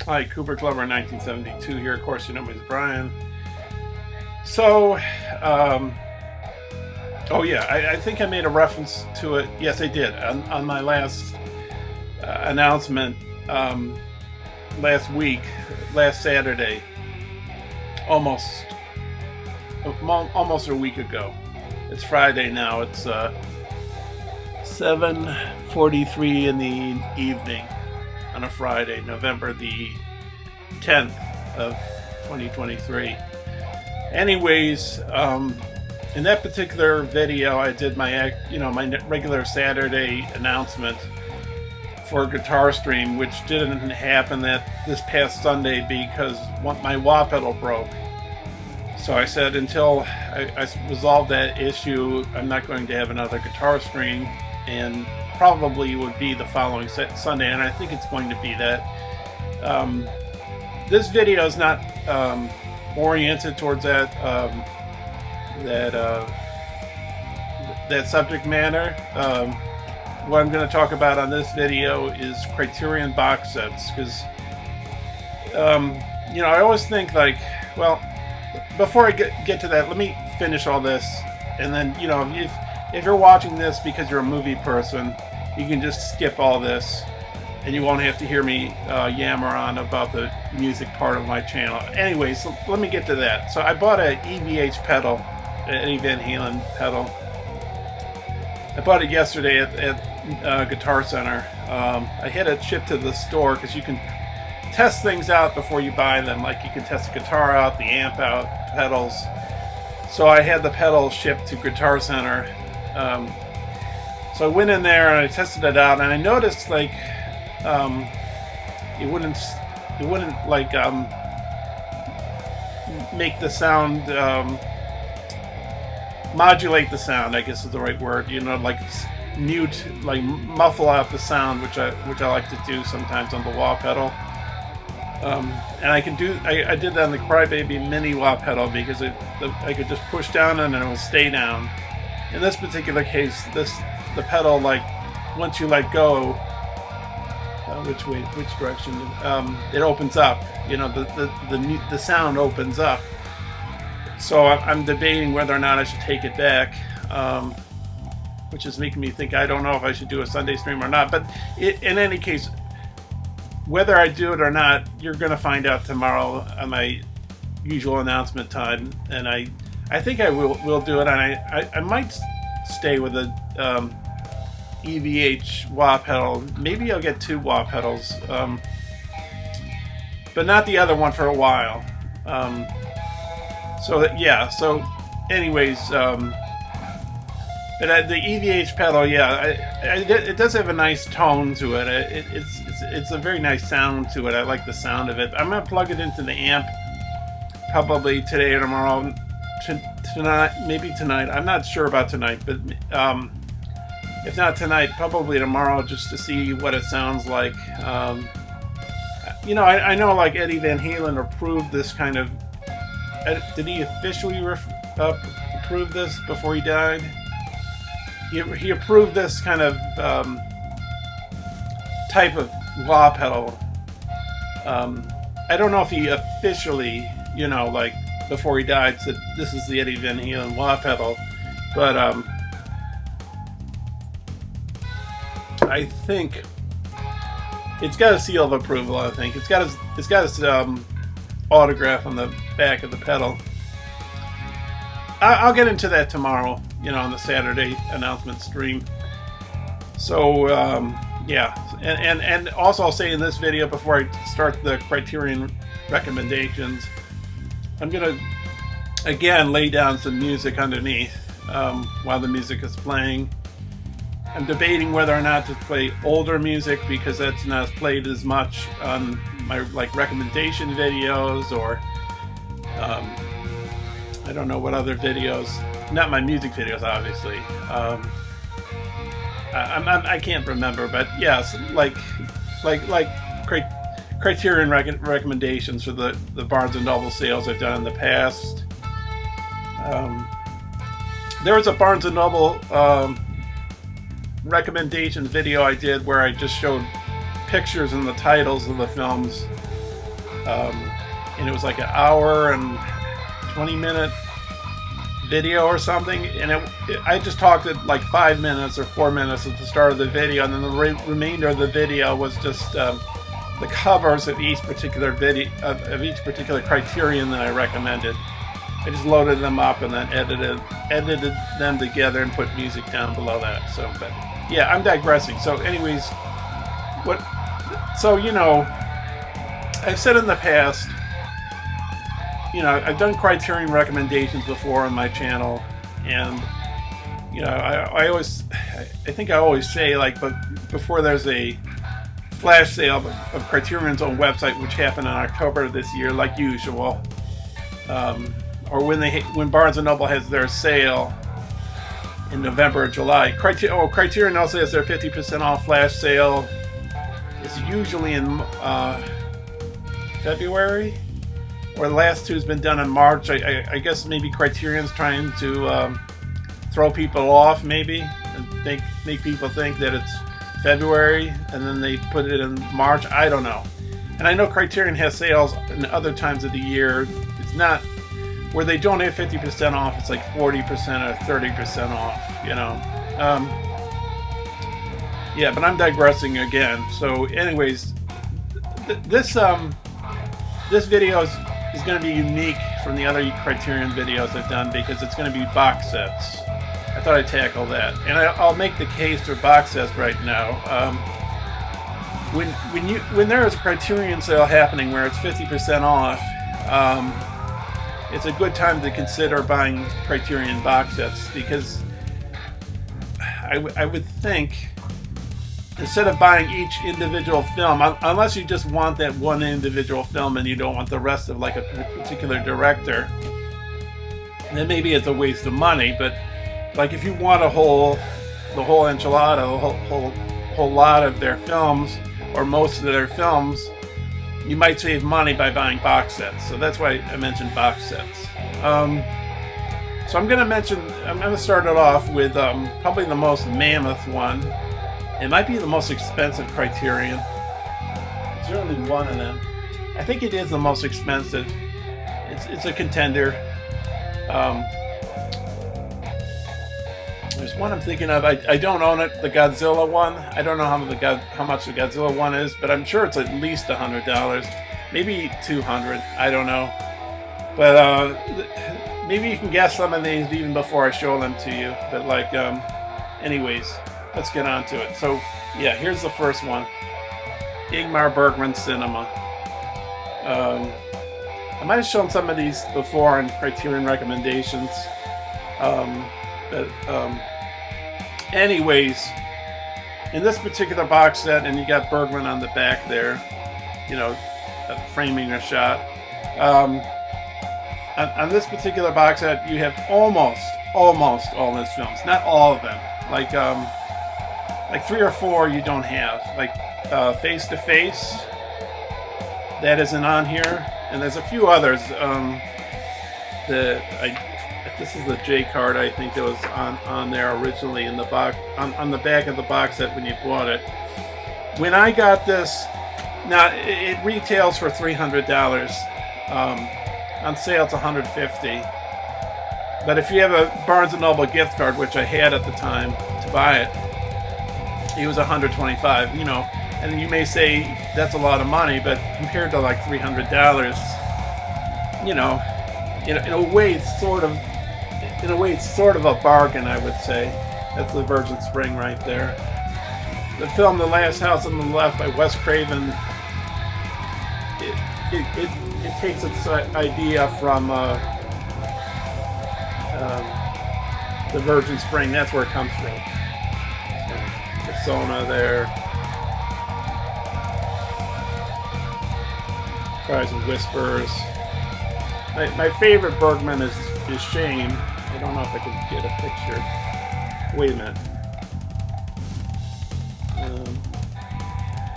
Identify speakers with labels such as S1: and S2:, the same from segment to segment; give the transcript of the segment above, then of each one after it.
S1: Hi, Cooper Glover, 1972 here. Of course, you know me as Brian. So, oh yeah, I think I made a reference to it. Yes, I did on my last announcement last week, last Saturday, almost a week ago. It's Friday now. It's 7:43 in the evening on a Friday, November the 10th of 2023. Anyways, in that particular video, I did my regular Saturday announcement for a guitar stream, which didn't happen this past Sunday because my wah pedal broke. So I said until I resolve that issue, I'm not going to have another guitar stream, and probably would be the following Sunday, and I think it's going to be that. This video is not oriented towards that subject matter. What I'm going to talk about on this video is Criterion box sets, because I always think before I get to that, let me finish all this, and then if you're watching this because you're a movie person, you can just skip all this and you won't have to hear me yammer on about the music part of my channel. Anyways, so let me get to that. So I bought an EVH pedal, an Eddie Van Halen pedal. I bought it yesterday at Guitar Center. I had it shipped to the store because you can test things out before you buy them. Like you can test the guitar out, the amp out, pedals. So I had the pedal shipped to Guitar Center. So I went in there and I tested it out, and I noticed it wouldn't make the sound, modulate the sound, I guess is the right word. Mute, muffle out the sound, which I like to do sometimes on the wah pedal. And I did that on the Crybaby Mini wah pedal because I could just push down and it would stay down. In this particular case, the pedal, once you let go, which direction? It opens up. The sound opens up. So I'm debating whether or not I should take it back, which is making me think I don't know if I should do a Sunday stream or not. But in any case, whether I do it or not, you're going to find out tomorrow on my usual announcement time. And I think I will do it, and I might stay with a EVH wah pedal. Maybe I'll get two wah pedals, but not the other one for a while. So anyways, but the EVH pedal, it does have a nice tone to it. It's a very nice sound to it. I like the sound of it. I'm gonna plug it into the amp probably today or tomorrow. Tonight, maybe tonight. I'm not sure about tonight, but if not tonight, probably tomorrow, just to see what it sounds like. I know Eddie Van Halen approved this kind of. Did he officially approve this before he died? He approved this kind of type of wah pedal. I don't know if he officially, before he died, said this is the Eddie Van Halen wah pedal, but I think it's got a seal of approval. I think it's got his autograph on the back of the pedal. I'll get into that tomorrow, on the Saturday announcement stream. So and also I'll say in this video, before I start the Criterion recommendations, I'm gonna again lay down some music underneath while the music is playing. I'm debating whether or not to play older music because that's not played as much on my recommendation videos, or I don't know what other videos. Not my music videos, obviously. I can't remember, but yes, Criterion recommendations for the Barnes and Noble sales I've done in the past. There was a Barnes and Noble recommendations video I did where I just showed pictures and the titles of the films and it was like an hour and 20-minute video or something, and I just talked at like 5 minutes or 4 minutes at the start of the video, and then the remainder of the video was just the covers of each particular video of each particular Criterion that I recommended. I just loaded them up and then edited them together and put music down below that. So, but yeah, I'm digressing. So, anyways, so you know, I've said in the past, you know, I've done Criterion recommendations before on my channel, and you know, I think I always say, like, but before there's a flash sale of Criterion's own website, which happened in October of this year, like usual, or when Barnes & Noble has their sale in November or July. Criterion also has their 50% off flash sale. It's usually in February, or the last two has been done in March. I guess maybe Criterion's trying to throw people off, maybe, and make people think that it's February, and then they put it in March. I don't know. And I know Criterion has sales in other times of the year. It's not where they don't have 50% off. It's like 40% or 30% off, you know. Yeah, but I'm digressing again. So anyways, this video is going to be unique from the other Criterion videos I've done, because it's going to be box sets. I thought I'd tackle that, and I'll make the case for box sets right now. When there is a Criterion sale happening where it's 50% off, it's a good time to consider buying Criterion box sets, because I would think, instead of buying each individual film, unless you just want that one individual film and you don't want the rest of like a particular director, then maybe it's a waste of money. But like, if you want the whole enchilada, the whole lot of their films, or most of their films, you might save money by buying box sets. So that's why I mentioned box sets. So I'm going to start it off with probably the most mammoth one. It might be the most expensive Criterion. There's only one of them. I think it is the most expensive. It's a contender. There's one I'm thinking of. I don't own it, the Godzilla one. I don't know how much the Godzilla one is, but I'm sure it's at least $100, maybe $200. I don't know. But maybe you can guess some of these even before I show them to you. But like, anyways, let's get on to it. So yeah, here's the first one. Ingmar Bergman Cinema. I might have shown some of these before in Criterion recommendations. Anyways, in this particular box set, and you got Bergman on the back there, you know, framing a shot. On this particular box set, you have almost all his films. Not all of them. Like 3 or 4 you don't have. Like Face to Face, that isn't on here, and there's a few others. This is the J card, I think, that was on there originally in the box, on the back of the box set when you bought it. When I got this, now it retails for $300. On sale it's $150. But if you have a Barnes & Noble gift card, which I had at the time to buy it, it was $125. You know, and you may say that's a lot of money, but compared to like $300, you know, in a way it's sort of a bargain, I would say. That's the Virgin Spring right there. The film The Last House on the Left by Wes Craven, it takes its idea from the Virgin Spring. That's where it comes from. So, Persona there. Cries and Whispers. My favorite Bergman is Shame. I don't know if I can get a picture. Wait a minute.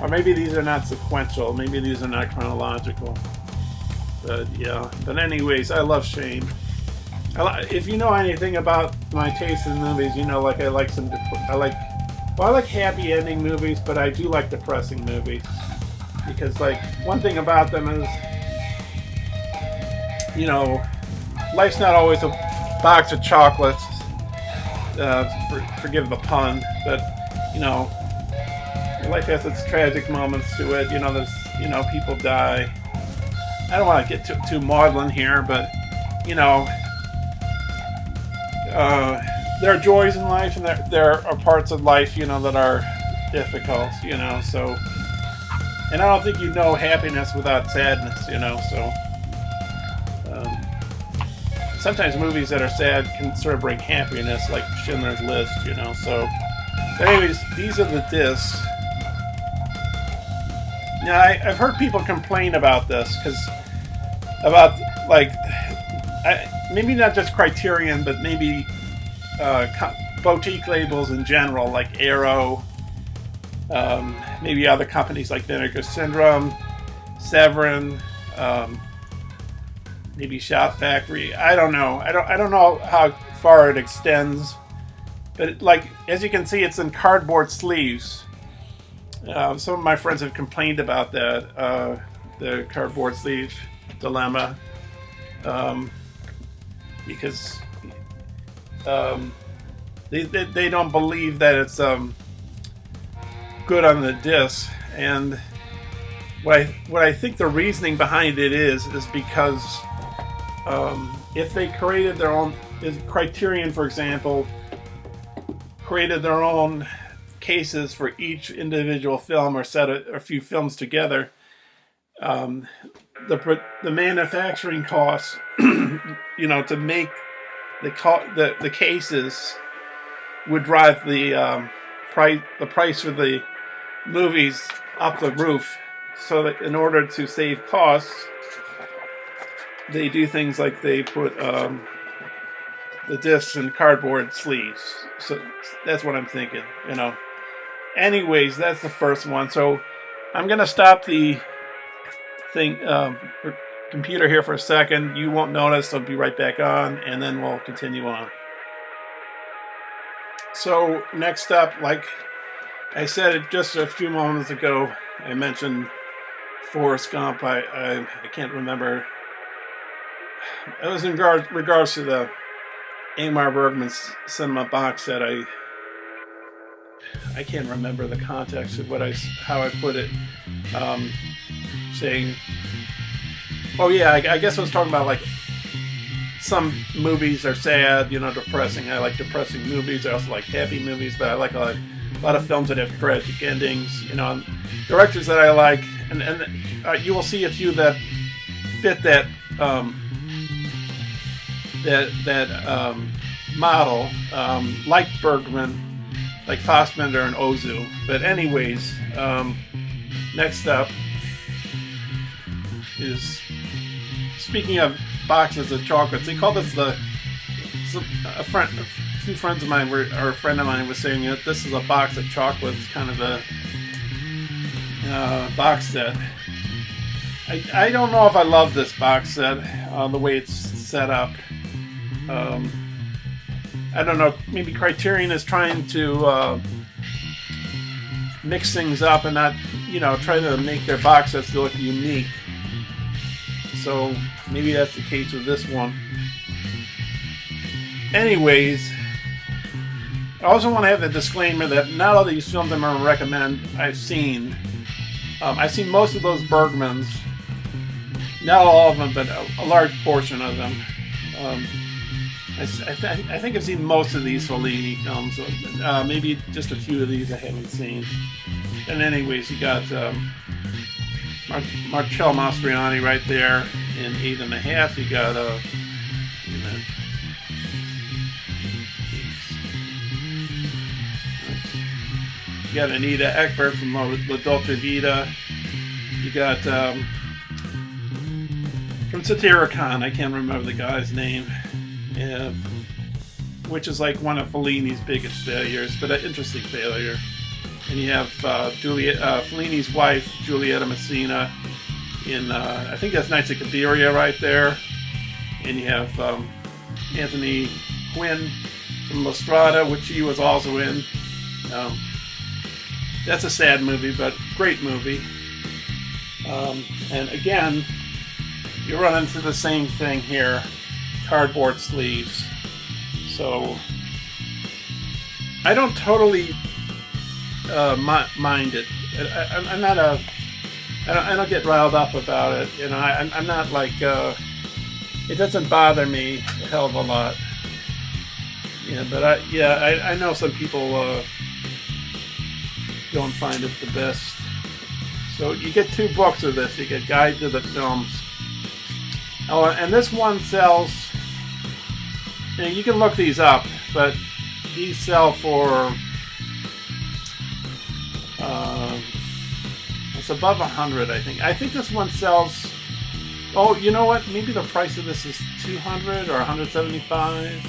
S1: Or maybe these are not sequential. Maybe these are not chronological. But yeah. But anyways, I love Shame. If you know anything about my taste in movies, you know, like I like happy ending movies, but I do like depressing movies. Because like, one thing about them is you know, life's not always a box of chocolates. Forgive the pun, but you know, life has its tragic moments to it. You know, there's people die. I don't want to get too maudlin here, but you know, there are joys in life, and there are parts of life, you know, that are difficult. You know, so, and I don't think you know happiness without sadness. You know, so. Sometimes movies that are sad can sort of bring happiness, like Schindler's List, you know. So, but anyways, these are the discs. Now, I've heard people complain about this maybe not just Criterion, but maybe boutique labels in general, like Arrow, maybe other companies like Vinegar Syndrome, Severin. Maybe Shop Factory. I don't know. I don't know how far it extends, but like as you can see, it's in cardboard sleeves. Some of my friends have complained about that, the cardboard sleeve dilemma, because they don't believe that it's good on the disc. And what I think the reasoning behind it is because if they created their own, Criterion, for example, created their own cases for each individual film or set a few films together, the manufacturing costs, you know, to make the cases would drive the price for the movies up the roof. So that in order to save costs, they do things like they put the discs in cardboard sleeves. So that's what I'm thinking, you know. Anyways, that's the first one. So I'm going to stop the computer here for a second. You won't notice. I'll be right back on, and then we'll continue on. So next up, like I said it just a few moments ago, I mentioned Forrest Gump. I can't remember. It was in regards to the Ingmar Bergman's cinema box set. I can't remember the context of how I put it. Saying, oh yeah, I guess I was talking about like some movies are sad, you know, depressing. I like depressing movies. I also like happy movies, but I like a lot of films that have tragic endings. You know, and directors that I like, and you will see a few that fit that model, like Bergman, like Fassbinder and Ozu. But anyways, next up is, speaking of boxes of chocolates, they call this a few friends of mine or a friend of mine was saying that this is a box of chocolates, kind of a box set. I don't know if I love this box set, the way it's set up. I don't know, maybe Criterion is trying to mix things up and not, you know, try to make their box sets look unique. So maybe that's the case with this one. Anyways, I also want to have the disclaimer that not all these films I'm going to recommend I've seen. I've seen most of those Bergmans. Not all of them, but a large portion of them. I think I've seen most of these Fellini films. Maybe just a few of these I haven't seen. And anyways, you got Marcello Mastroianni right there in 8.5. You got you got Anita Ekberg from La Dolce Vita. You got from Satyricon, I can't remember the guy's name, which is like one of Fellini's biggest failures, but an interesting failure. And you have Fellini's wife, Giulietta Messina, in I think that's Knights of Cabiria right there. And you have Anthony Quinn from La Strada, which he was also in. That's a sad movie, but great movie. And again, you run into the same thing here, cardboard sleeves. So I don't totally mind it. I'm not a. I don't get riled up about it. You know, I'm not like. It doesn't bother me a hell of a lot. Yeah, but I know some people don't find it the best. So you get 2 books of this. You get Guide to the Films. Oh, and this one sells. You know, you can look these up, but these sell for. It's above 100, I think. I think this one sells. Oh, you know what? Maybe the price of this is 200 or 175.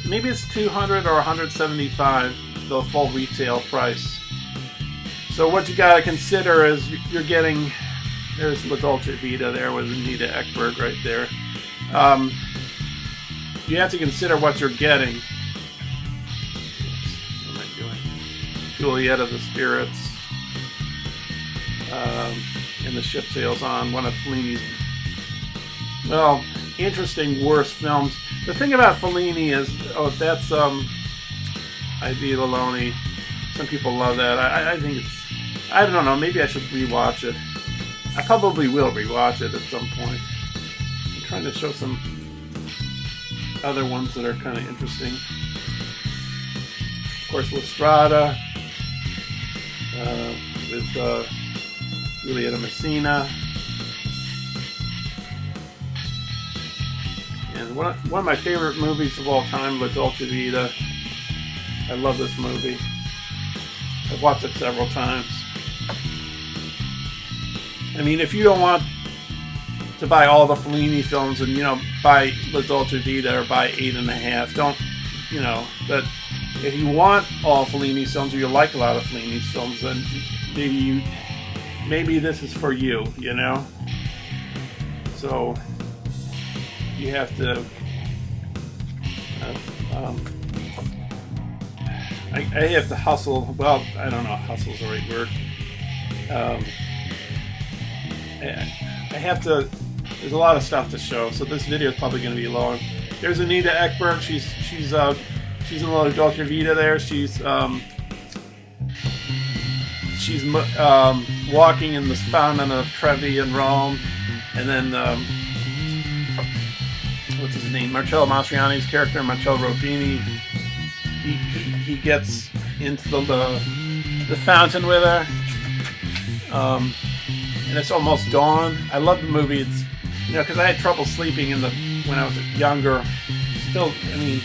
S1: Maybe it's 200 or 175, the full retail price. So what you got to consider is you're getting. There's La Dolce Vita there with Anita Ekberg right there. You have to consider what you're getting. What am I doing? Juliet of the Spirits. And The Ship Sails On, one of Fellini's, well, interesting worst films. The thing about Fellini is, that's I Be Lalone. Some people love that. I think it's, I don't know, maybe I should rewatch it. I probably will rewatch it at some point. I'm trying to show some other ones that are kind of interesting. Of course, La Strada, with Julieta Messina. And one of my favorite movies of all time, La Dolce Vita. I love this movie. I've watched it several times. I mean, if you don't want to buy all the Fellini films and, you know, buy La Dolce Vita or buy 8½, don't, you know, but if you want all Fellini's films or you like a lot of Fellini's films, then maybe this is for you, you know? So you have to I have to hustle. Well, I don't know if hustle's the right word. I have to. There's a lot of stuff to show, so this video is probably going to be long. There's Anita Ekberg. She's in La Dolce Vita. There, she's walking in the fountain of Trevi in Rome, and then what's his name? Marcello Mastroianni's character, Marcello Robini. He gets into the fountain with her, and it's almost dawn. I love the movie. It's, you know, because I had trouble sleeping when I was younger. Still, I mean,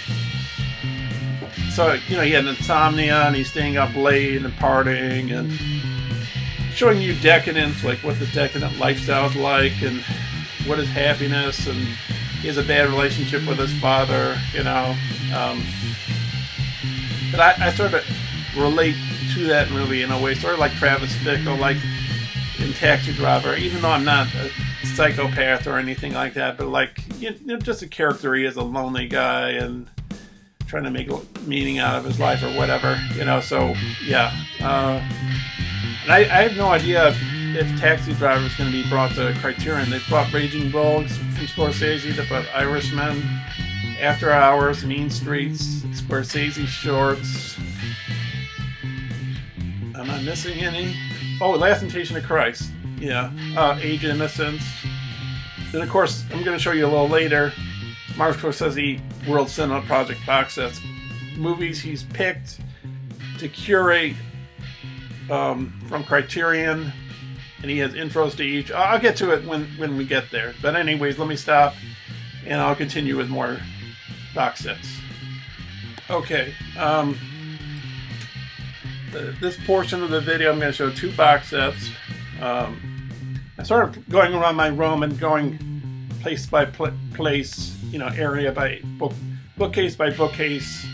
S1: so, you know, he had insomnia and he's staying up late and partying and showing you decadence, like what the decadent lifestyle is like and what is happiness, and he has a bad relationship with his father, you know. But I sort of relate to that movie in a way, sort of like Travis Bickle, like in Taxi Driver, even though I'm not a psychopath or anything like that, but like, you know, just a character. He is a lonely guy and trying to make a meaning out of his life or whatever, you know. So yeah, and I have no idea if Taxi Driver is going to be brought to Criterion. They've brought Raging Bull from Scorsese, to put Irishman, After Hours, Mean Streets, Scorsese shorts. Am I missing any? Oh, Last Temptation of Christ. Yeah. Age of Innocence. Then, of course, I'm going to show you a little later, Martin Scorsese World Cinema Project box sets. Movies he's picked to curate from Criterion, and he has intros to each. I'll get to it when we get there. But anyways, let me stop, and I'll continue with more box sets. Okay. This portion of the video, I'm going to show 2 box sets. I'm sort of going around my room and going place by place, you know, area by bookcase by bookcase,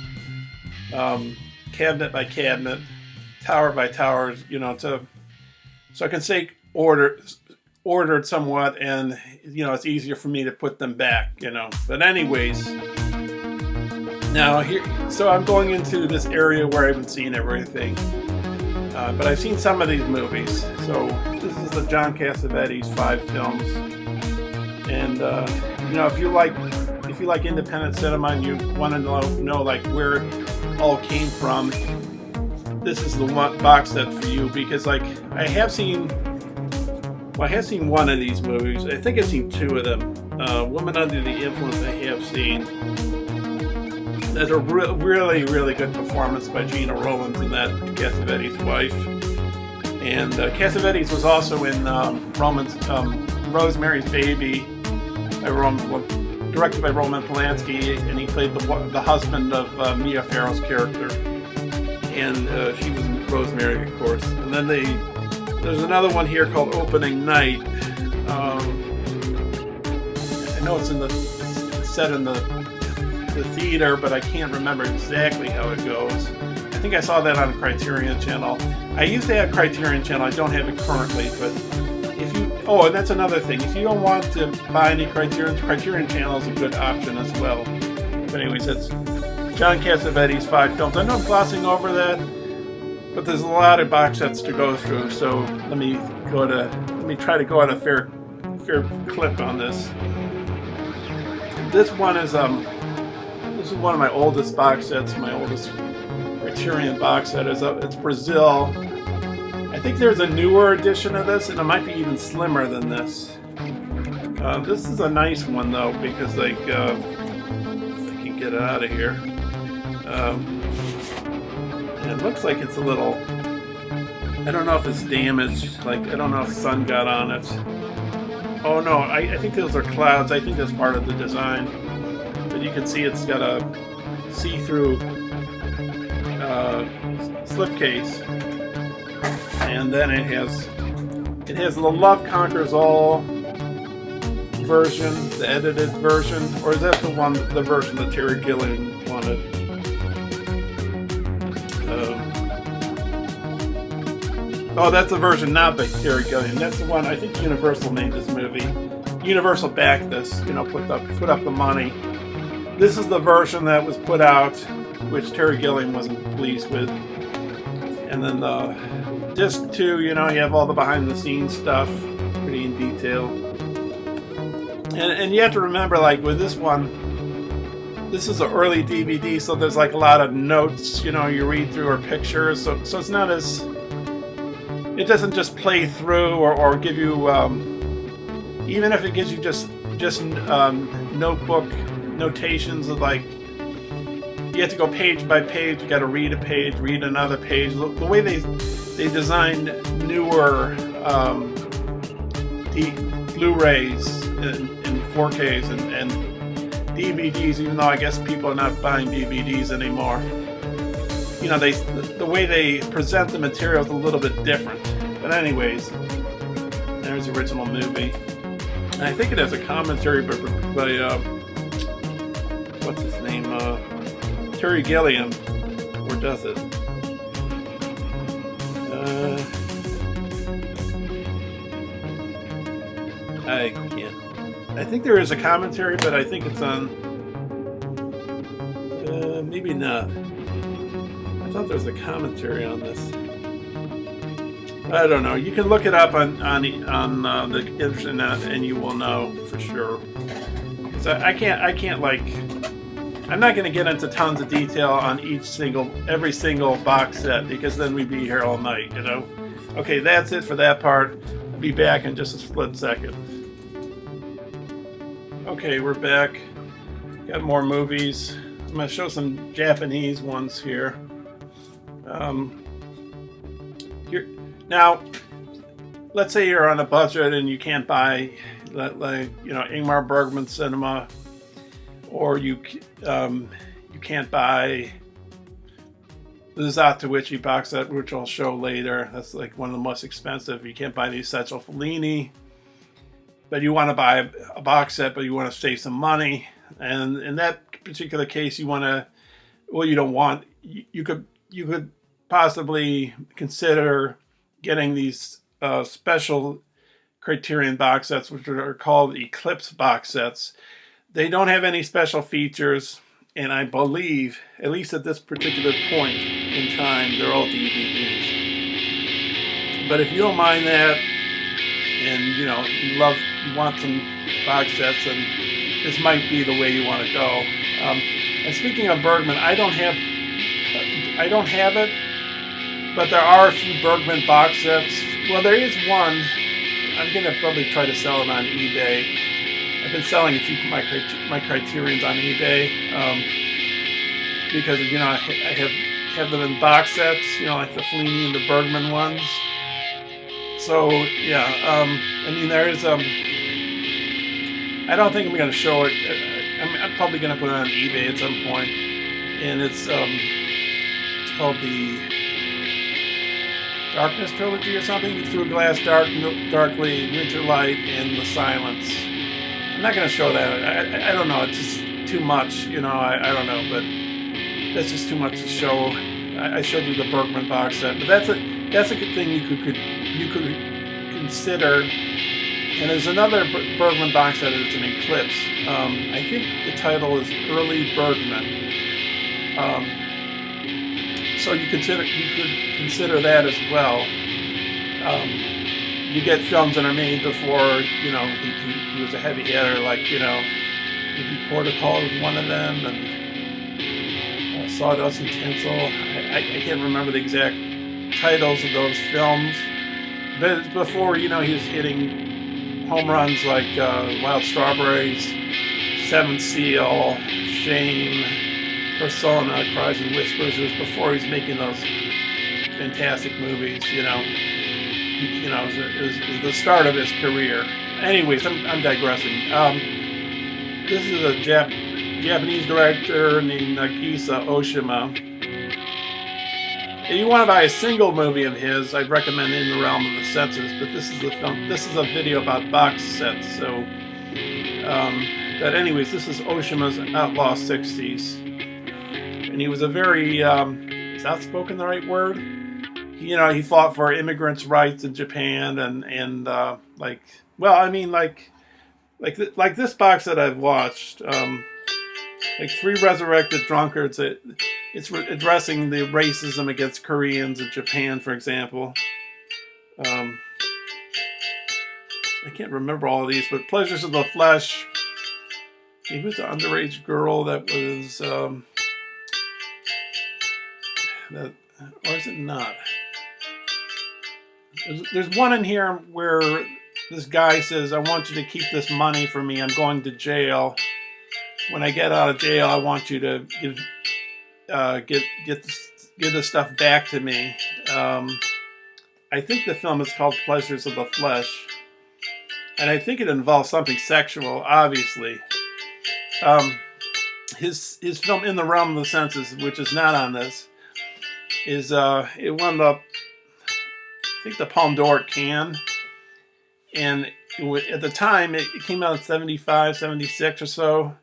S1: cabinet by cabinet, tower by tower, you know, so I can say ordered somewhat, and, you know, it's easier for me to put them back, you know. But anyways, now here, so I'm going into this area where I haven't seen everything, but I've seen some of these movies. So this is the John Cassavetes 5 films. And if you like independent cinema and you want to know like where it all came from, this is the one box set for you, because like I have seen one of these movies. I think I've seen two of them. Woman Under the Influence I have seen. There's a really, really good performance by Gina Rowlands in that, Cassavetes' wife. And Cassavetes was also in Rosemary's Baby, directed by Roman Polanski, and he played the husband of Mia Farrow's character. And she was in Rosemary, of course. And then there's another one here called Opening Night. I know it's set in the theater, but I can't remember exactly how it goes. I think I saw that on Criterion Channel. I used to have Criterion Channel. I don't have it currently, but and that's another thing. If you don't want to buy any Criterion Channel is a good option as well. But anyways, that's John Cassavetes' 5 films. I know I'm glossing over that, but there's a lot of box sets to go through. So let me try to go at a fair clip on this. This one is one of my oldest box sets. My oldest Criterion box set it's Brazil. I think there's a newer edition of this, and it might be even slimmer than this. This is a nice one though, because like if I can get it out of here. And it looks like it's a little. I don't know if it's damaged. Like I don't know if sun got on it. Oh no, I think those are clouds. I think that's part of the design. But you can see it's got a see-through slipcase, and then it has the Love Conquers All version, the edited version, or is that the version that Terry Gilliam wanted? That's the version not by Terry Gilliam. That's the one. I think Universal made this movie. Universal backed this. Put up the money. This is the version that was put out, which Terry Gilliam wasn't pleased with. And then the disc 2, you have all the behind-the-scenes stuff, pretty in detail. And you have to remember, like with this one, this is an early DVD, so there's like a lot of notes, you read through, or pictures. So it's not as, it doesn't just play through or give you, even if it gives you just notebook notations of like, you have to go page by page. You got to read a page, read another page. The way they designed newer Blu-rays and 4Ks and DVDs, even though I guess people are not buying DVDs anymore. The way they present the material is a little bit different. But anyways, there's the original movie. And I think it has a commentary by what's his name? Terry Gilliam. Or does it? I can't. I think there is a commentary, but I think it's on. Maybe not. I thought there was a commentary on this. I don't know. You can look it up on the internet, and you will know for sure. Because I can't like. I'm not going to get into tons of detail on every single box set, because then we'd be here all night, Okay, that's it for that part. I'll be back in just a split second. Okay, we're back. Got more movies. I'm going to show some Japanese ones here. Now, let's say you're on a budget and you can't buy, Ingmar Bergman cinema, or you can't buy the Zatoichi box set, which I'll show later. That's like one of the most expensive. You can't buy the Sergio Fellini, but you want to buy a box set, but you want to save some money. And in that particular case, you could possibly consider getting these special Criterion box sets, which are called Eclipse box sets. They don't have any special features, and I believe, at least at this particular point in time, they're all DVDs. But if you don't mind that, and you want some box sets, and this might be the way you want to go. And speaking of Bergman, I don't have it, but there are a few Bergman box sets. Well, there is one. I'm gonna probably try to sell it on eBay. I've been selling a few of my Criterions on eBay because I have them in box sets, like the Fellini and the Bergman ones. So yeah, I mean there is I don't think I'm gonna show it. I'm probably gonna put it on eBay at some point, and it's called the Darkness Trilogy or something. Through a Glass Darkly, Winter Light, and The Silence. I'm not going to show that. I don't know. It's just too much. I don't know, but that's just too much to show. I showed you the Bergman box set, but that's a good thing you could consider. And there's another Bergman box set. It's an Eclipse. I think the title is Early Bergman. So you could consider that as well. You get films that are made before he was a heavy hitter, like maybe Protocol was one of them, and Sawdust and Tinsel. I can't remember the exact titles of those films, but it's before he was hitting home runs like Wild Strawberries, Seventh Seal, Shame, Persona, Cries and Whispers. It was before he was making those fantastic movies, it was the start of his career. Anyways, I'm digressing. This is a Japanese director named Nagisa Oshima. If you want to buy a single movie of his, I'd recommend In the Realm of the Senses, but this is a video about box sets, so but anyways, this is Oshima's Outlaw 60s. And he was a very, is outspoken the right word? He fought for immigrants' rights in Japan, and like this box that I've watched, like Three Resurrected Drunkards. It's addressing the racism against Koreans in Japan, for example. I can't remember all of these, but Pleasures of the Flesh. He was the underage girl that was. Or is it not? There's one in here where this guy says, "I want you to keep this money for me. I'm going to jail. When I get out of jail, I want you to give this stuff back to me." I think the film is called Pleasures of the Flesh, and I think it involves something sexual, obviously. His film In the Realm of the Senses, which is not on this, is it won the Palme d'Or at Cannes, and at the time it came out in 75, 76 or so.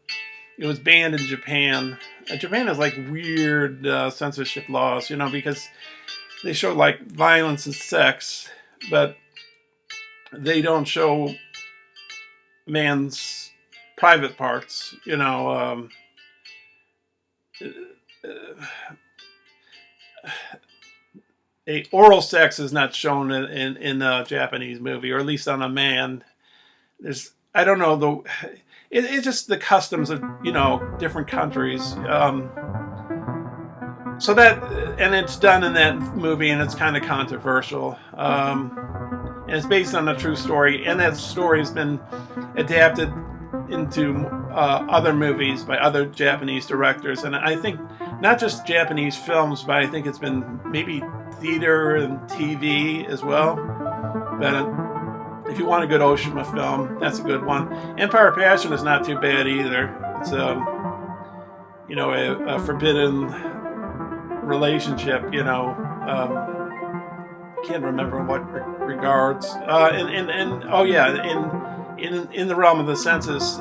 S1: It was banned in Japan. Japan has like weird censorship laws, because they show like violence and sex, but they don't show man's private parts. Oral sex is not shown in a Japanese movie, or at least on a man. I don't know, it's just the customs of different countries. So that, and it's done in that movie, and it's kind of controversial. And it's based on a true story, and that story has been adapted into other movies by other Japanese directors, and I think not just Japanese films, but I think it's been maybe theater and TV as well. But if you want a good Oshima film, that's a good one. Empire of Passion is not too bad either. It's a forbidden relationship. Can't remember what regards. In the Realm of the Senses,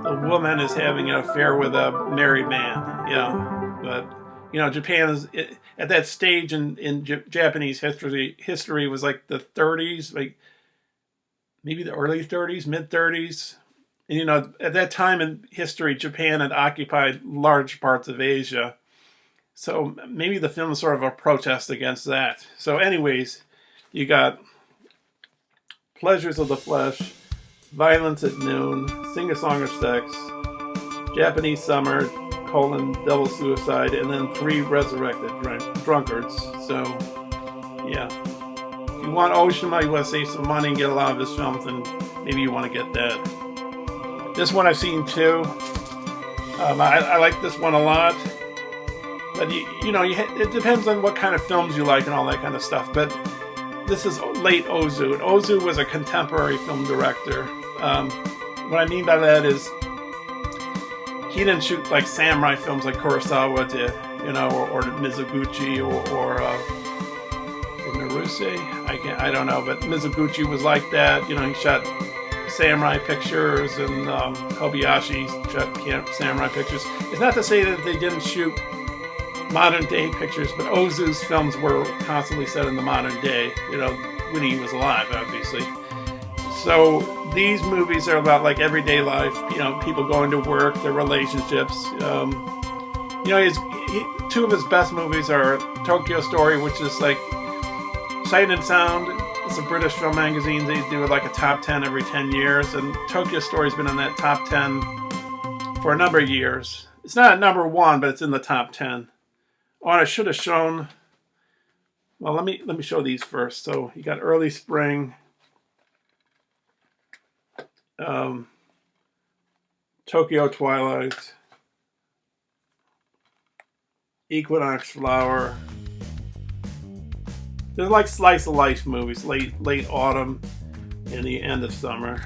S1: the woman is having an affair with a married man. Yeah, but Japan is at that stage in Japanese history was like the 30s, like maybe the early 30s, mid 30s. And at that time in history, Japan had occupied large parts of Asia. So maybe the film is sort of a protest against that. So anyways, you got Pleasures of the Flesh, Violence at Noon, Sing a Song of Sex, Japanese Summer, Double Suicide, and then 3 Resurrected Drunkards. So, yeah. If you want Oshima, you want to save some money and get a lot of his films, then maybe you want to get that. This one I've seen too. I like this one a lot. But, it depends on what kind of films you like and all that kind of stuff. But this is late Ozu. And Ozu was a contemporary film director. What I mean by that is he didn't shoot like samurai films like Kurosawa did, or Mizoguchi or Naruse. I don't know, but Mizoguchi was like that. He shot samurai pictures, and Kobayashi shot samurai pictures. It's not to say that they didn't shoot modern day pictures, but Ozu's films were constantly set in the modern day, when he was alive, obviously. So these movies are about like everyday life, people going to work, their relationships. Two of his best movies are Tokyo Story, which is like Sight and Sound. It's a British film magazine. They do like a top 10 every 10 years, and Tokyo Story's been in that top 10 for a number of years. It's not at number 1, but it's in the top 10. Oh, and I should have shown. Well, let me show these first. So you got Early Spring, Tokyo Twilight, Equinox Flower. They're like slice of life movies, late autumn and the end of summer,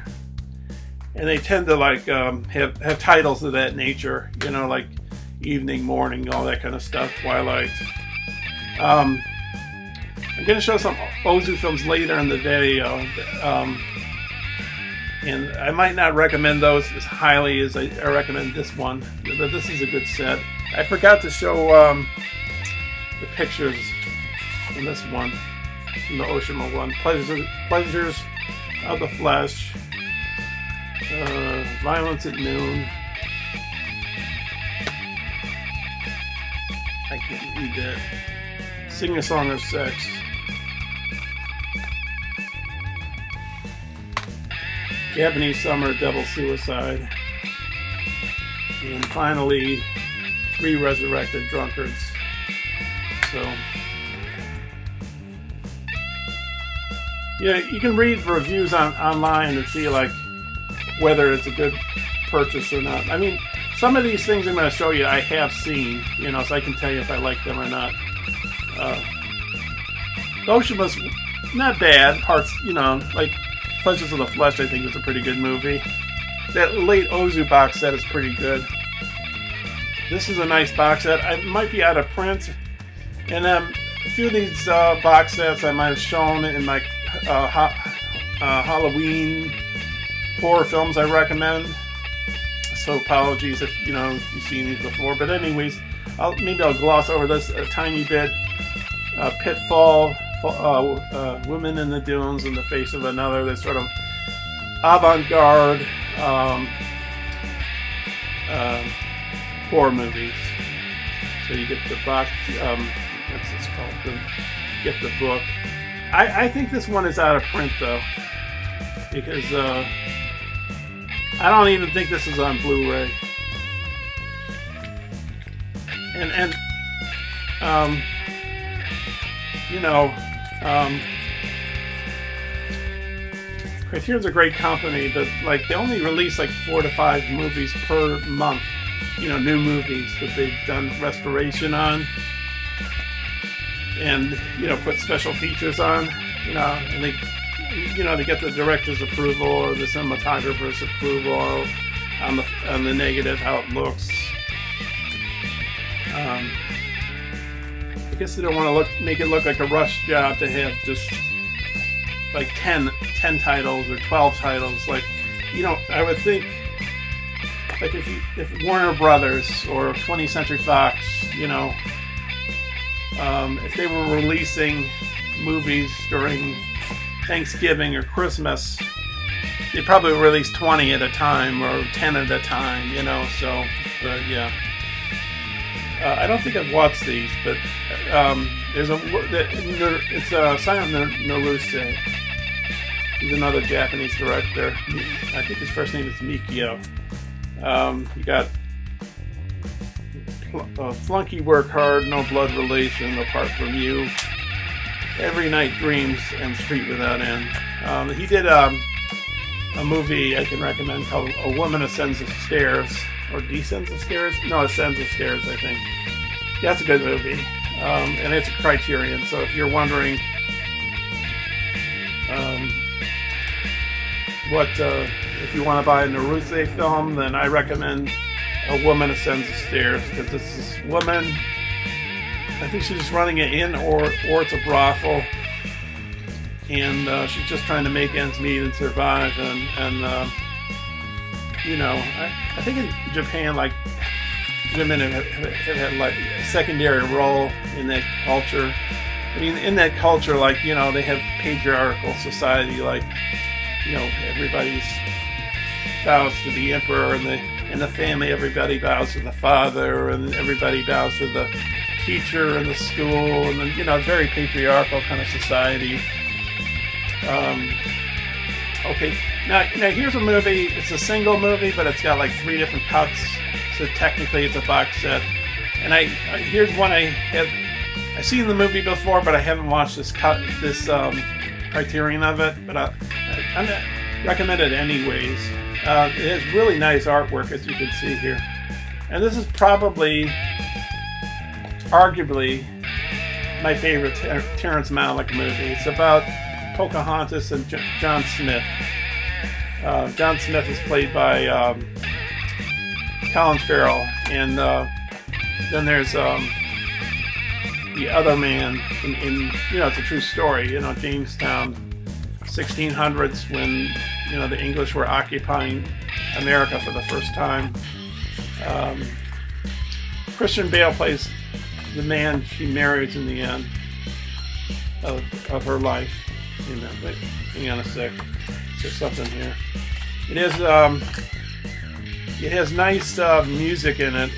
S1: and they tend to like have titles of that nature, like Evening, Morning, all that kind of stuff. Twilight. I'm going to show some Ozu films later in the video, and I might not recommend those as highly as I recommend this one, but this is a good set. I forgot to show the pictures in this one, in the Oshima one. Pleasures of the Flesh, Violence at Noon. I can't read that. Sing a Song of Sex. Japanese Summer, Double Suicide. And finally, 3 Resurrected Drunkards. So, you can read reviews online and see like whether it's a good purchase or not. I mean, some of these things I'm going to show you I have seen, so I can tell you if I like them or not. Oshima's not bad. Parts, like Pleasures of the Flesh, I think was a pretty good movie. That late Ozu box set is pretty good. This is a nice box set. It might be out of print. And a few of these box sets I might have shown in my Halloween horror films I recommend. So apologies if you've seen these before. But anyways, maybe I'll gloss over this a tiny bit. Pitfall, Women in the Dunes in the Face of Another. That's sort of avant-garde horror movies. So you get the box. What's this called? Get the book. I think this one is out of print though, because I don't even think this is on Blu-ray. And Criterion's a great company, but like they only release like 4 to 5 movies per month. New movies that they've done restoration on, and put special features on. And they get the director's approval or the cinematographer's approval on the negative, how it looks. I guess they don't want to make it look like a rush job to have just like 10 titles or 12 titles. Like, I would think like if Warner Brothers or 20th Century Fox, if they were releasing movies during Thanksgiving or Christmas, they'd probably release 20 at a time or 10 at a time, so, but yeah. I don't think I've watched these, but it's Silent Naruse. He's another Japanese director. I think his first name is Mikio. You got Flunky Work Hard, No Blood Relation Apart From You, Every Night Dreams, and Street Without End. He did a movie I can recommend called A Woman Ascends the Stairs, or Descends the Stairs? No, Ascends the Stairs, I think. Yeah, that's a good movie. And it's a Criterion, so if you're wondering if you want to buy a Naruse film, then I recommend A Woman Ascends the Stairs, because this woman, I think she's running an inn or it's a brothel, and she's just trying to make ends meet and survive, and you know, I think in Japan, like, women have had like a secondary role in that culture. I mean, in that culture, like, you know, they have patriarchal society, like, you know, everybody's bows to the emperor, and in the family, everybody bows to the father, and everybody bows to the teacher in the school, and then, you know, very patriarchal kind of society. Okay, now here's a movie. It's a single movie, but it's got like 3 different cuts, so technically it's a box set. And here's one I've seen the movie before, but I haven't watched this Criterion of it, but I'm gonna recommend it anyways. It has really nice artwork, as you can see here. And this is probably, arguably, my favorite Terrence Malick movie. It's about Pocahontas and John Smith. John Smith is played by Colin Farrell, and then there's the other man in, you know, it's a true story, you know, Jamestown, 1600s, when, you know, the English were occupying America for the first time. Christian Bale plays the man she marries in the end of her life. Wait, hang on a sec. There's something here. It has nice music in it.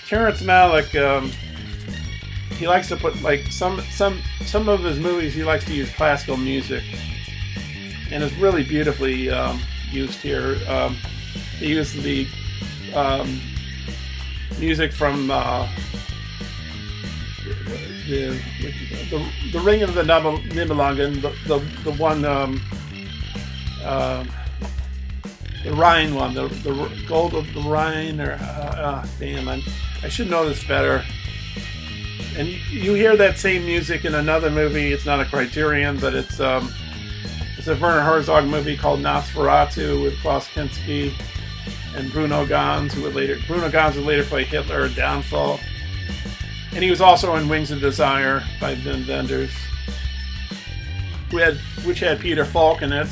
S1: Terrence Malick, he likes to put, like, some of his movies, he likes to use classical music, and it's really beautifully used here. He used the music from the Ring of the Nibelungen, the one, the Rhine one, the Gold of the Rhine, or damn, I should know this better. And you hear that same music in another movie. It's not a Criterion, but it's a Werner Herzog movie called Nosferatu with Klaus Kinski and Bruno Ganz, who would later play Hitler in Downfall. And he was also in Wings of Desire by Wim Wenders, which had Peter Falk in it,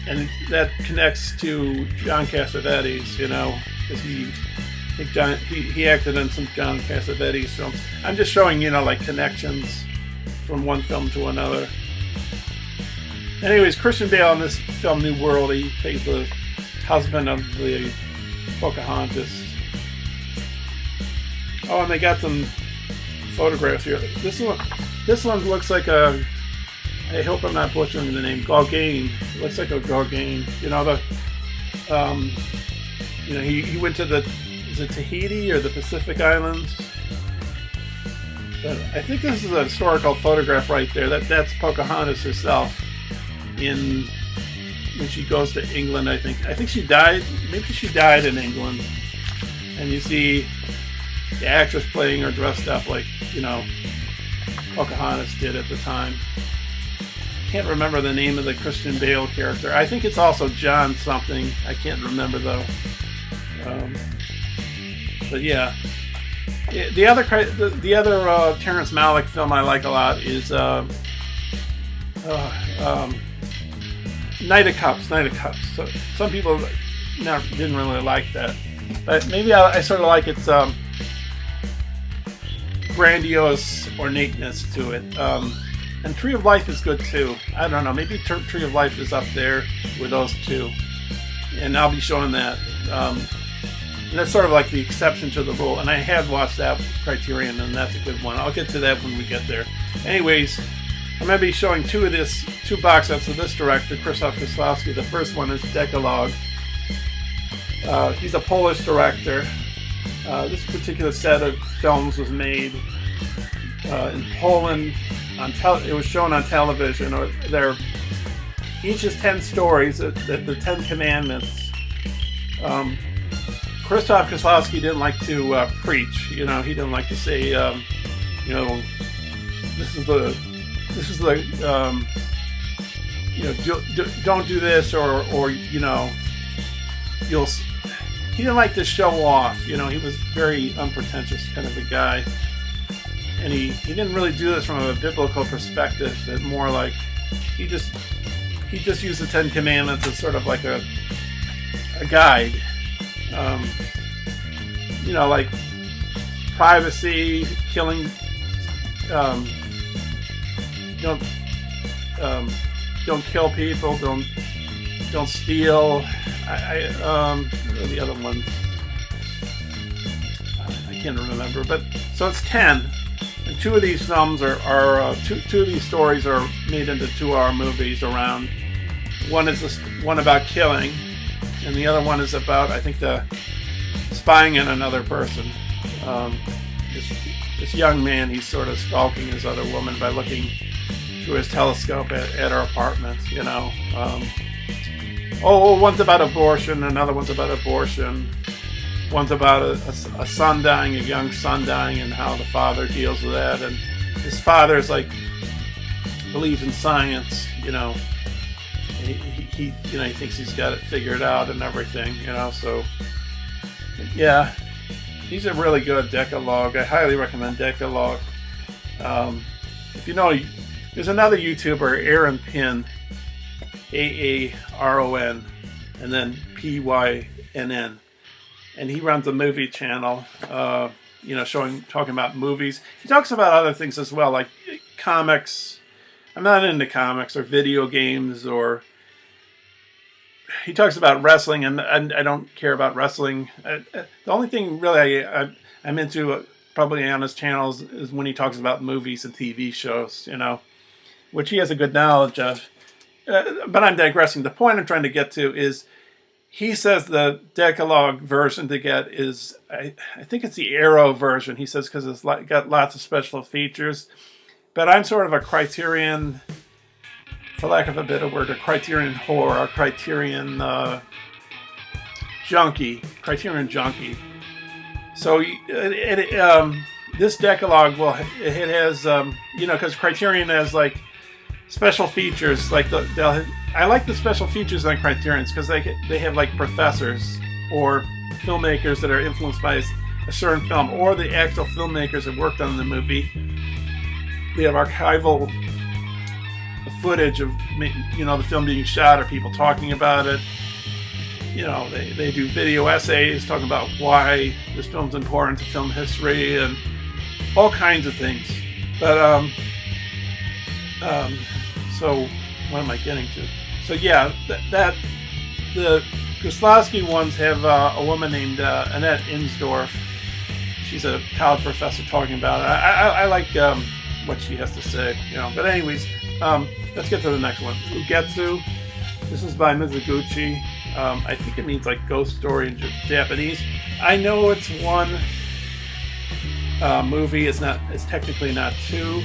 S1: and that connects to John Cassavetes, you know, because he acted in some John Cassavetes films. I'm just showing, you know, like, connections from one film to another. Anyways, Christian Bale in this film New World, he plays the husband of the Pocahontas. Oh, and they got some photographs here. This one looks like a, I hope I'm not butchering the name, Gauguin. It looks like a Gauguin. You know, you know, he went to is it Tahiti or the Pacific Islands? But I think this is a historical photograph right there. That's Pocahontas herself when she goes to England, I think. I think she died, maybe she died in England. And you see the actress playing her dressed up like, you know, Pocahontas did at the time. Can't remember the name of the Christian Bale character. I think it's also John something. I can't remember though. But yeah, the other Terrence Malick film I like a lot is Knight of Cups. So some people didn't really like that, but maybe I sort of like its grandiose ornateness to it. And Tree of Life is good too. I don't know, maybe Tree of Life is up there with those two, and I'll be showing that. And that's sort of like the exception to the rule. And I have watched that Criterion, and that's a good one. I'll get to that when we get there. Anyways, I'm going to be showing two box sets of this director, Krzysztof Kieślowski. The first one is Decalogue. He's a Polish director. This particular set of films was made in Poland. It was shown on television. Each is 10 stories, the 10 Commandments. Krzysztof Kieślowski didn't like to preach. He didn't like to say, this is the don't do this, or he didn't like to show off. He was very unpretentious kind of a guy, and he didn't really do this from a biblical perspective. But more like he just used the 10 Commandments as sort of like a guide. Like privacy, killing. Don't kill people. Don't steal. What are the other ones? I can't remember. But so it's 10, and two of these films are two of these stories are made into 2-hour movies. Around one is one about killing, and the other one is about, I think, the spying on another person. This young man, he's sort of stalking this other woman by looking through his telescope at her apartment. One's about abortion, another one's about abortion. One's about a son dying, a young son dying, and how the father deals with that. And his father's believes in science. He thinks he's got it figured out and everything. So yeah, these are really good. Decalogue. I highly recommend Decalogue. If there's another YouTuber, Aaron Pinn, Aaron, and then Pynn, and he runs a movie channel. Talking about movies. He talks about other things as well, like comics. I'm not into comics or video games, or he talks about wrestling, and I don't care about wrestling. The only thing really I'm into probably on his channels is when he talks about movies and TV shows, which he has a good knowledge of. But I'm digressing. The point I'm trying to get to is he says the Decalogue version to get is, I think it's the Arrow version. He says because it's got lots of special features. But I'm sort of a Criterion, for lack of a better word, a Criterion whore, a Criterion junkie. So this Decalogue, it has, because Criterion has special features. I like the special features on Criterions because they have professors or filmmakers that are influenced by a certain film, or the actual filmmakers that worked on the movie. They have archival footage of the film being shot or people talking about it. They do video essays talking about why this film's important to film history and all kinds of things. But so what am I getting to? So yeah, the Kieślowski ones have a woman named Annette Insdorf. She's a college professor talking about it. I like what she has to say, But anyways, let's get to the next one. Ugetsu. This is by Mizuguchi. I think it means ghost story in Japanese. I know it's one movie. It's technically not two.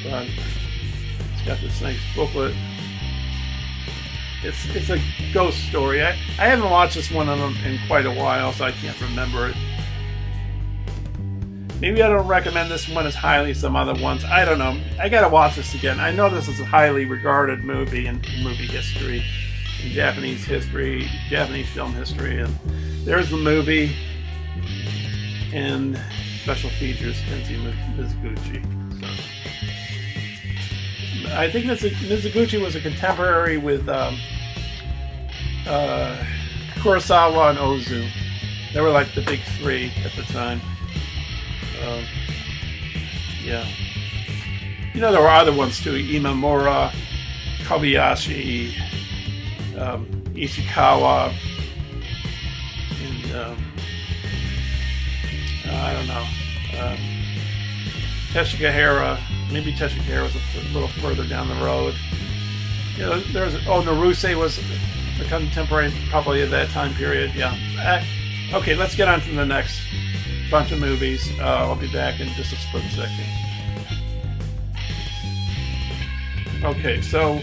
S1: But it's got this nice booklet. It's a ghost story. I haven't watched this one of them in quite a while, so I can't remember it. Maybe I don't recommend this one as highly as some other ones. I don't know. I gotta watch this again. I know this is a highly regarded movie in movie history, in Japanese history, Japanese film history, and there's the movie and special features, Kenzie Mizuguchi. So, I think Mizuguchi was a contemporary with Kurosawa and Ozu. They were the big three at the time. Yeah. There were other ones too. Imamura, Kobayashi, Ishikawa, and I don't know. Teshigahara. maybe Cheshire was a little further down the road. You know, Naruse was a contemporary probably at that time period. Yeah. Okay, let's get on to the next bunch of movies. I'll be back in just a split second. Okay, so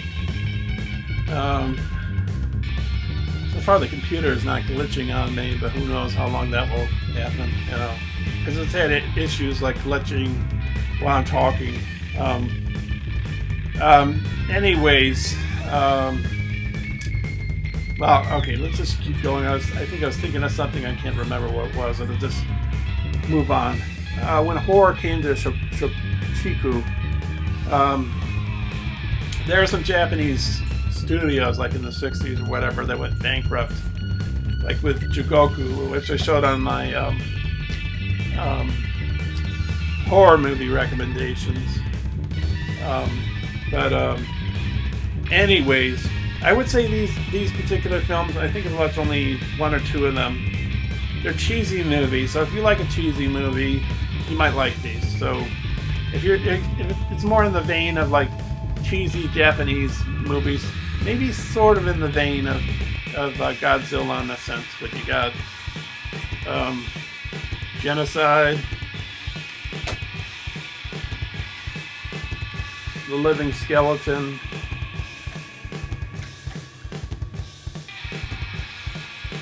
S1: so far the computer is not glitching on me, but who knows how long that will happen, you know, because it's had issues like glitching while I'm talking. Anyways, well, okay, let's just keep going. I think I was thinking of something, I can't remember what it was. I'll just move on. When horror came to Shochiku, there are some Japanese studios, like in the 60s or whatever, that went bankrupt. Like with Jigoku, which I showed on my horror movie recommendations. Anyways, I would say these particular films, I think I've watched only one or two of them. They're cheesy movies, so if you like a cheesy movie, you might like these. So if it's more in the vein of like cheesy Japanese movies, maybe sort of in the vein of Godzilla in a sense, but you got Genocide, The Living Skeleton,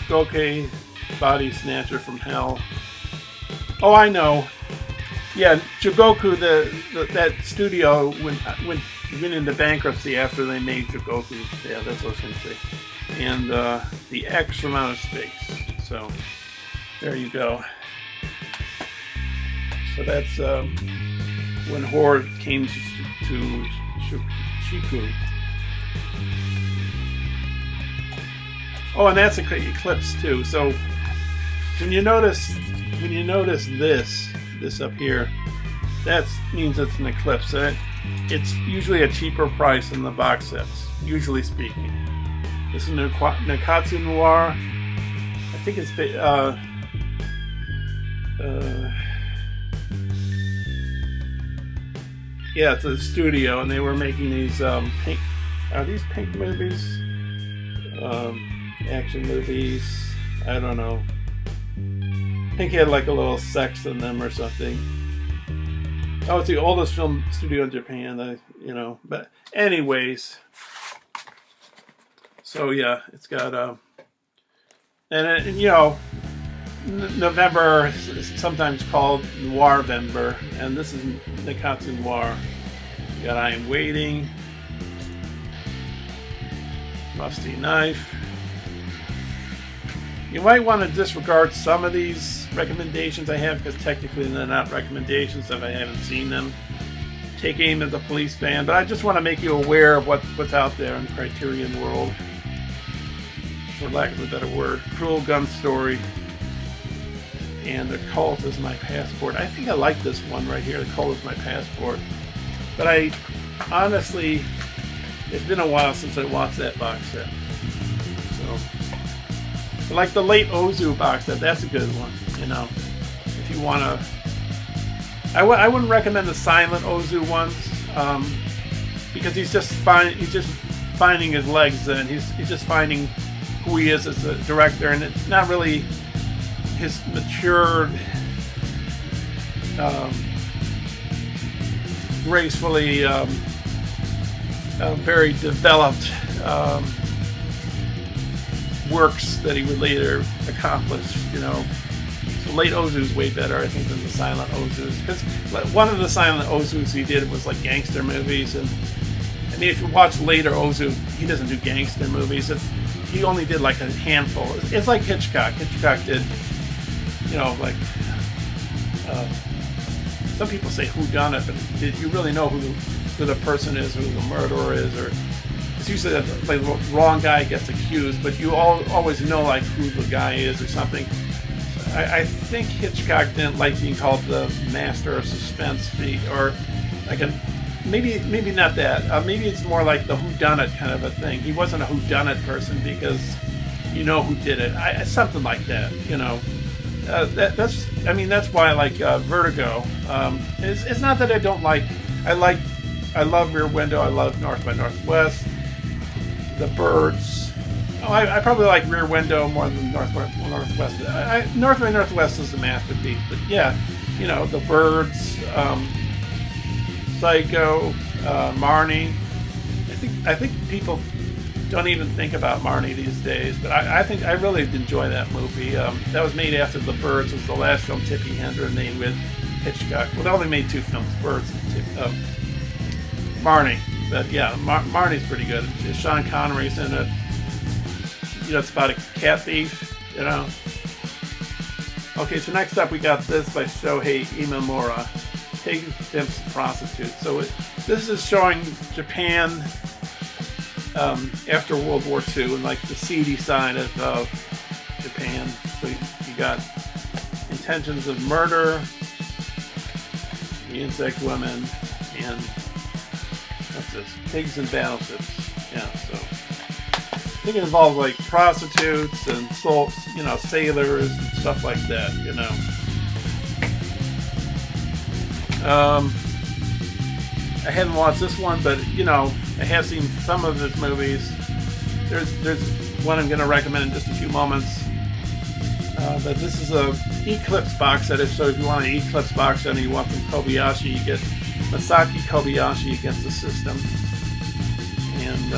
S1: Gokei Body Snatcher from Hell. Oh, I know. Yeah, Jigoku, that studio went into bankruptcy after they made Jigoku. Yeah, that's what I was going to say. And The X from Outer Space. So there you go. So that's when horror came to Shiku. Oh, and that's Eclipse too. So when you notice this up here, that means it's an Eclipse. It's usually a cheaper price than the box sets, usually speaking. This is Nakatsu Noir. I think it's yeah, it's a studio, and they were making these pink. Are these pink movies? Action movies. I don't know. I think he had like a little sex in them or something. Oh, it's the oldest film studio in Japan, you know. But anyways, so yeah, it's got and you know, November is sometimes called Noirvember, and this is Nakatsu Noir. You got I Am Waiting, Rusty Knife. You might want to disregard some of these recommendations I have, because technically they're not recommendations if I haven't seen them. Take aim at the police van, but I just want to make you aware of what's out there in the Criterion world, for lack of a better word. Cruel Gun Story and The Cult Is My Passport. I think I like this one right here, The Cult Is My Passport. But I honestly, it's been a while since I watched that box set. So, but like the late Ozu box set, that's a good one, you know. If you want to, I wouldn't recommend the silent Ozu ones, because he's just finding his legs, and he's just finding who he is as a director, and it's not really his matured, gracefully, very developed works that he would later accomplish, you know. So late Ozu's way better, I think, than the silent Ozu's, because one of the silent Ozu's he did was like gangster movies, and I mean, if you watch later Ozu, he doesn't do gangster movies. He only did like a handful. It's like Hitchcock. Hitchcock did, you know, like some people say whodunit, but did you really know who the person is, who the murderer is, or it's usually the wrong guy gets accused, but you always know like who the guy is or something. I think Hitchcock didn't like being called the master of suspense, or like maybe not that. Maybe it's more like the whodunit kind of a thing. He wasn't a whodunit person because you know who did it. Something like that, you know. That's why I like Vertigo. It's not that I don't like I love Rear Window. I love North by Northwest. The Birds. Oh, I probably like Rear Window more than North by Northwest. North by Northwest is a masterpiece, but yeah, you know, The Birds, Psycho, Marnie. I think people don't even think about Marnie these days, but I think I really enjoy that movie. That was made after The Birds. It was the last film Tippi Hedren made with Hitchcock. Well, they only made 2 films, Birds and Marnie. But yeah, Marnie's pretty good. Sean Connery's in it. You know, it's about a cat thief, you know. Okay, so next up we got this by Shohei Imamura, Pigs, Pimps, and Prostitutes. So this is showing Japan after World War II and like the seedy side of Japan. So you got intentions of murder, the insect women, and what's this? Pigs and battleships. Yeah, so I think it involves like prostitutes and sailors and stuff like that, you know. I hadn't watched this one, but you know, I have seen some of his movies. There's one I'm going to recommend in just a few moments. But this is a Eclipse box set. So if you want an Eclipse box set and you want some Kobayashi, you get Masaki Kobayashi against the system. And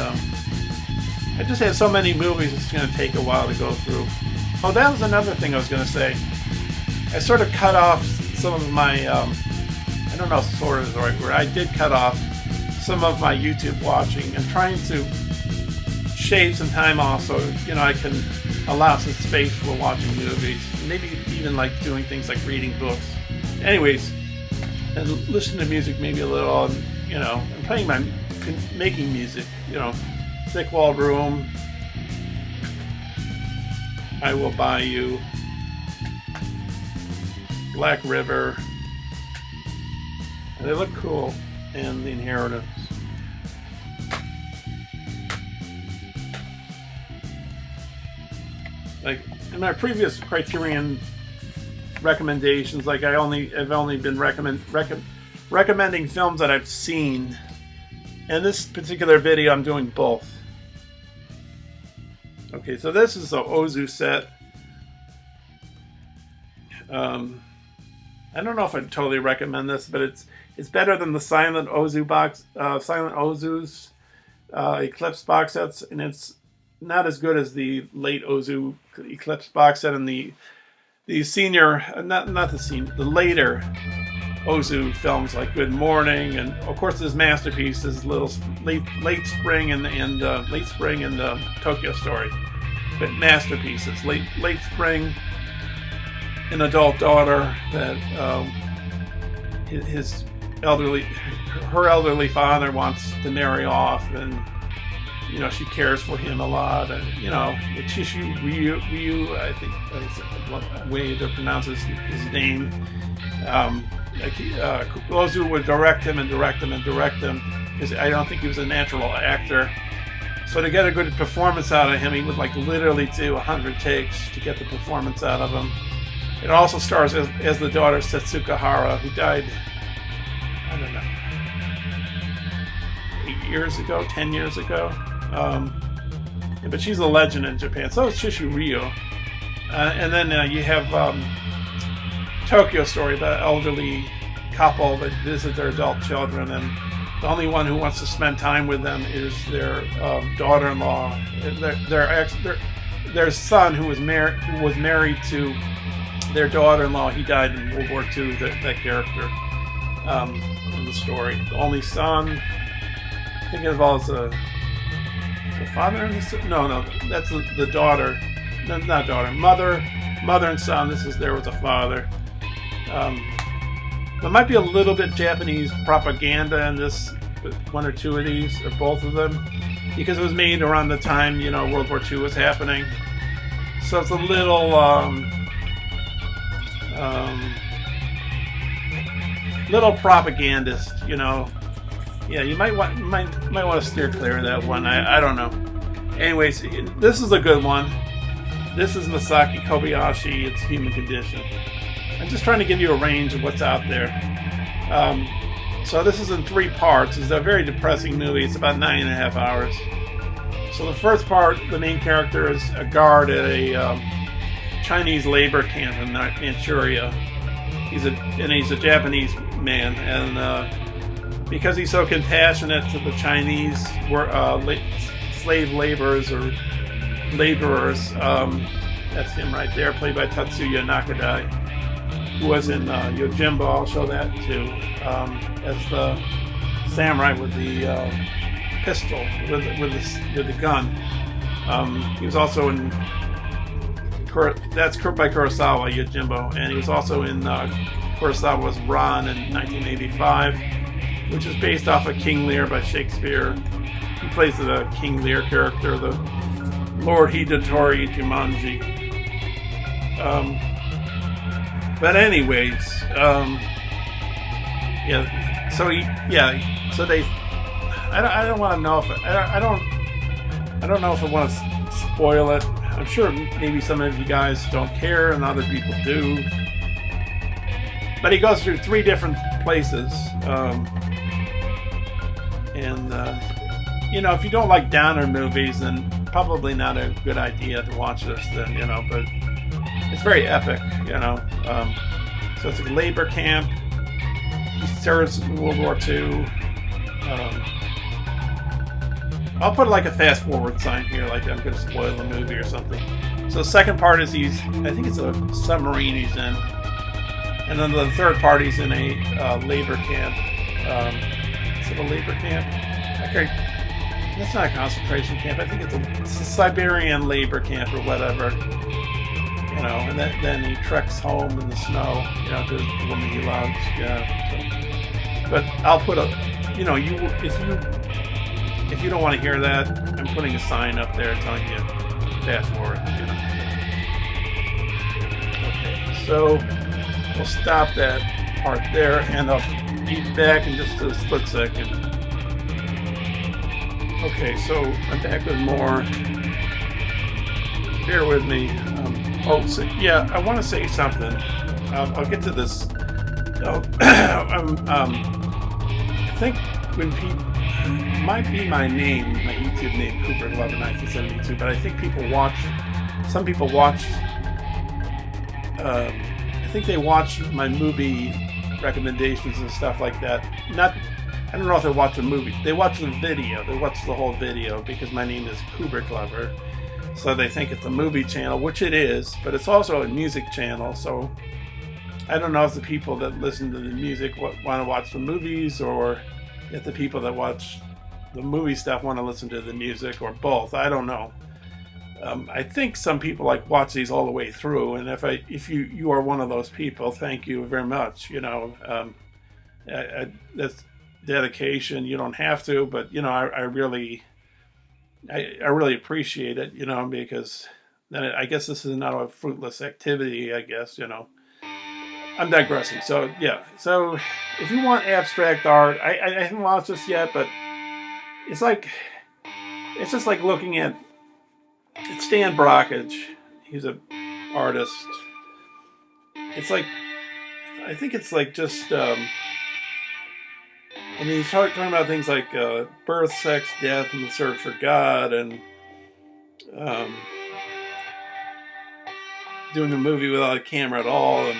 S1: I just had so many movies, it's going to take a while to go through. Oh, that was another thing I was going to say. I sort of cut off some of my, I don't know if sort of is the right word. I did cut off some of my YouTube watching. I'm trying to shave some time off so, you know, I can allow some space for watching movies. Maybe even like doing things like reading books. Anyways, and listen to music maybe a little, and, you know, I'm making music, you know. Thick Walled Room, I Will Buy You, Black River, and they look cool, and The Inheritance. Like in my previous Criterion recommendations, like I've only been recommending films that I've seen. In this particular video, I'm doing both. Okay, so this is the Ozu set. I don't know if I'd totally recommend this, but it's better than the Silent Ozu box, Silent Ozu's Eclipse box sets, and it's not as good as the late Ozu Eclipse box set and the senior, the later Ozu films like Good Morning, and of course his masterpieces, Late Spring and Tokyo Story. But masterpieces, Late Spring, An Adult Daughter that her elderly father wants to marry off, and you know she cares for him a lot, and you know Chishu Ryu, I think that's one way to pronounce his name. Ozu would direct him because I don't think he was a natural actor. So to get a good performance out of him, he would like literally do 100 takes to get the performance out of him. It also stars as the daughter Setsuko Hara, who died, I don't know, 10 years ago. But she's a legend in Japan. So is Chishu Ryu. And then you have Tokyo Story, the elderly couple that visit their adult children, and the only one who wants to spend time with them is their daughter-in-law. Their son, who was married to their daughter-in-law. He died in World War II. That character in the story. The only son. I think it involves the father and the son. No, that's the daughter. Not daughter. Mother and son. This is there with the father. There might be a little bit Japanese propaganda in this, one or two of these, or both of them, because it was made around the time, you know, World War II was happening. So it's a little, little propagandist, you know. Yeah, you might want to steer clear of that one. I don't know. Anyways, this is a good one. This is Masaki Kobayashi. It's Human Condition. I'm just trying to give you a range of what's out there. So this is in 3 parts. It's a very depressing movie. It's about 9.5 hours. So the first part, the main character is a guard at a Chinese labor camp in Manchuria. He's a Japanese man, and because he's so compassionate to the Chinese slave laborers, that's him right there, played by Tatsuya Nakadai, who was in Yojimbo. I'll show that too, as the samurai with the pistol, with the gun. He was also in that's by Kurosawa, Yojimbo, and he was also in Kurosawa's Ran in 1985, which is based off of King Lear by Shakespeare. He plays the King Lear character, the Lord Hidatori Jumanji. But anyways, so they. I don't want to know if I don't know if I want to spoil it. I'm sure maybe some of you guys don't care and other people do. But he goes through 3 different places, if you don't like downer movies, then probably not a good idea to watch this. Then but it's very epic. So it's a labor camp. He serves in World War II. I'll put like a fast forward sign here, like I'm going to spoil the movie or something. So the second part is I think it's a submarine he's in. And then the third part he's in a labor camp. Is it a labor camp? Okay, that's not a concentration camp. I think it's a Siberian labor camp or whatever. And then he treks home in the snow, to the woman he loves. Yeah. But I'll put if you don't want to hear that, I'm putting a sign up there telling you fast forward. Okay, so we'll stop that part there, and I'll be back in just a split second. Okay, so I'm back with more. Bear with me. I want to say something. I'll get to this. I think when people. Might be my YouTube name, Cooper Glover 1972, but I think some people watch, I think they watch my movie recommendations and stuff like that. I don't know if they watch a movie. They watch the video. They watch the whole video because my name is Cooper Glover. So they think it's a movie channel, which it is, but it's also a music channel. So I don't know if the people that listen to the music want to watch the movies, or if the people that watch the movie stuff want to listen to the music, or both. I don't know. I think some people watch these all the way through, and if you are one of those people, thank you very much. That's dedication. You don't have to, but I really appreciate it. Because then I guess this is not a fruitless activity. I guess I'm digressing. So so if you want abstract art, I haven't watched this yet, but it's just like looking at Stan Brockage. He's an artist. It's like, I think it's like just he's talking about things like birth, sex, death, and the search for God, and doing a movie without a camera at all, and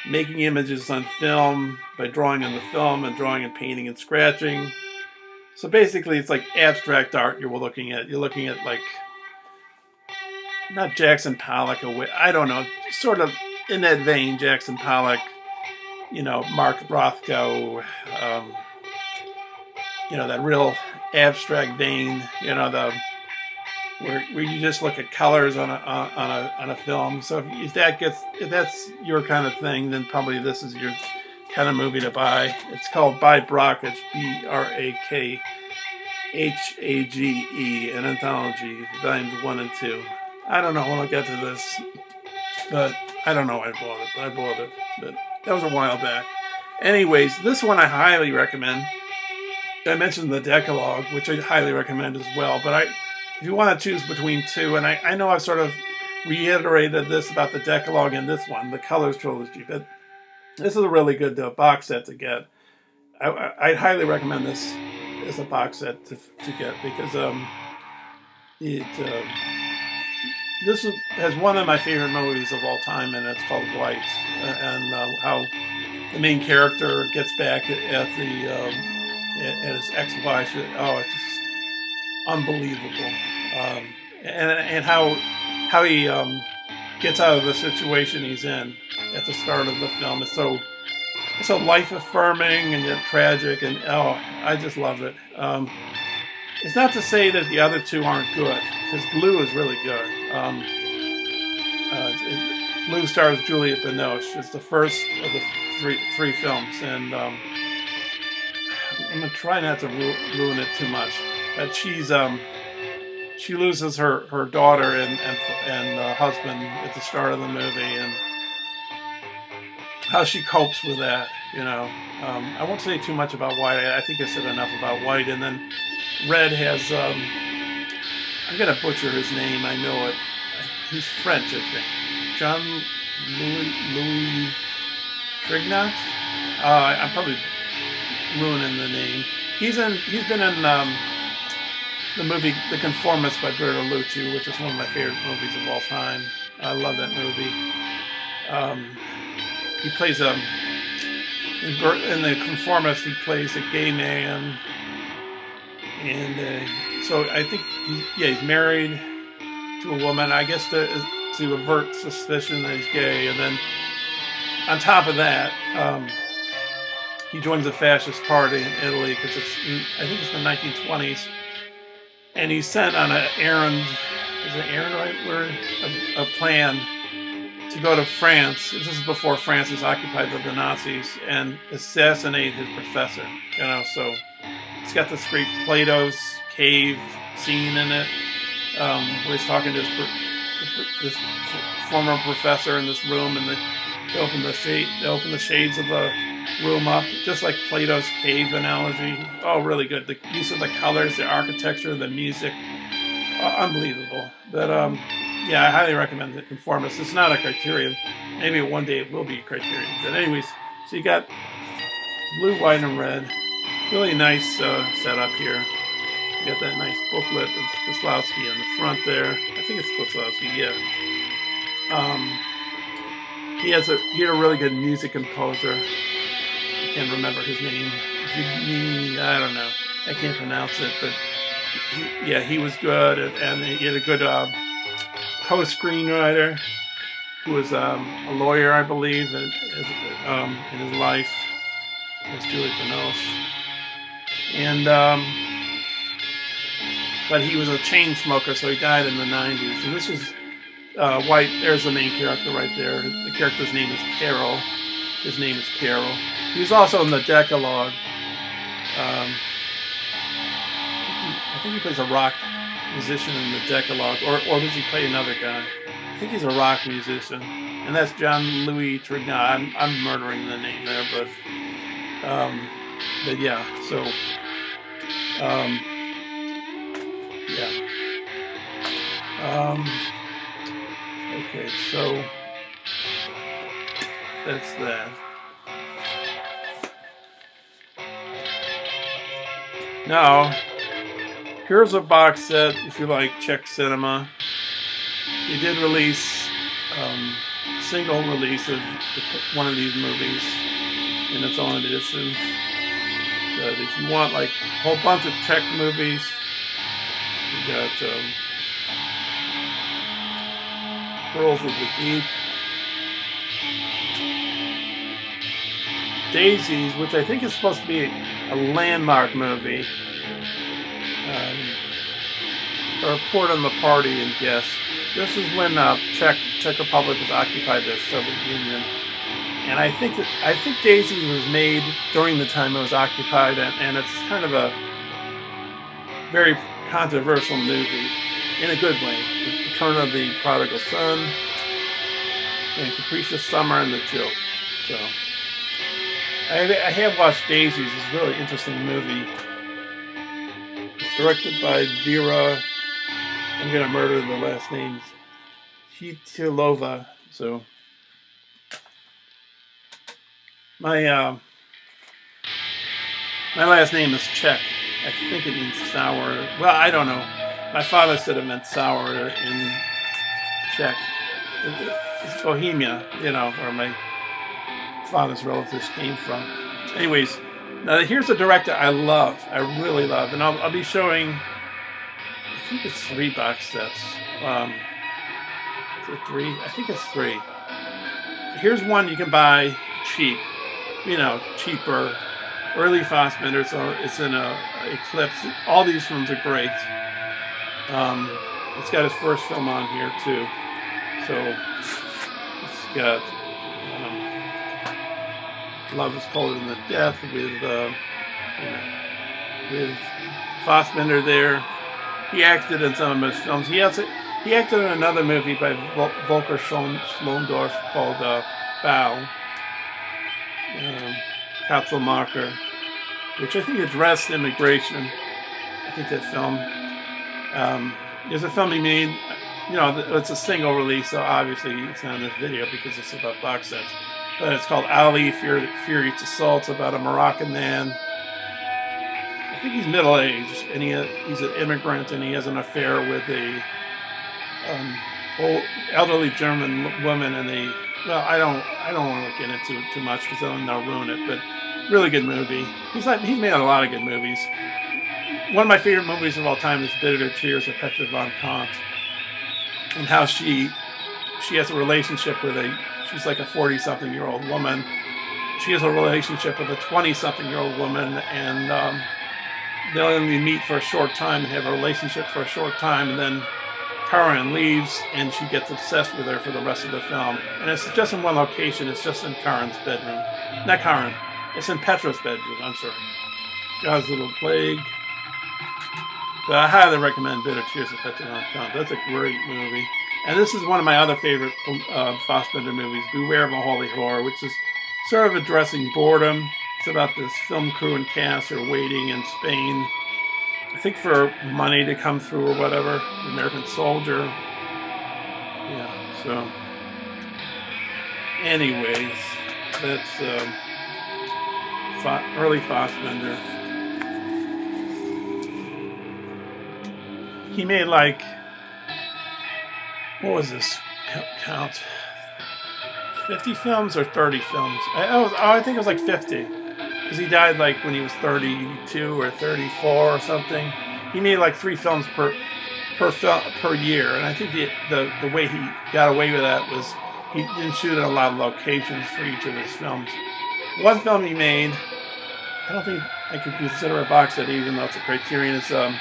S1: making images on film by drawing on the film and drawing and painting and scratching. So basically, it's like abstract art you're looking at. You're looking at not Jackson Pollock, I don't know, sort of in that vein, Jackson Pollock, Mark Rothko, that real abstract vein, where you just look at colors on a film. So if that's your kind of thing, then probably this is your kind of movie to buy. It's called By Brockage, Brakage, an anthology, volumes 1 and 2. I don't know when I'll get to this, but I don't know why I bought it, but that was a while back. Anyways, this one I highly recommend. I mentioned the Decalogue, which I highly recommend as well, but if you want to choose between two, and I know I've sort of reiterated this about the Decalogue and this one, the Colors Trilogy, but this is a really good box set to get. I'd highly recommend this as a box set to get, because it this has one of my favorite movies of all time, and it's called White, and how the main character gets back at his ex-wife. Oh, it's just unbelievable, and how he gets out of the situation he's in at the start of the film. It's so life affirming and yet tragic, and oh, I just love it. It's not to say that the other two aren't good, because Blue is really good. Blue stars Juliette Binoche. It's the first of the three films, and I'm gonna try not to ruin it too much. But she loses her daughter and husband at the start of the movie, and how she copes with that. I won't say too much about White. I think I said enough about White. And then Red has I'm gonna butcher his name. I know it. He's French, I think. Jean Louis Trignac. I'm probably ruining the name. He's been in the movie The Conformist by Bertolucci, which is one of my favorite movies of all time. I love that movie. He plays in The Conformist. He plays a gay man, and so I think he's married to a woman, I guess, to avert suspicion that he's gay. And then on top of that, he joins a fascist party in Italy, because I think it's the 1920s, and he's sent on an errand. Is it errand right word? A plan to go to France. This is before France was occupied by the Nazis, and assassinate his professor. So it's got this great Plato's cave scene in it, where he's talking to this former professor in this room, and they open the shades of the room up, just like Plato's cave analogy. Oh, really good. The use of the colors, the architecture, the music, unbelievable. But yeah, I highly recommend The Conformist. It's not a Criterion. Maybe one day it will be a Criterion. But anyways, so you got Blue, White, and Red. Really nice setup here. You got that nice booklet of Kieslowski in the front there. I think it's Kieslowski, yeah. He had a really good music composer. I can't remember his name. I don't know. I can't pronounce it, but he was good, and he had a good co-screenwriter who was a lawyer, I believe, in his life. As Juliette Binoche. And but he was a chain smoker, so he died in the 90s. And this is White. There's the main character right there. The character's name is Carol. His name is Carol. He was also in the Decalogue. I think he plays a rock musician in the Decalogue, or does he play another guy? I think he's a rock musician, and that's Jean Louis Trignac. I'm murdering the name there, but yeah. So yeah. Okay, so that's that. Now, here's a box set if you like Czech cinema. They did release a single release of one of these movies in its own edition. But if you want like a whole bunch of Czech movies, you got Pearls of the Deep, Daisies, which I think is supposed to be a landmark movie, A Report on the Party and Guests. This is when Czech Republic was occupied by the Soviet Union, and I think Daisies was made during the time it was occupied, and it's kind of a very controversial movie in a good way. The Return of the Prodigal Son, and Capricious Summer, and The Joke. So I have watched Daisies. It's a really interesting movie. It's directed by Vera. I'm gonna murder the last names. Chytilova. So My last name is Czech. I think it means sour. Well, I don't know. My father said it meant sour in Czech. It's Bohemia, you know, where my father's relatives came from. Anyways, now here's a director I love. I really love. And I'll be showing, I think it's 3 box sets. Is it 3? I think it's 3. Here's one you can buy cheap. You know, cheaper. Early Fassbinder, so it's in a Eclipse. All these films are great. It's got his first film on here too. So it's got Love is Colder Than the Death with Fassbinder there. He acted in some of his films. He acted in another movie by Volker Schlondorf called Bow. Katzelmacher, which I think addressed immigration. I think that film. There's a film he made, you know, it's a single release, so obviously it's not in this video because it's about box sets. But it's called Ali, Furious Assault. It's about a Moroccan man. I think he's middle-aged, and he's an immigrant, and he has an affair with a old, elderly German woman, and they. Well, I don't want to get into it too much because I'll ruin it. But really good movie. He's made a lot of good movies. One of my favorite movies of all time is Bitter Tears of Petra von Kant, and how she has a relationship with she's like a 40-something-year-old woman. She has a relationship with a 20-something-year-old woman, and they only meet for a short time and have a relationship for a short time, and then Karen leaves, and she gets obsessed with her for the rest of the film. And it's just in one location. It's just in Karen's bedroom. Not Karen. It's in Petra's bedroom. I'm sorry. God's Little Plague. But I highly recommend Bitter Tears of Petra von Kant. That's a great movie. And this is one of my other favorite Fassbinder movies, Beware of a Holy Horror, which is sort of addressing boredom. It's about this film crew and cast who are waiting in Spain, I think for money to come through or whatever. American Soldier. Yeah, so. Anyways, that's early Fassbinder. He made like, what was this count? 50 films or 30 films? I think it was like 50. Because he died like when he was 32 or 34 or something. He made like 3 films per year. And I think the way he got away with that was he didn't shoot in a lot of locations for each of his films. One film he made, I don't think I could consider a box set even though it's a Criterion. It's a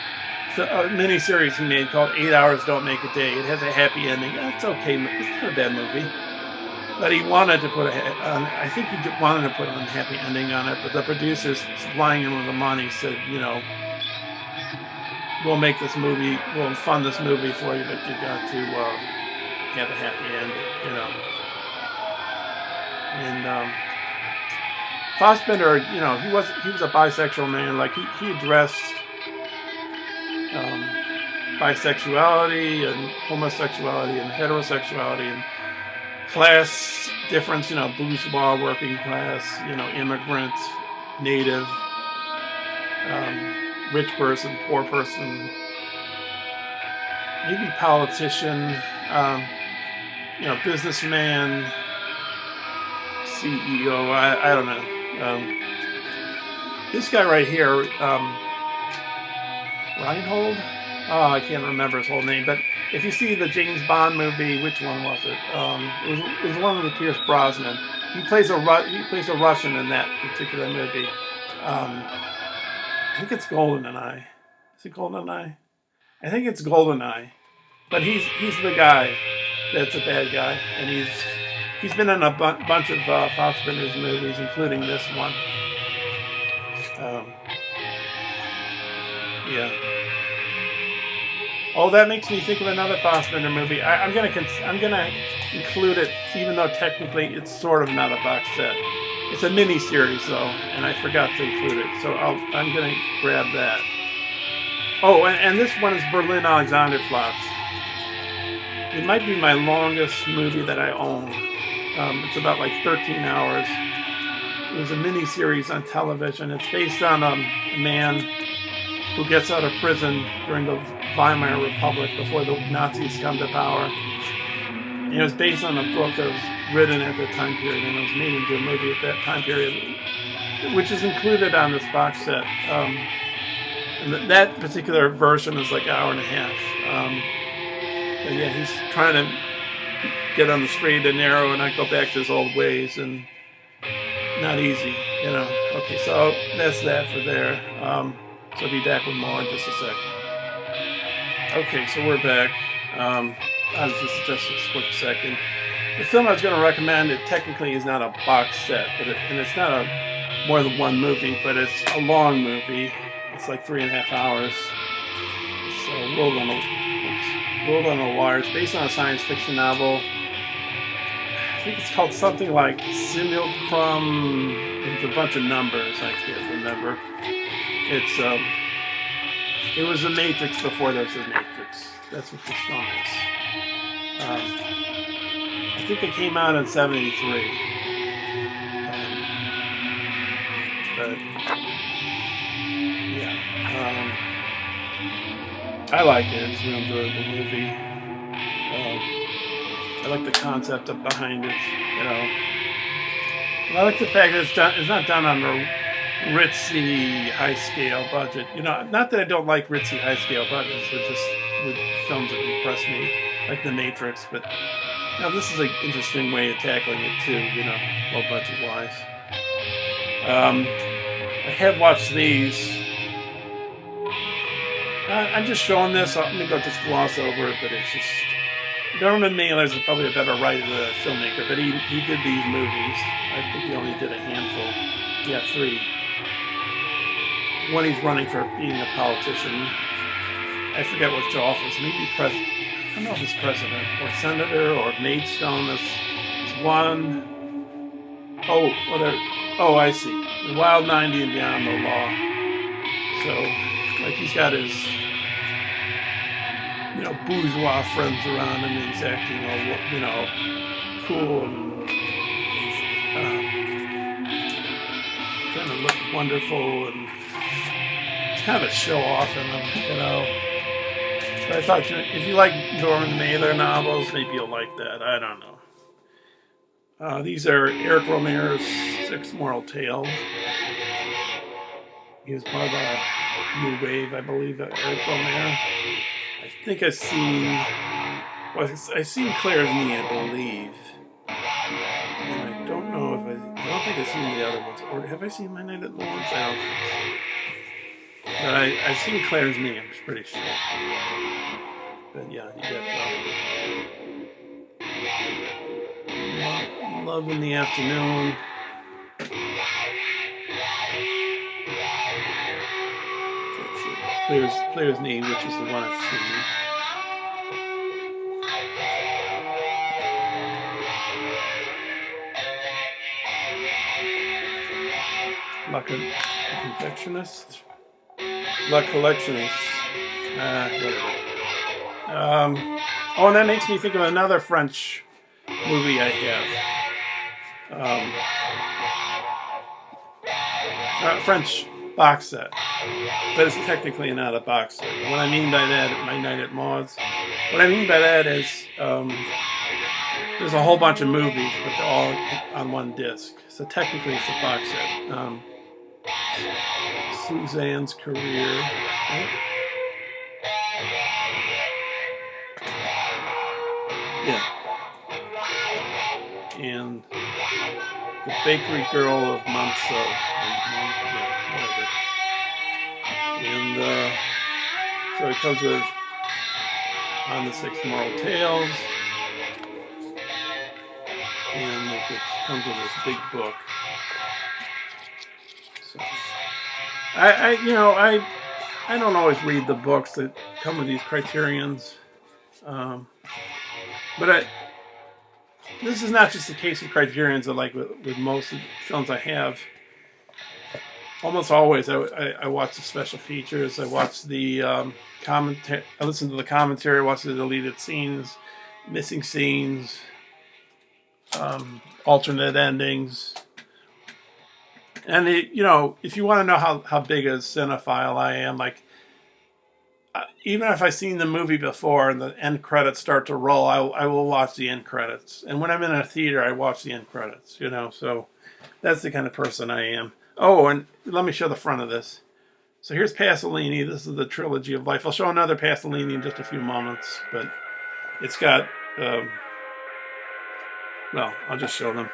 S1: mini-series he made called 8 Hours Don't Make a Day. It has a happy ending. It's okay. It's not a bad movie. But he wanted to put I think he wanted to put a happy ending on it, but the producers supplying him with the money said, you know, we'll make this movie, we'll fund this movie for you, but you got to have a happy ending, you know. And Fassbinder, you know, he was a bisexual man. Like he addressed bisexuality and homosexuality and heterosexuality and class difference, you know, bourgeois, working class, you know, immigrant, native, rich person, poor person, maybe politician, you know, businessman, CEO, I don't know. This guy right here, Reinhold? Oh, I can't remember his whole name, but if you see the James Bond movie, which one was it? It was one with Pierce Brosnan. He plays a Russian in that particular movie. I think it's GoldenEye. Is it GoldenEye? I think it's GoldenEye. But he's the guy that's a bad guy, and he's been in a bunch of Fassbinder's movies, including this one. Yeah. Oh, that makes me think of another Fassbinder movie. I'm gonna include it, even though technically it's sort of not a box set. It's a mini series though, and I forgot to include it, so I'm gonna grab that. Oh, and this one is Berlin Alexanderplatz. It might be my longest movie that I own. It's about like 13 hours. it was a mini series on television. It's based on a man who gets out of prison during the Weimar Republic before the Nazis come to power. And it was based on a book that was written at that time period, and it was made into a movie at that time period, which is included on this box set. And that particular version is like an hour and a half. But yeah, he's trying to get on the straight and narrow and not go back to his old ways, and not easy, you know. Okay, so that's that for there. So I'll be back with more in just a sec. Okay, so we're back. I was just a quick second. The film I was going to recommend, it technically is not a box set, and it's not a more than one movie, but it's a long movie. It's like 3.5 hours. It's World on a Wire. It's based on a science fiction novel. I think it's called something like Simulacrum. It's a bunch of numbers. I can't remember. It was The Matrix before there was The Matrix. That's what this film is. I think it came out in '73. But yeah, I like it. It's a real enjoyable movie. I like the concept behind it. You know, and I like the fact that it's not done on a ritzy high-scale budget. You know, not that I don't like ritzy high-scale budgets. It's just with films that impress me, like The Matrix. But now this is an interesting way of tackling it too. You know, low budget-wise. I have watched these. I'm just showing this. I'm gonna just gloss over it, but it's just Norman Mailer is probably a better writer than a filmmaker, but he did these movies. I think he only did a handful. Yeah, 3. One, he's running for being a politician. I forget which office. Maybe president. I don't know if it's president or senator or Maidstone. There's one. Oh, I see. The Wild 90 and Beyond the Law. So, like, he's got his, you know, bourgeois friends around him, and he's acting all, you know, cool and trying to look wonderful, and it's kind of a show off in him, you know. But I thought, if you like Norman Mailer novels, maybe you'll like that. I don't know. These are Eric Romero's 6 Moral Tales. He was part of the New Wave, I believe, Eric Romero. I think I've seen Claire's Knee, I believe. And I don't know if I don't think I've seen the other ones. Or have I seen My Night at Lawrence? I don't think so. But I've seen Claire's Knee, I'm pretty sure. But yeah, you got Love in the Afternoon. Claire's Knee, which is the one I've seen. La Confectionist? La Collectionist. Whatever. Oh, and that makes me think of another French movie I have. French box set. But it's technically not a box set. What I mean by that, My Night at Maud's, what I mean by that is there's a whole bunch of movies, but they're all on one disc. So technically it's a box set. Suzanne's Career. Right? Yeah. And The Bakery Girl of Monceau. Whatever. And so it comes with On the 6 Moral Tales, and it comes with this big book. So I don't always read the books that come with these Criterions, but this is not just the case with Criterions. Like with most of the films I have. Almost always, I watch the special features. I watch the commentary. I listen to the commentary. I watch the deleted scenes, missing scenes, alternate endings. And you know, if you want to know how big a cinephile I am, like even if I've seen the movie before and the end credits start to roll, I will watch the end credits. And when I'm in a theater, I watch the end credits. You know, so that's the kind of person I am. Oh, and let me show the front of this. So here's Pasolini. This is the Trilogy of Life. I'll show another Pasolini in just a few moments, but it's got. Well, I'll just show them.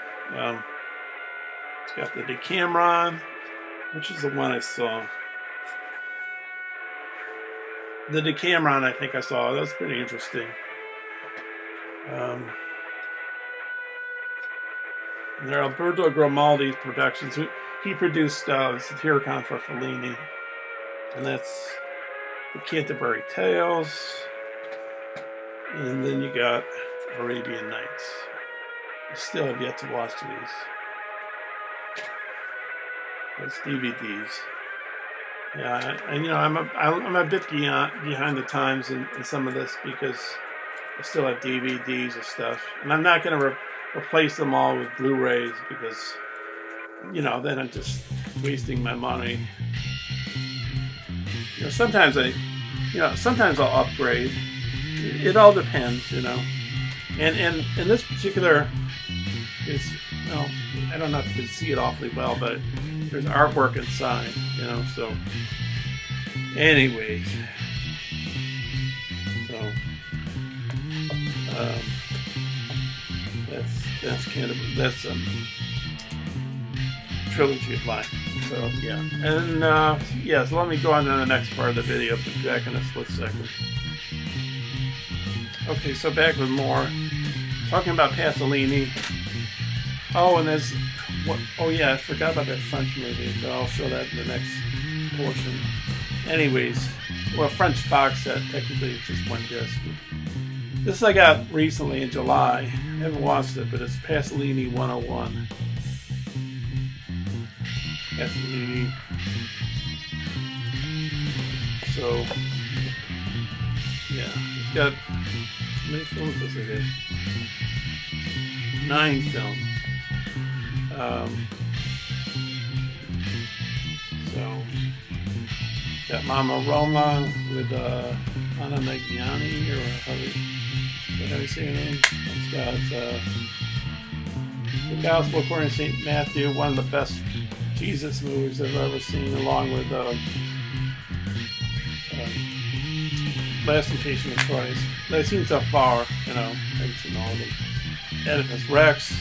S1: It's got the Decameron, which is the one I saw. The Decameron, I think I saw. That was pretty interesting. They're Alberto Grimaldi's productions. He produced Satyricon for Fellini. And that's the Canterbury Tales. And then you got Arabian Nights. I still have yet to watch these. It's DVDs. Yeah, and you know, I'm a bit behind the times in some of this because I still have DVDs of stuff, and I'm not going to replace them all with Blu-rays because, you know, then I'm just wasting my money. You know, sometimes I'll upgrade. It all depends, you know. And in this particular, it's, you know, I don't know if you can see it awfully well, but there's artwork inside, you know, so anyways. So that's Trilogy of Life. So yeah. And yeah, so let me go on to the next part of the video. I'll be back in a split second. Okay, so back with more. Talking about Pasolini. Oh, and there's what? Oh yeah, I forgot about that French movie, but I'll show that in the next portion. Anyways, well, French box set. Technically, it's just one disc. This I got recently in July. I haven't watched it, but it's Pasolini 101. Pasolini. So yeah, it's got how many films does it have? 9 films. So got Mama Roma with Anna Magnani, or how do you say her name? It's got The Gospel According to St. Matthew, one of the best Jesus movies I've ever seen, along with Last Temptation of Christ that I've seen so far. You know, I haven't seen all of them. Oedipus Rex.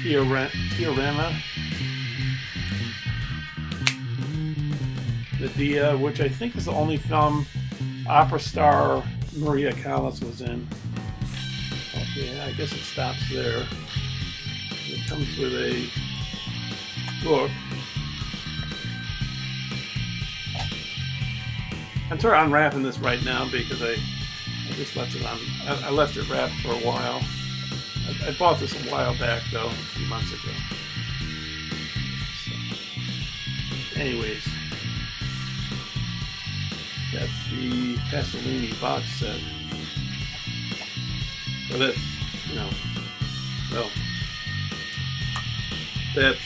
S1: Tiorama. Medea, which I think is the only film opera star Maria Callas was in. Okay, I guess it stops there. It comes with a book. I'm sort of unwrapping this right now because I just left it on. I left it wrapped for a while. I bought this a while back, though, a few months ago. So, anyways, that's the Pasolini box set. So that's, you know, well, that's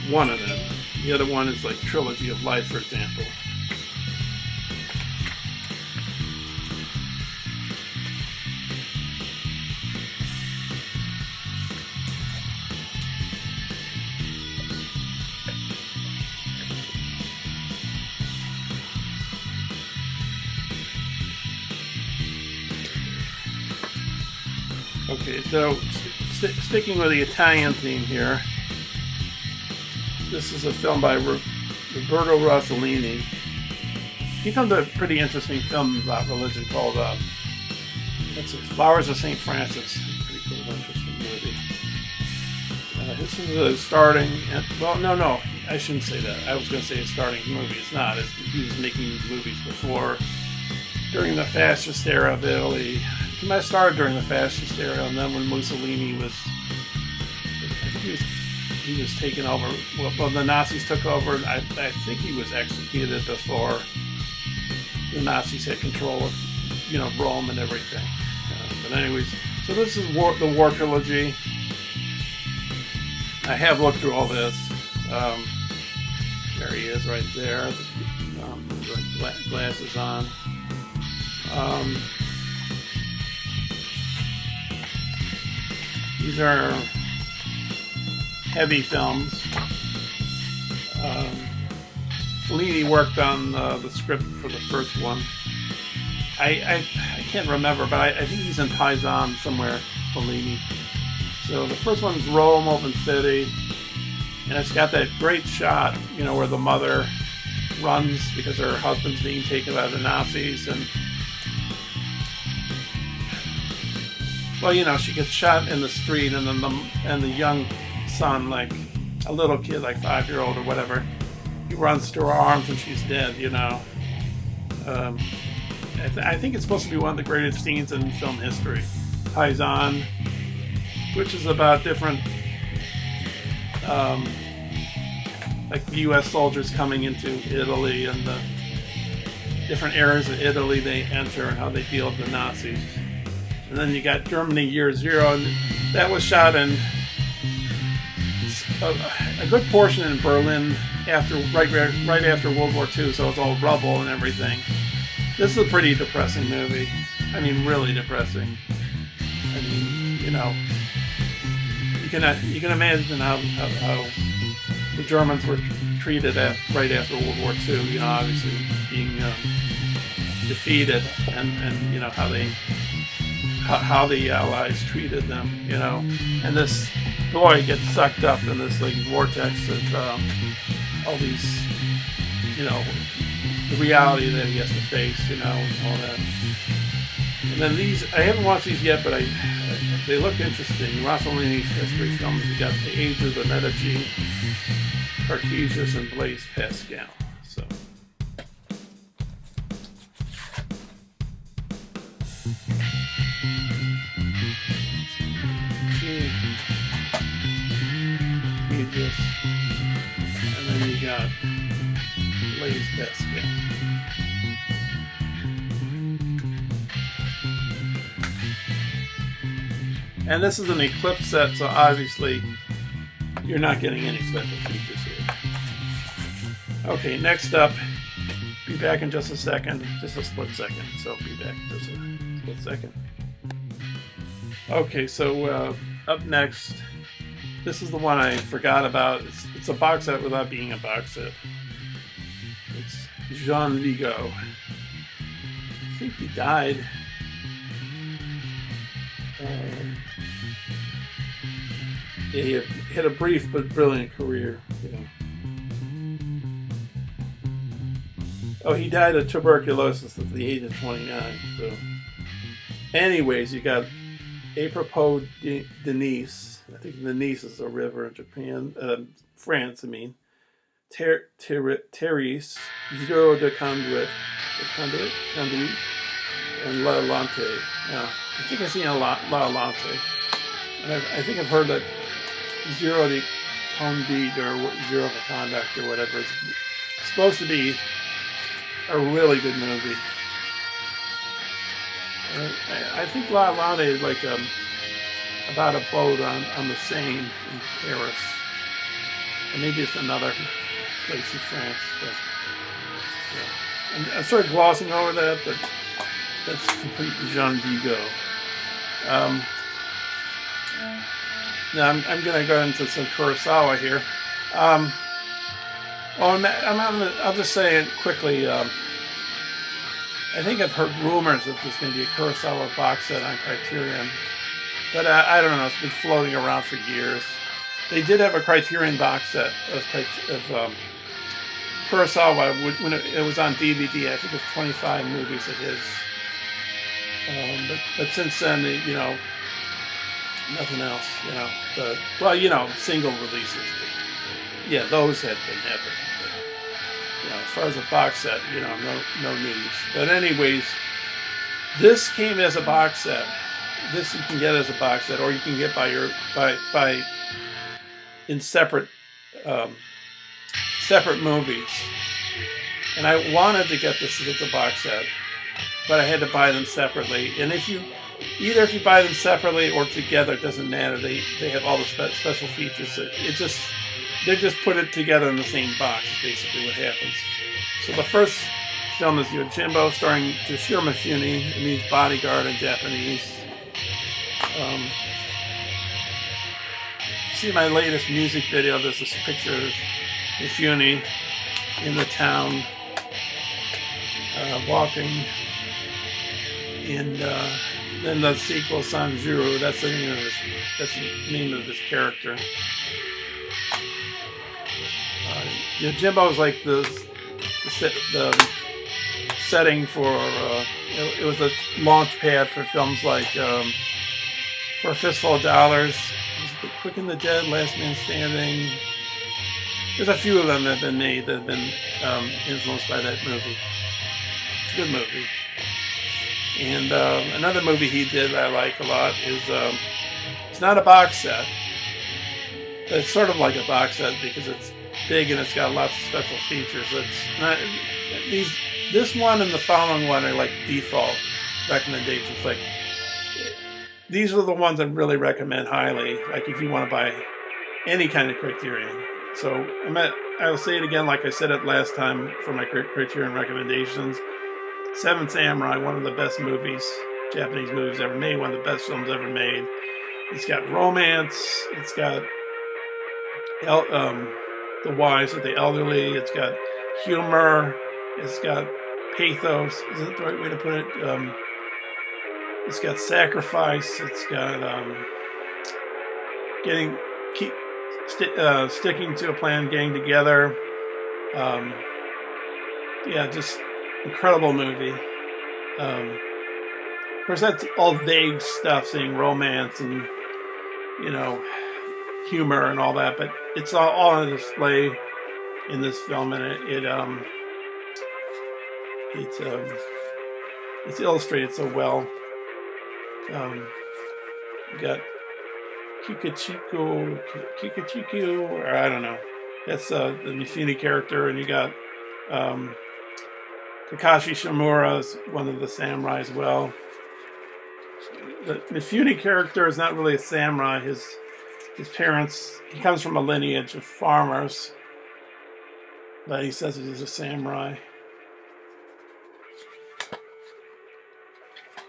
S1: one of them. The other one is like Trilogy of Life, for example. Okay, so sticking with the Italian theme here, this is a film by Roberto Rossellini. He filmed a pretty interesting film about religion called Flowers of St. Francis. Pretty cool, interesting movie. This is a starting, well, no, I shouldn't say that. I was going to say a starting movie. It's not. He was making these movies before, during the fascist era of Italy. He might have started during the fascist era, and then when Mussolini was, I think he was taken over. Well, the Nazis took over. I think he was executed before the Nazis had control of, you know, Rome and everything. But anyways, so this is the War trilogy. I have looked through all this. There he is right there. The glasses on. These are heavy films. Fellini worked on the script for the first one. I can't remember, but I think he's in Paisan somewhere, Fellini. So the first one's Rome, Open City, and it's got that great shot, you know, where the mother runs because her husband's being taken by the Nazis, and well, you know, she gets shot in the street, and then the young son, like a little kid, like 5-year-old or whatever, he runs to her arms and she's dead, you know. I think it's supposed to be one of the greatest scenes in film history. Paisan, which is about different, like the U.S. soldiers coming into Italy and the different areas of Italy they enter and how they deal with the Nazis. And then you got Germany Year Zero, and that was shot in a good portion in Berlin right after World War II, so it's all rubble and everything. This is a pretty depressing movie. I mean, really depressing. I mean, you know, you can imagine how the Germans were treated right after World War II. You know, obviously being defeated, and you know how the Allies treated them. You know, and this boy gets sucked up in this like vortex of all these, you know, the reality that he has to face, you know, and all that. And then these, I haven't watched these yet, but they look interesting. Rossellini's history films. You got The Age of the Medici, Cartesius, and Blaise Pascal. So. Cartesius. And then you got Blaise Pascal. And this is an Eclipse set, so obviously you're not getting any special features here. Okay, next up, be back in just a second, just a split second, so be back in just a split second. Okay, so up next, this is the one I forgot about. It's a box set without being a box set. It's Jean Vigo. I think he died. He had a brief but brilliant career. You know. Oh, he died of tuberculosis at the age of 29. So, anyways, you got Apropos Denise. I think the Nice is a river in Japan, France. I mean, Therese, Zero de Conduit, and La Lante. Now, I think I've seen La Lante, and I think I've heard that Zero de Conduit or Zero de Conduct or whatever is supposed to be a really good movie. I think La Lante is like about a boat on the Seine in Paris. Or maybe it's another place in France. But, yeah. And I started glossing over that, but that's complete Jean Vigo. Now I'm going to go into some Kurosawa here. I'll just say it quickly. I think I've heard rumors that there's going to be a Kurosawa box set on Criterion. But I don't know, it's been floating around for years. They did have a Criterion box set of Kurosawa when it was on DVD. I think it was 25 movies of his. But since then, you know, nothing else, you know. But, well, you know, single releases. But, yeah, those had been happening. But, you know, as far as a box set, you know, no news. But anyways, this came as a box set. This you can get as a box set, or you can get by in separate movies. And I wanted to get this as a box set, but I had to buy them separately. And if either if you buy them separately or together, it doesn't matter. They have all the special features. They just put it together in the same box. Is basically what happens. So the first film is Yojimbo, starring Toshiro Mifune. It means bodyguard in Japanese. See my latest music video. There's this picture of Mifune in the town walking, and then the sequel, Sanjuro. That's the name of his character. Yojimbo is like the setting for. It was a launch pad for films like For a Fistful of Dollars, Quick and the Dead, Last Man Standing. There's a few of them that have been made that have been influenced by that movie. It's a good movie. And another movie he did that I like a lot is, it's not a box set, but it's sort of like a box set because it's big and it's got lots of special features. It's not, this one and the following one are like default recommendations. Like, these are the ones I really recommend highly, like if you want to buy any kind of Criterion. So I'll say it again like I said it last time for my Criterion recommendations. Seven Samurai, one of the best movies, Japanese movies ever made, one of the best films ever made. It's got romance, it's got the wives of the elderly, it's got humor, it's got pathos, is that the right way to put it? It's got sacrifice, it's got sticking to a plan, getting together. Just incredible movie. Of course, that's all vague stuff, saying romance and, humor and all that, but it's all on display in this film, and it's illustrated so well. You got Kikachiku, or I don't know. That's the Mifune character, and you got Kakashi Shimura is one of the samurai as well. The Mifune character is not really a samurai. His parents, he comes from a lineage of farmers, but he says he's a samurai.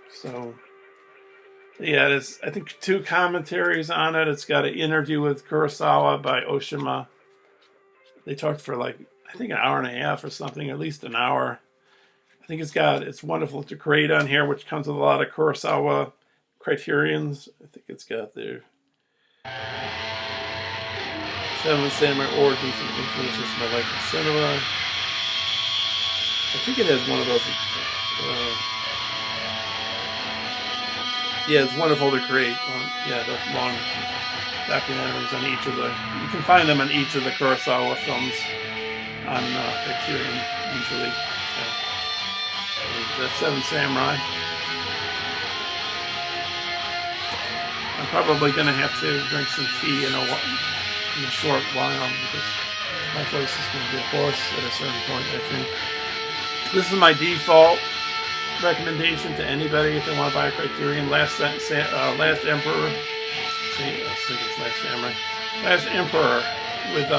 S1: So, yeah, there's, I think, 2 commentaries on it. It's got an interview with Kurosawa by Oshima. They talked for like, I think, an hour and a half or something, at least an hour. I think it's wonderful to create on here, which comes with a lot of Kurosawa Criterions. I think it's got their Seven Samurai Origins and Influences in My Life in Cinema. I think it has one of those. It's wonderful to create. Those long documentaries on each of the. You can find them on each of the Kurosawa films on Criterion usually. That's Seven Samurai. I'm probably going to have to drink some tea in a short while because my voice is going to get hoarse at a certain point, I think. This is my default recommendation to anybody if they want to buy a Criterion. Last Emperor. Last Samurai. Last Emperor with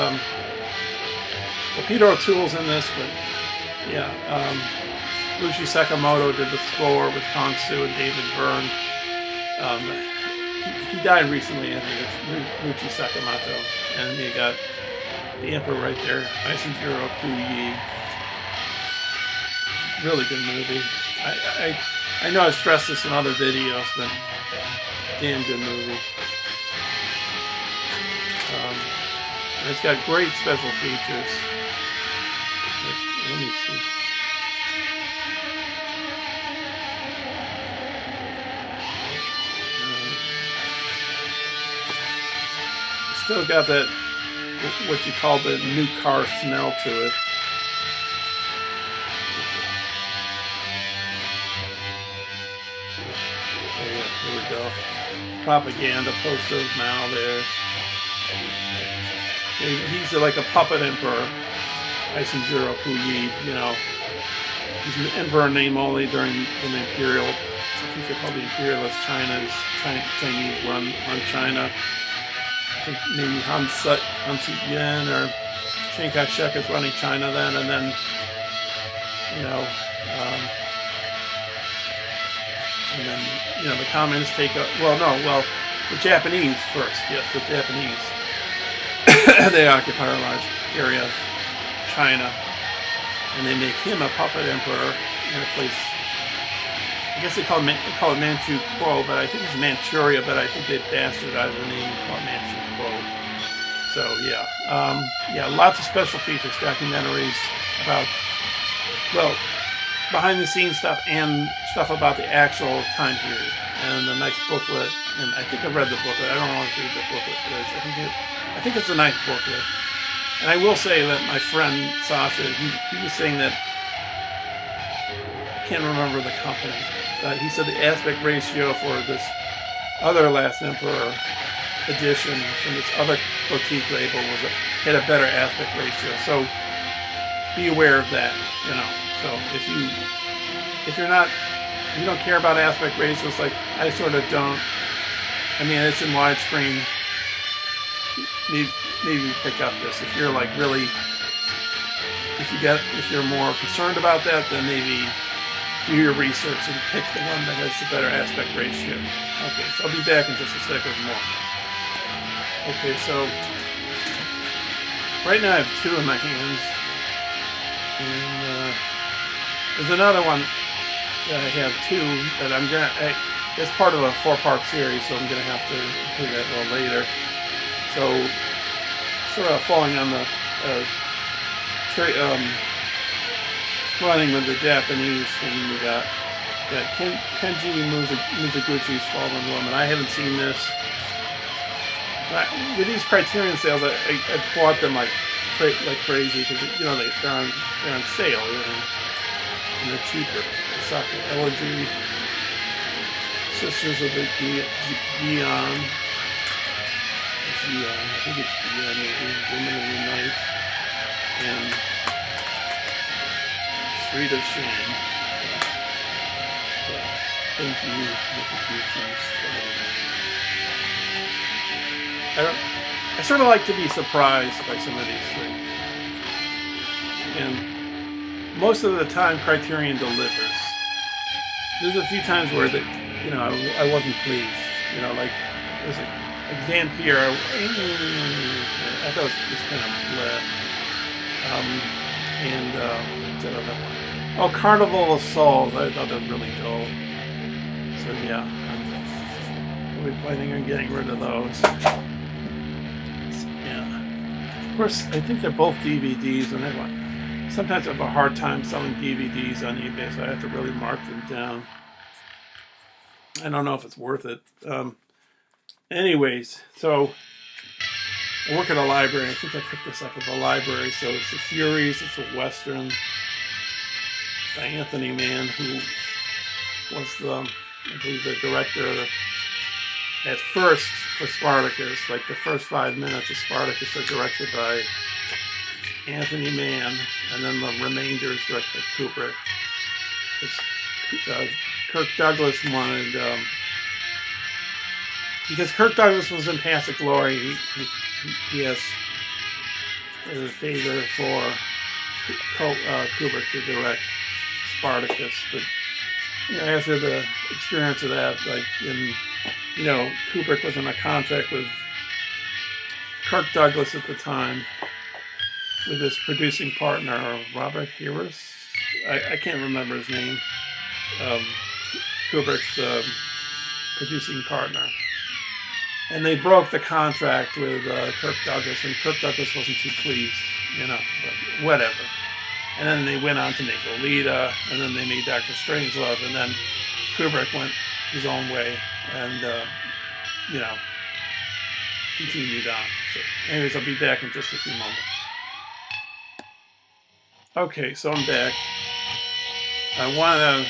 S1: Peter O'Toole's in this, but Ryuichi Sakamoto did the score with Kong Su and David Byrne. He died recently, I think. It's Ryuichi Sakamoto. And you got the Emperor right there, Isenjiro Puyi. Really good movie. I know I've stressed this in other videos, but damn good movie. And it's got great special features. Let me see. Still got that, what you call the new car smell to it. Here we go. Propaganda posters now there. He's like a puppet emperor, Isenjiro Puyi, He's an emperor name only during the imperial. I think they're called the imperialist Chinese run China. I think maybe Han Sui-yin or Chiang Kai-shek is running China then, and then the communists take up. The Japanese first. Yes, the Japanese. They occupy a large area of China, and they make him a puppet emperor in a place. I guess they call it Manchu Kuo, but I think it's Manchuria. But I think they bastardized the name and call it Manchu Kuo. So lots of special features, documentaries about behind the scenes stuff and stuff about the actual time period, and a nice booklet. And I think I read the booklet. I don't always read the booklet, but I think it's a nice booklet. And I will say that my friend Sasha, he was saying that, I can't remember the company, but he said the aspect ratio for this other Last Emperor edition from this other boutique label had a better aspect ratio. So be aware of that, So if you don't care about aspect ratios, like I sort of don't. I mean, it's in widescreen. Maybe pick up this if you're like really. If you're more concerned about that, then maybe do your research and pick the one that has the better aspect ratio. Okay, so I'll be back in just a second more. Okay, so right now I have two in my hands, and there's another one that I have too that it's part of a 4-part series, so I'm gonna have to include that a little later. So, sort of falling on the running with the Japanese thing, we got Kenji Mizoguchi's Fallen Woman. I haven't seen this. With these Criterion sales, I bought them like crazy because they're on sale, and they're cheaper. Saka Elegy, Sisters of the Gion. I think it's maybe Women of the Night, and Street of Shame. Thank you, I sort of like to be surprised by some of these things, and most of the time Criterion delivers. There's a few times where I wasn't pleased. Like there's like Vampire. I thought it was just kind of bleh. What's that other one? Oh, Carnival of Souls. I thought that was really dull. So yeah, I'll be planning on getting rid of those. Yeah. Of course, I think they're both DVDs, and sometimes I have a hard time selling DVDs on eBay, so I have to really mark them down. I don't know if it's worth it. Anyways, so I work at a library. I think I picked this up at the library. So it's the Furies. It's a Western by Anthony Mann, who was I believe the director at first for Spartacus. Like the first 5 minutes of Spartacus are directed by Anthony Mann, and then the remainder is directed by Kubrick. Kirk Douglas wanted, because Kirk Douglas was in Paths of Glory, he has a favor for Kubrick to direct Spartacus. But after the experience of that, Kubrick was in a contract with Kirk Douglas at the time, with his producing partner, Robert Harris. I can't remember his name. Kubrick's producing partner. And they broke the contract with Kirk Douglas, and Kirk Douglas wasn't too pleased, but whatever. And then they went on to make Lolita, and then they made Dr. Strangelove, and then Kubrick went his own way, and, continued on. So, anyways, I'll be back in just a few moments. Okay, so I'm back. I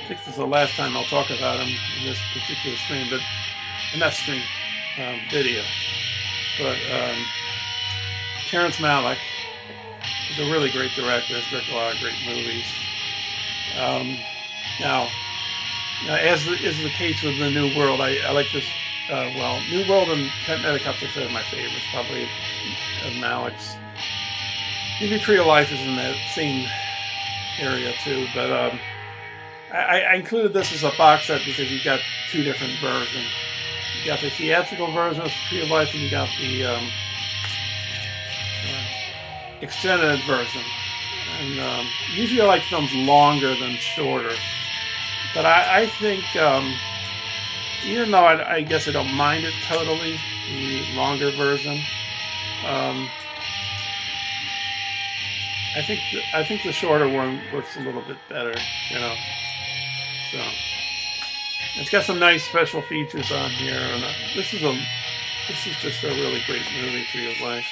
S1: think this is the last time I'll talk about him in this particular stream, but not stream, video. But Terrence Malick He's a really great director. He's directed a lot of great movies. Now, as is the case with the New World, I like this. New World and Metacup's are my favorites, probably of Malik's. Maybe Tree of Life is in that same area too, but I included this as a box set because you've got two different versions. You got the theatrical version of Tree of Life, and you got the extended version. And usually I like films longer than shorter, but I think even though I guess I don't mind it totally, the longer version. I think the shorter one works a little bit better, you know. So it's got some nice special features on here, and this is just a really great movie. Tree of Life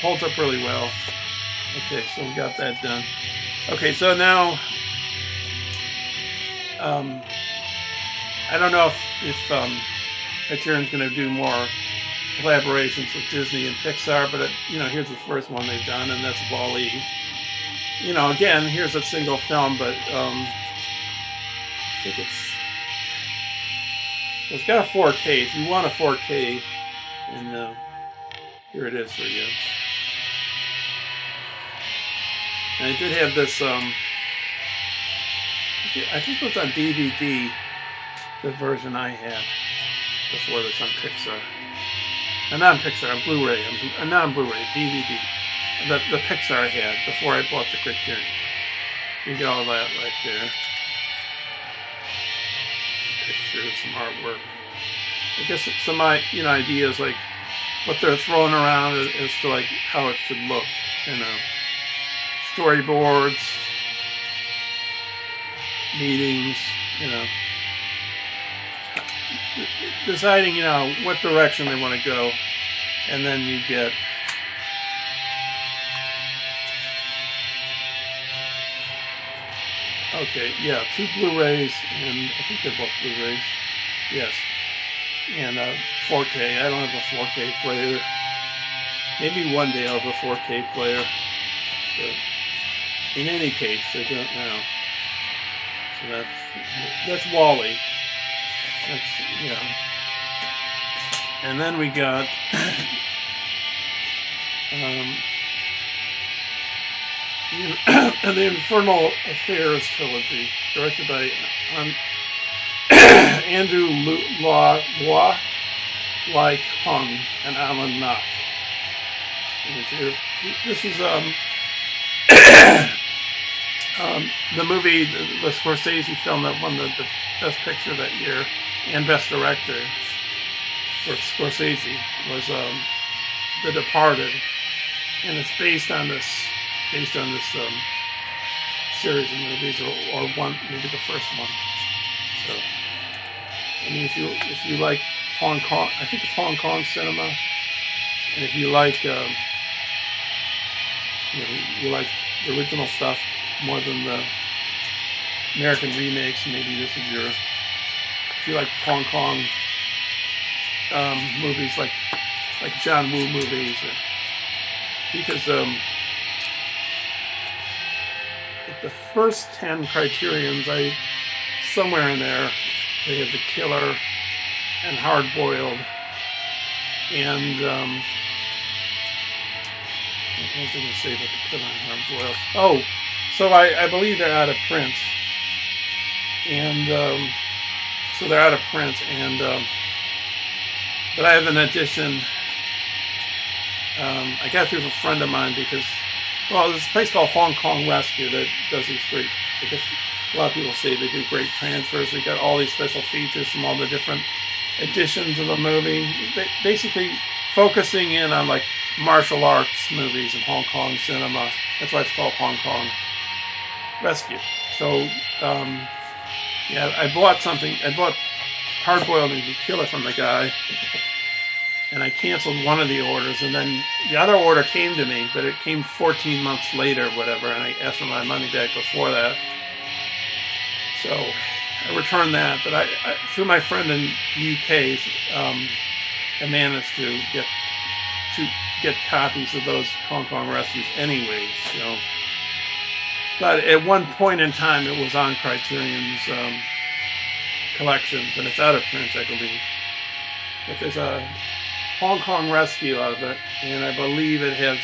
S1: holds up really well. Okay, so we got that done. Okay, so now I don't know if Criterion's going to do more collaborations with Disney and Pixar, but here's the first one they've done, and that's Wall-E. Again, here's a single film, but I think it's got a 4K. If you want a 4K, and here it is for you. And I did have this. I think it was on DVD. The version I had before this on Pixar. Not on Pixar, on Blu-ray. Not on Blu-ray, DVD. The Pixar I had before I bought the Criterion. You get all that right there. Pictures, some artwork. I guess some ideas like what they're throwing around as to like how it should look. Storyboards, meetings. Deciding, what direction they want to go, and then you get two Blu-rays, and I think they're both Blu-rays. Yes, and 4K. I don't have a 4K player. Maybe one day I'll have a 4K player, but in any case, I don't know. So that's Wall-E. And then we got the Infernal Affairs trilogy, directed by Andrew Lai Kung and Alan Knock. This is the movie, the Scorsese film that won the Best Picture that year and Best Director for Scorsese was The Departed, and it's based on this series of movies, or one, maybe the first one. So, I mean, if you like Hong Kong, I think it's Hong Kong cinema, and if you like you like the original stuff more than the American remakes, maybe this is your. If you like Hong Kong movies, like John Woo movies, because the first 10 Criterions, somewhere in there, they have The Killer and Hard Boiled, and what was I going to say about The Killer and Hard Boiled? Oh, so I believe they're out of print, and so they're out of print, and but I have an edition. I got it through a friend of mine because, there's a place called Hong Kong Rescue that does these great, I guess a lot of people say they do great transfers. They got all these special features from all the different editions of the movie. Basically focusing in on like martial arts movies in Hong Kong cinema. That's why it's called Hong Kong Rescue. So, I bought Hard Boiled and The Killer from the guy, and I canceled one of the orders, and then the other order came to me, but it came 14 months later, whatever, and I asked for my money back before that. So I returned that, but I through my friend in the UK, I managed to get get copies of those Hong Kong Rescues anyways. So, but at one point in time, it was on Criterion's collection, but it's out of print, I believe. But there's a Hong Kong Rescue of it, and I believe it has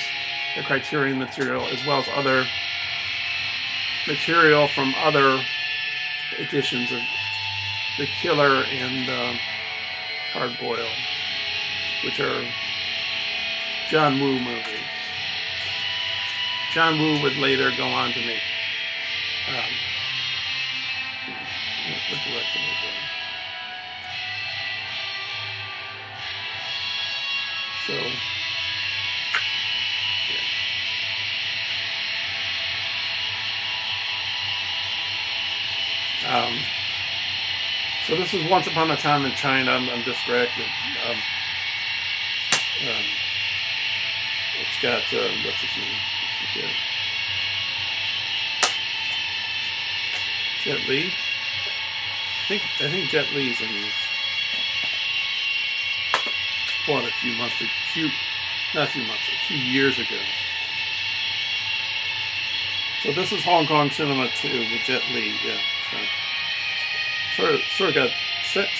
S1: the Criterion material as well as other material from other editions of The Killer and Hard Boiled, which are John Woo movies. John Woo would later go on to make what direction was that? So yeah. So this is Once Upon a Time in China. I'm distracted. It's got what's his name? Jet Li. I think Jet Li's in these. Bought a few years ago. So this is Hong Kong cinema too with Jet Li. Yeah. So, sort of got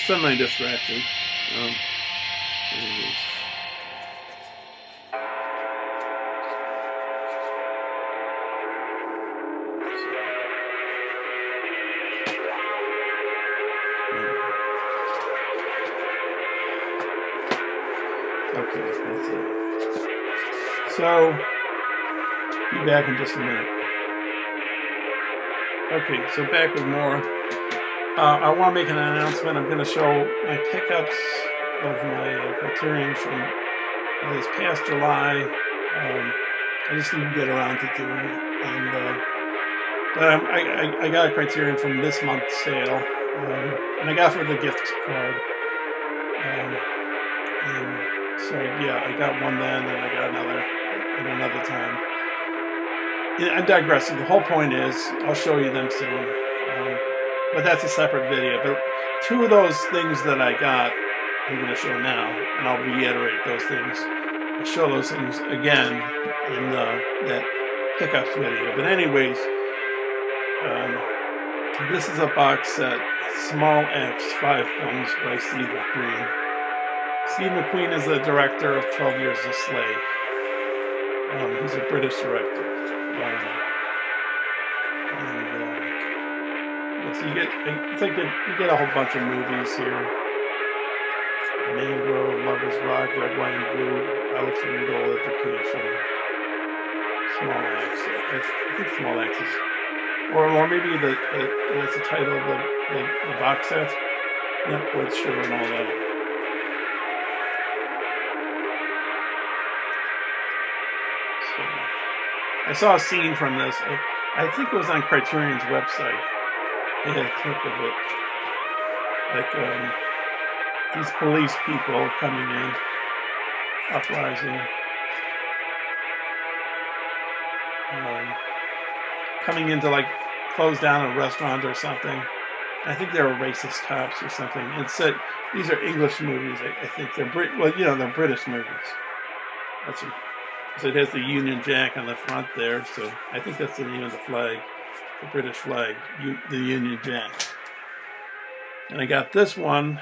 S1: semi-distracted. Anyways. Okay, that's it. So, be back in just a minute. Okay, so back with more. I want to make an announcement. I'm going to show my pickups of my Criterion from this past July. I just didn't get around to doing it. And but I got a Criterion from this month's sale. And I got it for the gift card. And so, yeah, I got one then, and I got another at another time. I'm digressing. The whole point is, I'll show you them soon. But that's a separate video. But two of those things that I got, I'm going to show now, and I'll reiterate those things. I'll show those things again in that pickups video. But anyways, this is a box set, Small X, 5 films by Steve McQueen. Steve McQueen is the director of 12 Years a Slave. He's a British director. So you get a whole bunch of movies here. Mangrove, Lovers Rock, Red, White, and Blue, Alex Riedel, Education, Small X. I think Small X is, or maybe that's the title of the box set. Not quite sure and all that. So, I saw a scene from this. I think it was on Criterion's website. They had a clip of it. Like, these police people coming in, uprising, coming in to, like, close down a restaurant or something. I think they were racist cops or something. It said, these are English movies. I think they're they're British movies. That's it. So it has the Union Jack on the front there, so I think that's the name of the flag. The British flag, the Union Jack. And I got this one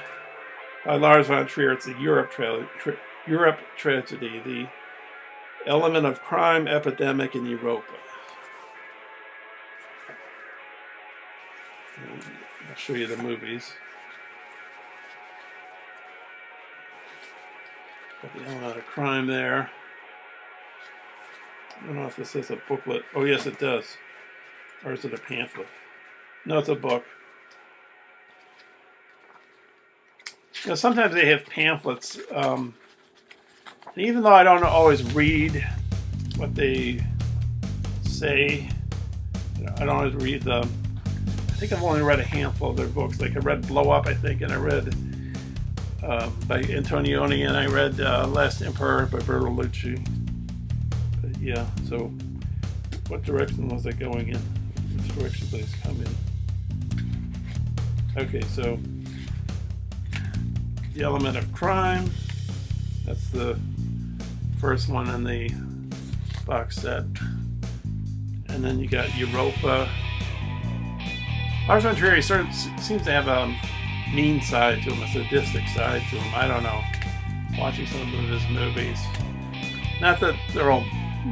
S1: by Lars von Trier. It's a Europe tragedy, the element of crime epidemic in Europa. And I'll show you the movies. Got the element of crime there. I don't know if this is a booklet. Oh, yes, it does. Or is it a pamphlet? No, it's a book. You know, sometimes they have pamphlets. Even though I don't always read what they say, I don't always read them. I think I've only read a handful of their books. Like I read Blow Up, I think, and I read by Antonioni, and I read Last Emperor by Bertolucci. But yeah, so what direction was I going in? Which direction did this come in? Okay, so the element of crime. That's the first one in the box set. And then you got Europa. Lars von Trier sort of seems to have a mean side to him, a sadistic side to him. I don't know. Watching some of his movies, not that they're all,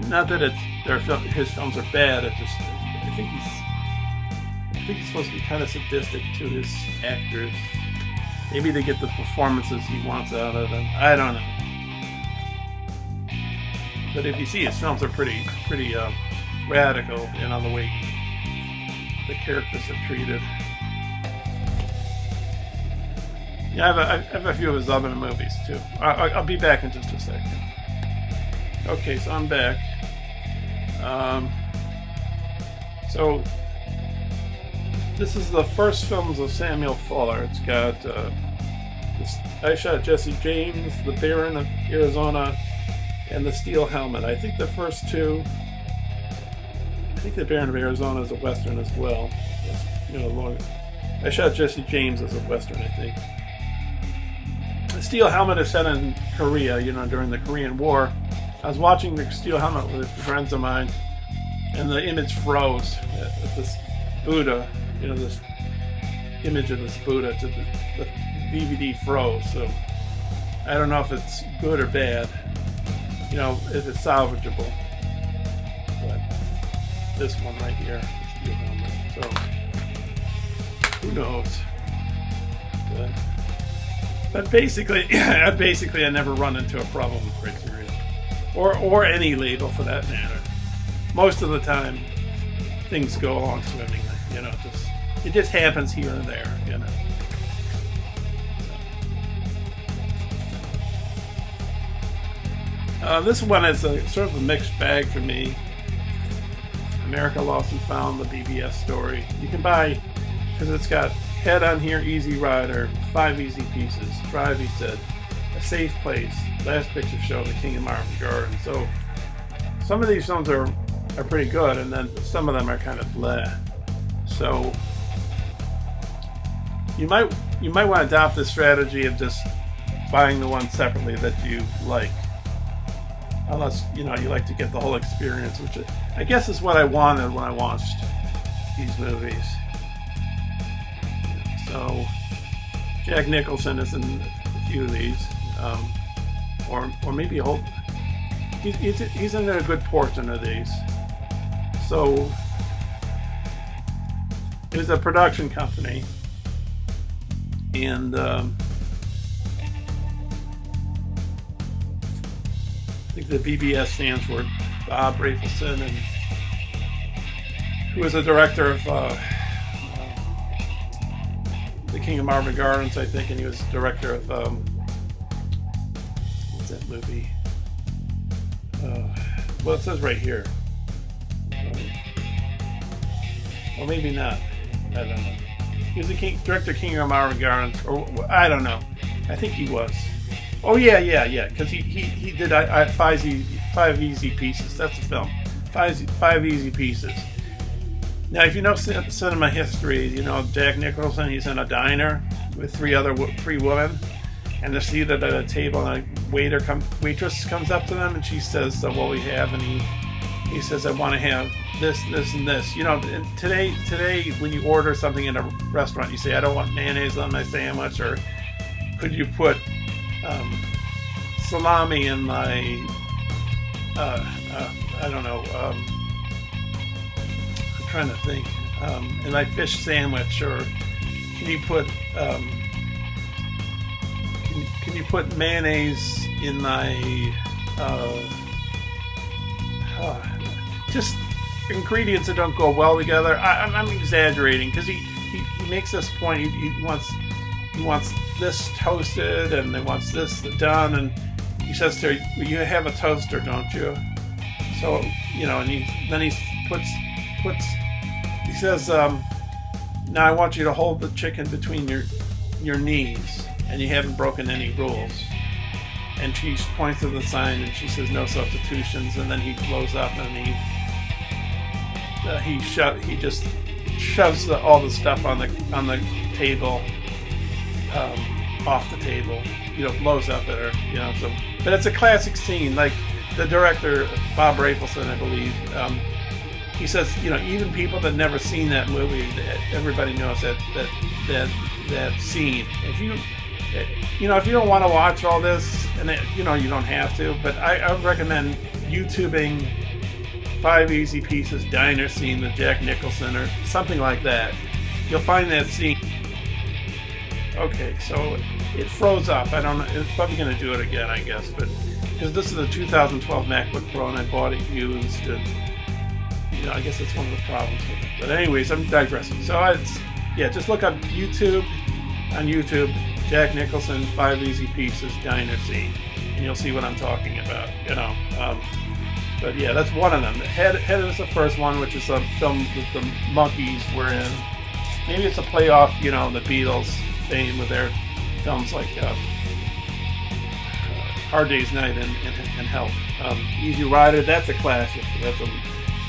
S1: not that his films are bad. It's just I think he's supposed to be kind of sadistic to his actors. Maybe they get the performances he wants out of them. I don't know. But if you see his films are pretty radical, the way the characters are treated. Yeah, I have a few of his other movies too. I'll be back in just a second. Okay, so I'm back. So this is the first films of Samuel Fuller. It's got I Shot Jesse James, The Baron of Arizona, and The Steel Helmet. I think the first two. I think The Baron of Arizona is a Western as well. I Shot Jesse James as a Western, I think. The Steel Helmet is set in Korea, during the Korean War. I was watching The Steel Helmet with friends of mine, and the image froze at this Buddha, this image of this Buddha, the DVD froze. So I don't know if it's good or bad, if it's salvageable. But this one right here, the Steel Helmet. So who knows? But basically, I never run into a problem with Criterion, or any label for that matter. Most of the time, things go along swimmingly. It just happens here and there. This one is sort of a mixed bag for me. America Lost and Found, the BBS story. You can buy, because it's got head on here, Easy Rider, 5 easy pieces, Drive, he said, A Safe Place, Last Picture Show, The King of Marvin Garden. So some of these films are pretty good, and then some of them are kind of bleh. So you might want to adopt the strategy of just buying the ones separately that you like, unless you like to get the whole experience, which I guess is what I wanted when I watched these movies. So Jack Nicholson is in a few of these, or maybe a whole. He's in a good portion of these. So it was a production company, and I think the BBS stands for Bob Rafelson, and who was the director of The King of Marvin Gardens, I think, and he was director of what's that movie? Well, it says right here. Or maybe not. I don't know. He was the director of King of Marvin Gardens, or I don't know. I think he was. Oh yeah. Because he did 5 easy pieces. That's the film. 5 easy pieces. Now, if you know cinema history, Jack Nicholson. He's in a diner with three women, and they're seated at a table, and a waitress comes up to them, and she says, "What we have?" And he says, "I want to have this, this, and this." And today, when you order something in a restaurant, you say, "I don't want mayonnaise on my sandwich," or could you put salami in my I don't know. I'm trying to think. In my fish sandwich, or can you put can you put mayonnaise in my just ingredients that don't go well together? I'm exaggerating, because he makes this point. He wants this toasted, and he wants this done, and he says to her, "You have a toaster, don't you?" So and he says, "Now I want you to hold the chicken between your knees, and you haven't broken any rules." And she points to the sign, and she says, "No substitutions." And then he blows up, and he just shoves all the stuff on the table, off the table. Blows up at her. So, but it's a classic scene. Like, the director, Bob Rafelson, I believe, he says, even people that never seen that movie, everybody knows that scene. If you don't want to watch all this, and you don't have to, but I would recommend YouTubing 5 Easy Pieces diner scene with Jack Nicholson or something like that. You'll find that scene. Okay, so it froze up. I don't know. It's probably going to do it again, I guess, but because this is a 2012 MacBook Pro and I bought it used, and I guess that's one of the problems with it. But anyways, I'm digressing. So just look up YouTube on YouTube, Jack Nicholson 5 Easy Pieces diner scene, and you'll see what I'm talking about. But yeah, that's one of them. Head is the first one, which is a film that the Monkees were in. Maybe it's a play off, the Beatles fame with their films like Hard Day's Night and Help. Easy Rider, that's a classic. That's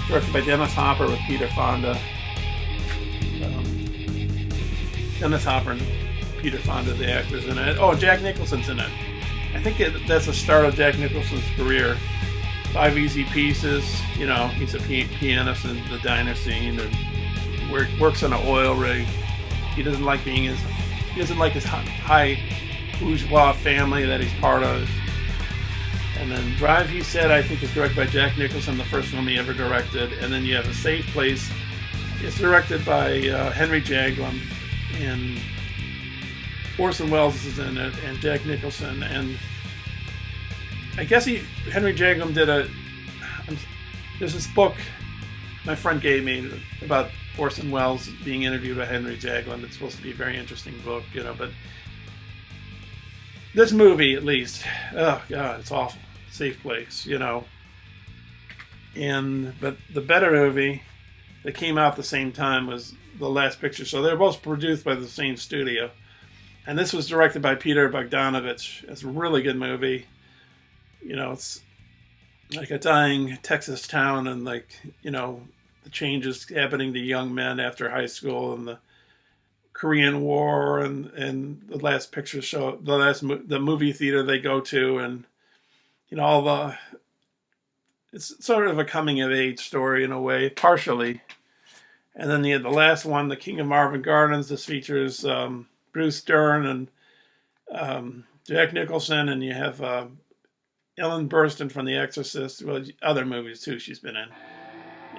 S1: directed by Dennis Hopper with Peter Fonda. Dennis Hopper and Peter Fonda, the actors in it. Oh, Jack Nicholson's in it. I think that's the start of Jack Nicholson's career. 5 Easy Pieces, he's a pianist in the diner scene and works on an oil rig. He doesn't like his high bourgeois family that he's part of. And then Drive, he said, I think is directed by Jack Nicholson, the first film he ever directed. And then you have A Safe Place. It's directed by Henry Jaglom, and Orson Welles is in it, and Jack Nicholson. And I guess Henry Jaglom did there's this book my friend gave me about Orson Welles being interviewed by Henry Jaglom. It's supposed to be a very interesting book, but this movie, at least, oh God, it's awful. Safe Place, but the better movie that came out at the same time was The Last Picture Show. They're both produced by the same studio, and this was directed by Peter Bogdanovich. It's a really good movie. It's like a dying Texas town, and the changes happening to young men after high school, and the Korean War, and the Last Picture Show, the movie theater they go to, and it's sort of a coming of age story in a way, partially. And then you had the last one, The King of Marvin Gardens. This features Bruce Dern and Jack Nicholson, and you have Ellen Burstyn from The Exorcist. Well, other movies too she's been in,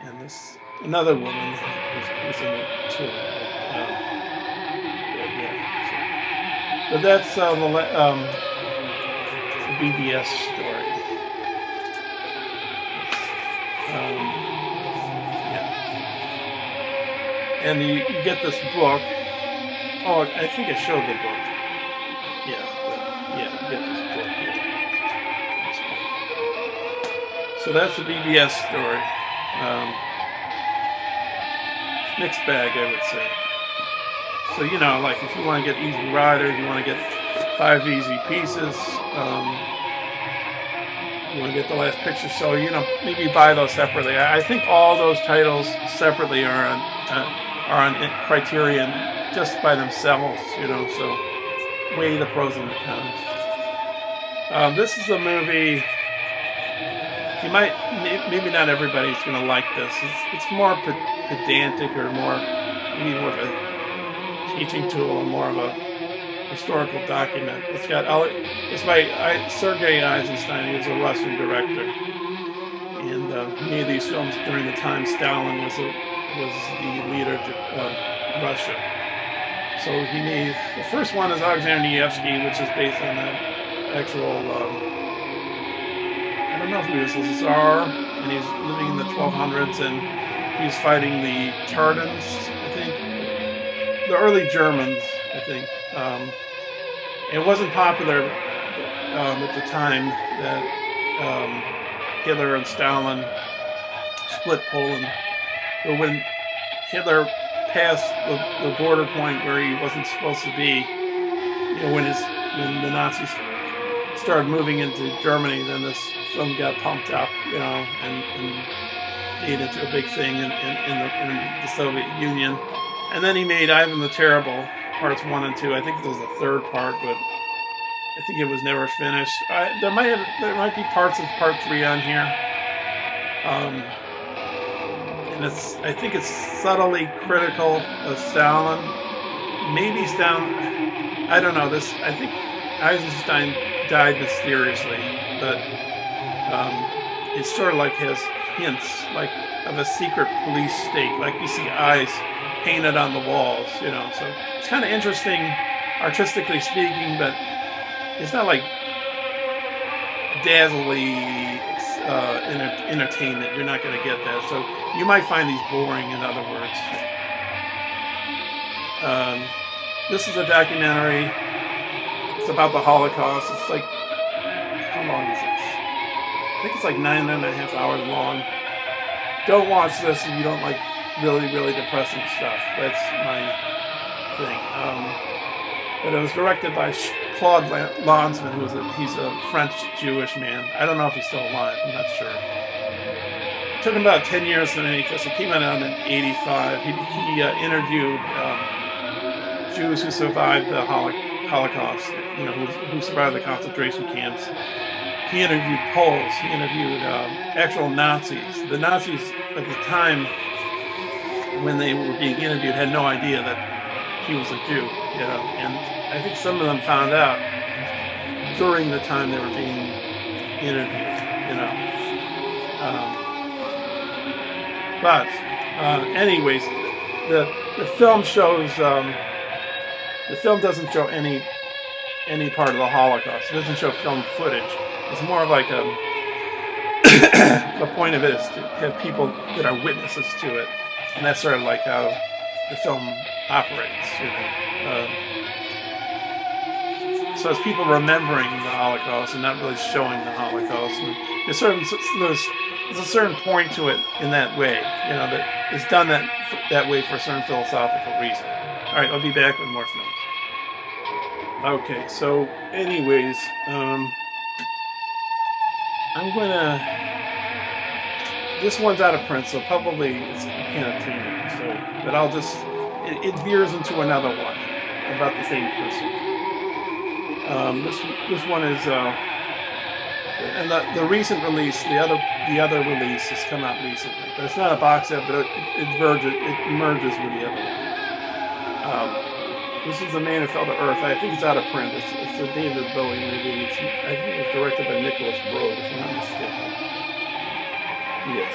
S1: and this another woman who's in it too. But that's the BBS story. And you get this book. Oh, I think I showed the book. You get this book here. So that's the BBS story. Mixed bag, I would say. So, if you want to get Easy Rider, you want to get 5 Easy Pieces, you want to get The Last Picture Show, maybe buy those separately. I think all those titles separately are on Criterion just by themselves, so weigh the pros and the cons. This is a movie, maybe not everybody's going to like this. It's more pedantic, or maybe more of a teaching tool, or more of a historical document. It's by Sergei Eisenstein. He was a Russian director, and he made these films during the time Stalin was the leader of Russia. So he made the first one is Alexander Nevsky, which is based on an actual. I don't know if he was a Tsar, and he's living in the 1200s, and he's fighting the Tardans, I think, the early Germans, I think. It wasn't popular at the time that Hitler and Stalin split Poland. But when Hitler passed the border point where he wasn't supposed to be, when the Nazis started moving into Germany, then this film got pumped up, and made into a big thing in the Soviet Union. And then he made Ivan the Terrible, parts 1 and 2. I think there was a third part, but I think it was never finished. There might be parts of part 3 on here. And I think it's subtly critical of Stalin. Maybe Stalin, I don't know. I think Eisenstein died mysteriously, but it sort of like has hints like of a secret police state, like you see eyes painted on the walls, you know. So it's kind of interesting, artistically speaking, but it's not like dazzling entertainment. You're not going to get that. So you might find these boring, in other words. This is a documentary. It's about the Holocaust. It's like, how long is this? I think it's like 9.5 hours long. Don't watch this if you don't like really, really depressing stuff. That's my thing. But it was directed by Claude Lanzmann, he's a French Jewish man. I don't know if he's still alive. I'm not sure. It took him about 10 years to make this. It came out in '85. He interviewed Jews who survived the Holocaust, you know, who survived the concentration camps. He interviewed Poles. He interviewed actual Nazis. The Nazis at the time, when they were being interviewed, had no idea that he was a Jew, you know, and I think some of them found out during the time they were being interviewed, you know. But anyways, the film shows. The film doesn't show any part of the Holocaust. It doesn't show film footage. It's more of like the point of it is to have people that are witnesses to it, and that's sort of like how the film operates, you know. So it's people remembering the Holocaust and not really showing the Holocaust. And there's a certain point to it in that way, you know, that it's done that way for a certain philosophical reason. All right, I'll be back with more films. Okay, so anyways, this one's out of print, so probably you can't obtain it. So, but I'll just, it veers into another one about the same person. This one is, and the recent release, the other release has come out recently, but it's not a box set, but it merges with the other one. This is The Man Who Fell to Earth. I think it's out of print. It's a David Bowie movie. I think it was directed by Nicholas Roeg, if I'm not mistaken. Yes.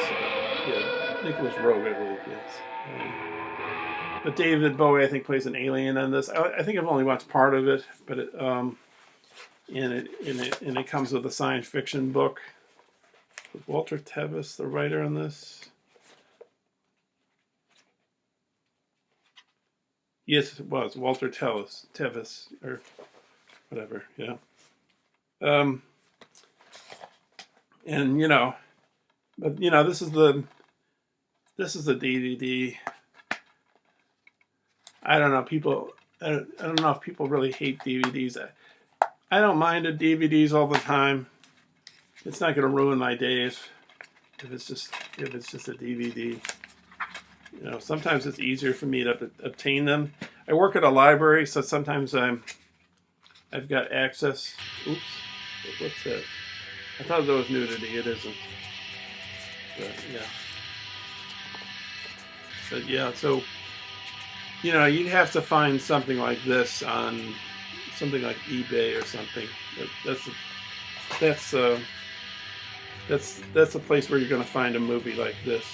S1: Yeah. Nicholas Roeg, I believe, yes. But David Bowie, I think, plays an alien in this. I think I've only watched part of it, but it comes with a science fiction book. Walter Tevis, the writer on this. Yes, it was Walter Tevis, or whatever. Yeah. And you know, but you know, this is the DVD. I don't know. I don't know if people really hate DVDs. I don't mind the DVDs all the time. It's not going to ruin my days if it's just a DVD. You know, sometimes it's easier for me to obtain them. I work at a library, so sometimes I've got access. Oops, what's that? I thought there was nudity. It isn't. But yeah. So you know, you'd have to find something like this on something like eBay or something. That's a place where you're going to find a movie like this.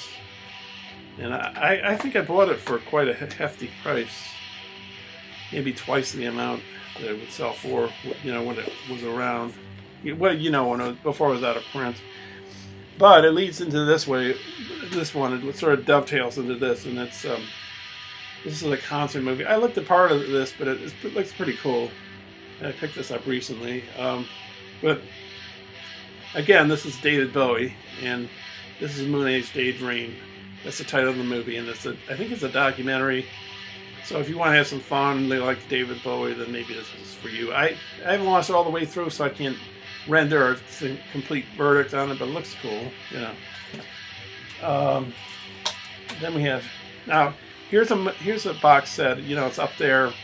S1: And I think I bought it for quite a hefty price, maybe twice the amount that it would sell for, you know, when it was around. Well, you know, before it was out of print. But it leads into this one. It sort of dovetails into this, and it's this is a concert movie. I looked at part of this, but it looks pretty cool. I picked this up recently. But again, this is David Bowie, and this is Moon Age Daydream. That's the title of the movie, and I think it's a documentary. So if you want to have some fun and they like David Bowie, then maybe this is for you. I haven't watched it all the way through, so I can't render a complete verdict on it, but it looks cool, you know. Then we have, now here's a box set. You know, it's up there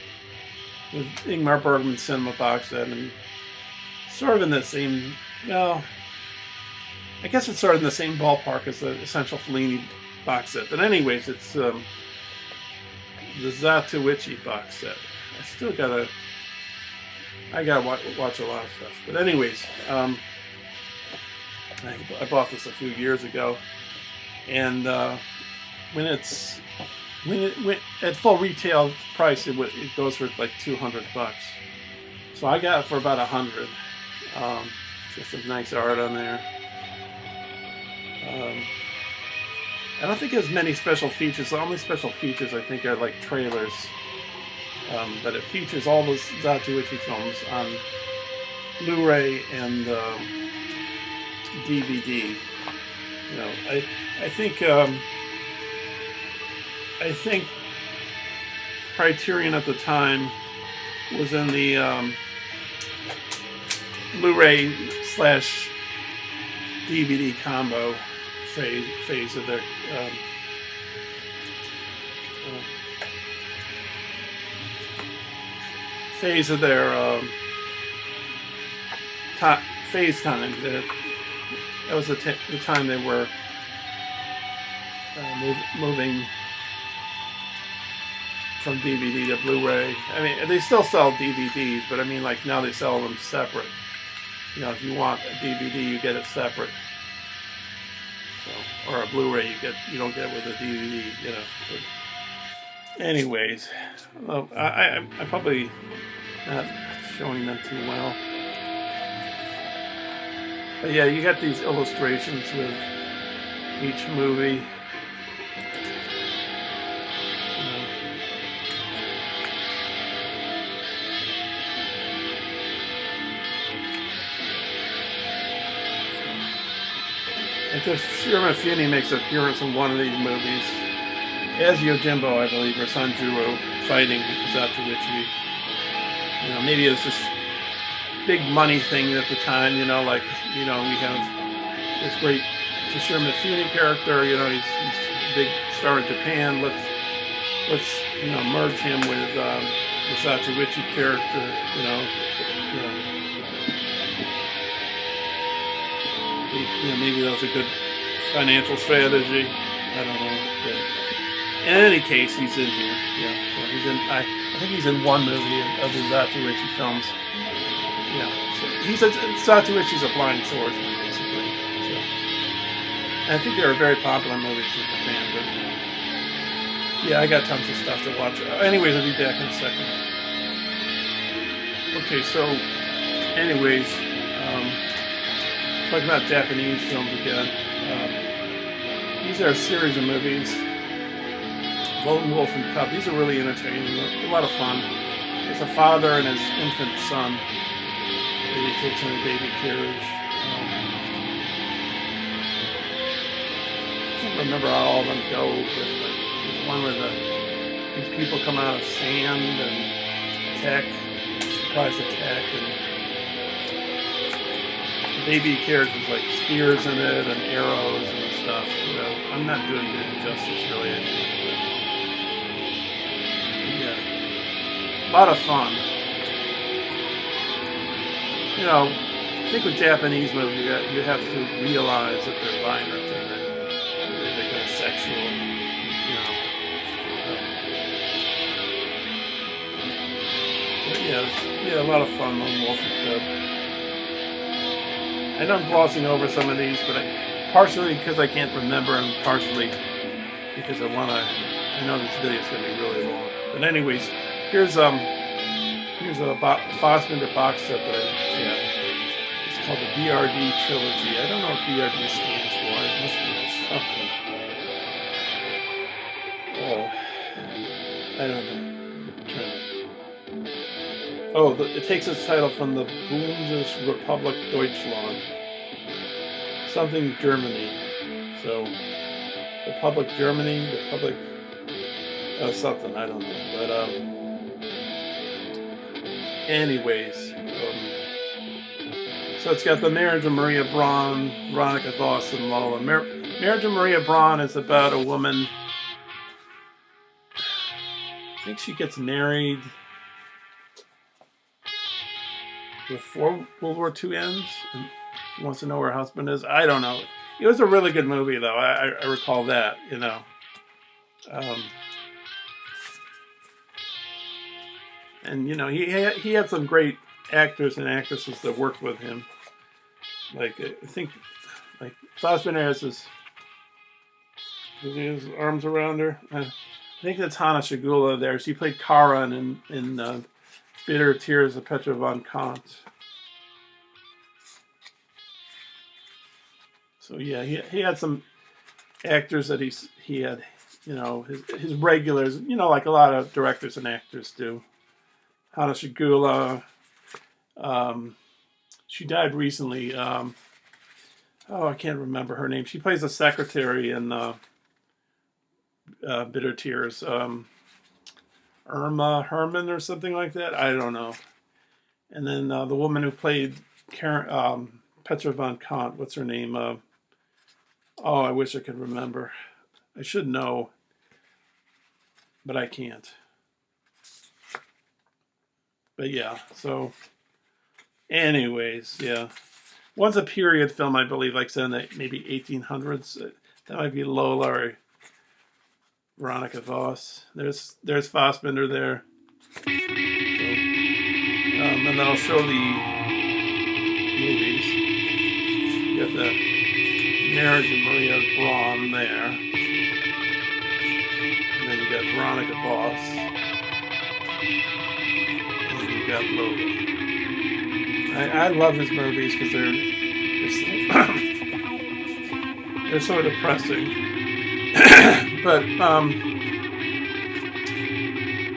S1: with Ingmar Bergman's cinema box set, and sort of in the same, well, I guess it's sort of in the same ballpark as the Essential Fellini box set. But anyways, it's the Zatoichi box set. I gotta watch a lot of stuff. But anyways, I bought this a few years ago, and when it at full retail price, it goes for like $200. So I got it for about $100. Just some nice art on there. I don't think it has many special features. The only special features I think are like trailers. But it features all the Zatoichi films on Blu-ray and DVD. You know, I think Criterion at the time was in the Blu-ray / DVD combo phase of their phase time. That was the time they were moving from DVD to Blu-ray. I mean, they still sell DVDs, but I mean, like now they sell them separate. You know, if you want a DVD, you get it separate. So, or a Blu-ray, you don't get it with a DVD. You know. But anyways, I'm probably not showing them too well. But yeah, you got these illustrations with each movie. And Toshiro Mifune makes an appearance in one of these movies as Yojimbo, I believe, or Sanjuro fighting Zatoichi. You know, maybe it was just big money thing at the time. You know, like we have this great Toshiro Mifune character. You know, he's a big star in Japan. Let's merge him with the Zatoichi character. Maybe that was a good financial strategy. I don't know. But in any case, he's in here. Yeah, so he's in. I think he's in one movie of the Zatoichi films. Yeah, so Zatoichi's a blind swordsman, basically. So, and I think they were very popular movies in Japan. But yeah, I got tons of stuff to watch. Anyways, I'll be back in a second. Okay, so anyways. Talking about Japanese films again. These are a series of movies. Lone Wolf and Cub. These are really entertaining. A lot of fun. It's a father and his infant son. He takes in a baby carriage. I can't remember how all of them go, but there's one where these people come out of sand and surprise attack, and baby carriage with like spears in it and arrows and stuff. You know, I'm not doing it justice really, I think. But yeah, a lot of fun. You know, I think with Japanese movies, you have to realize that they're violent and that they're kind of sexual. You know. But yeah, a lot of fun. Lone Wolf and Cub. I know I'm glossing over some of these, but partially because I can't remember, and partially because I know this video is going to be really long. But anyways, here's a Fassbinder box set that it's called the BRD Trilogy. I don't know what BRD stands for. It must be something. I don't know. It takes its title from the Bundesrepublik Deutschland. Something Germany. So, Republic Germany, Republic something, I don't know. But, anyways. So it's got the Marriage of Maria Braun, Veronica Voss, and Lola. Marriage of Maria Braun is about a woman. I think she gets married. before World War II ends, and she wants to know where her husband is. I don't know. It was a really good movie, though. I recall that, you know. And, you know, he had some great actors and actresses that worked with him. Like, I think, like, Fassbender has his arms around her. I think that's Hanna Schygulla there. She played Kara in Bitter Tears of Petra von Kant. So yeah, he had some actors that he had, you know, his regulars, you know, like a lot of directors and actors do. Hanna Schygulla, she died recently. I can't remember her name. She plays a secretary in Bitter Tears. Irma Herman or something like that. I don't know. And then the woman who played Petra von Kant, what's her name? I wish I could remember. I should know, but I can't. But yeah, so anyways, yeah. One's a period film, I believe, like say in the maybe 1800s. That might be Lola or Veronica Voss. There's Fassbender there. So, and then I'll show the movies. You got the Marriage of Maria Braun there. And then you got Veronica Voss. And then you got Lola. I love his movies because they're so depressing. But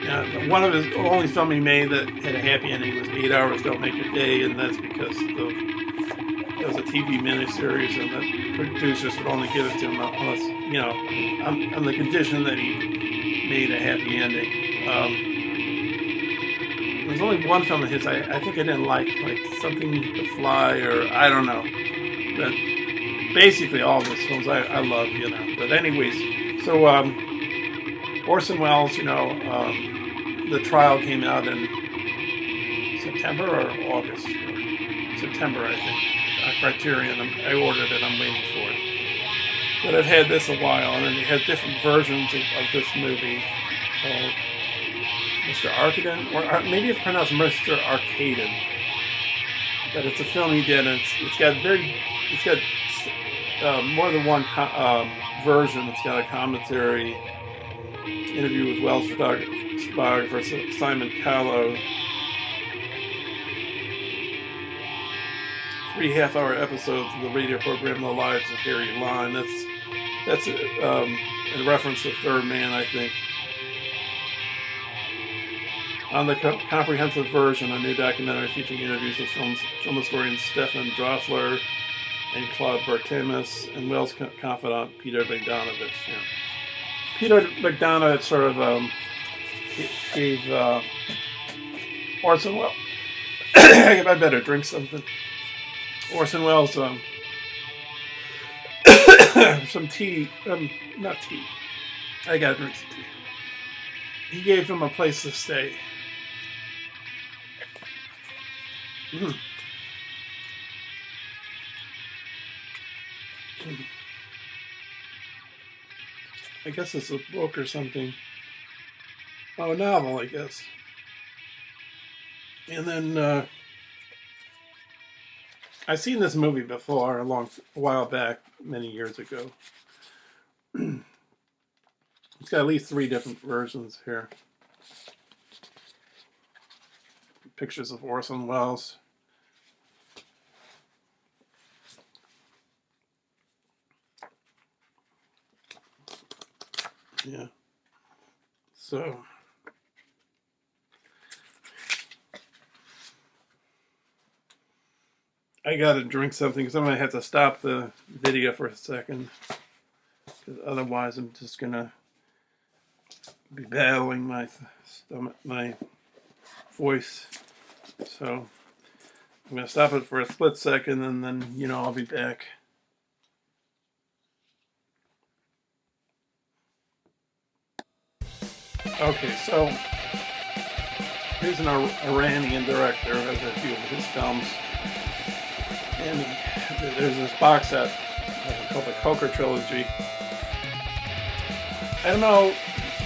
S1: yeah, one of his only film he made that had a happy ending was 8 Hours Don't Make a Day, and that's because it was a TV miniseries, and the producers would only give it to him unless, you know, on the condition that he made a happy ending. There's only one film of his I think I didn't like Something to Fly, or I don't know. But basically all of his films I love, you know. But anyways, so Orson Welles, you know, the trial came out in September or August? September, I think. Criterion. I ordered it. I'm waiting for it. But I've had this a while, and it has different versions of this movie called Mr. Arkadin, or maybe it's pronounced Mr. Arkadin. But it's a film he did, and it's got more than one version. It's got a commentary, interview with Wells' photographer Simon Callow, 3 half-hour episodes of the radio program The Lives of Harry Lime. That's in reference to Third Man, I think. On the comprehensive version, a new documentary featuring interviews with film historians Stefan Drossler and Claude Bartemus and Wells' confidant Peter Bogdanovich. Yeah. Peter Bogdanovich sort of gave Orson Welles. I better drink something. Orson Welles some tea. Not tea. I gotta drink some tea. He gave him a place to stay. I guess it's a book or something. Oh, a novel, I guess. And then I've seen this movie before a while back, many years ago. It's got at least 3 different versions here. Pictures of Orson Welles. Yeah. So I gotta drink something because I'm gonna have to stop the video for a second, because otherwise I'm just gonna be battling my stomach, my voice. So I'm gonna stop it for a split second, and then, you know, I'll be back. Okay, so here's an Iranian director who has a few of his films, and there's this box set called the Coker Trilogy. I don't know,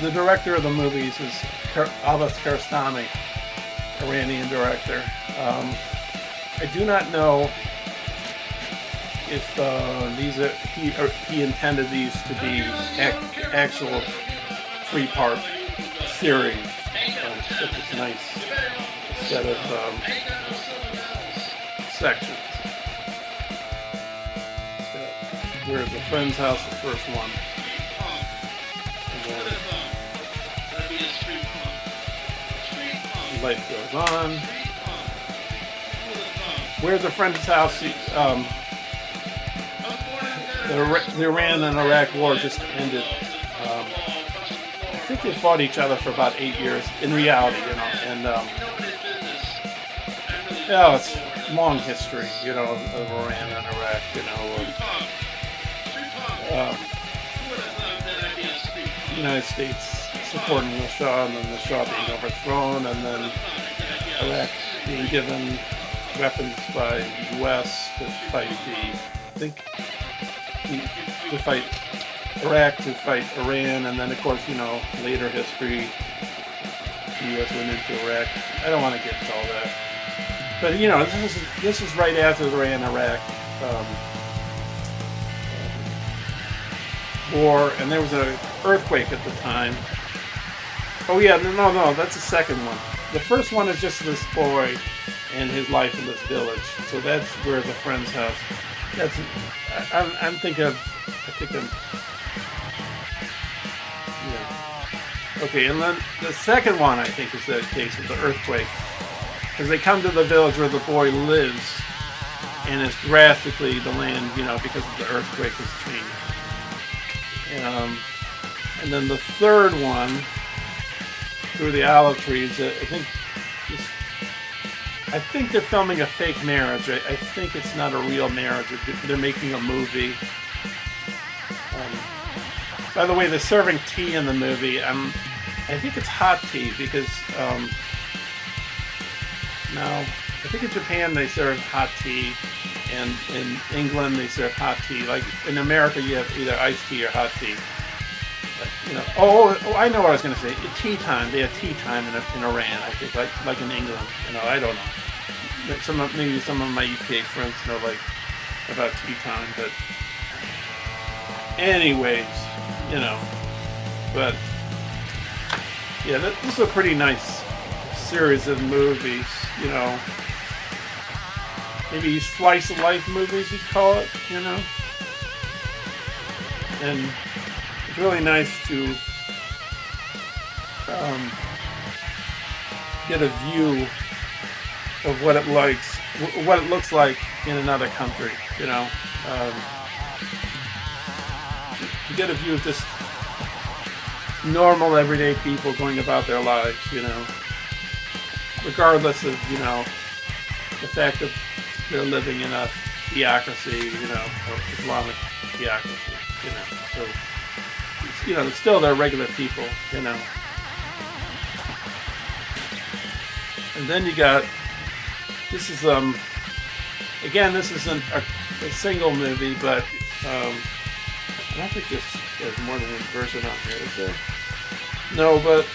S1: the director of the movies is Abbas Kiarostami, Iranian director. I do not know if he intended these to be actual three-part series. Got this nice set of sections. Where's a friend's house, the first one. And then life goes on. Where's a friend's house? The Iran and Iraq war just ended. I think they fought each other for about 8 years in reality, and it's a long history, of Iran and Iraq, the United States supporting the Shah, and then the Shah being overthrown, and then Iraq being given weapons by the U.S. to fight to fight Iraq, to fight Iran, and then of course, later history, the U.S. went into Iraq. I don't want to get into all that, but this is right after the Iran-Iraq war, and there was an earthquake at the time. Oh yeah, no, that's the second one. The first one is just this boy and his life in this village. So that's where the friend's house. I'm thinking. Yeah. Okay, and then the second one I think is the case of the earthquake, because they come to the village where the boy lives, and it's drastically the land, because of the earthquake has changed. And then the third one, through the olive trees, I think they're filming a fake marriage. I think it's not a real marriage. They're making a movie. By the way, they're serving tea in the movie. I think it's hot tea because I think in Japan they serve hot tea, and in England they serve hot tea. Like in America, you have either iced tea or hot tea. I know what I was going to say. Tea time. They have tea time in Iran, I think, like in England. I don't know. Maybe some of my UK friends know about tea time, but anyways, But yeah, this is a pretty nice series of movies. Maybe slice of life movies, you'd call it. And it's really nice to get a view of what it looks like in another country. To get a view of just normal, everyday people going about their lives. Regardless of the fact that they're living in a theocracy, or Islamic theocracy. So. Still they're regular people, And then you got, this is, again, this isn't a single movie, but I don't think there's more than one version on here, is there? No, but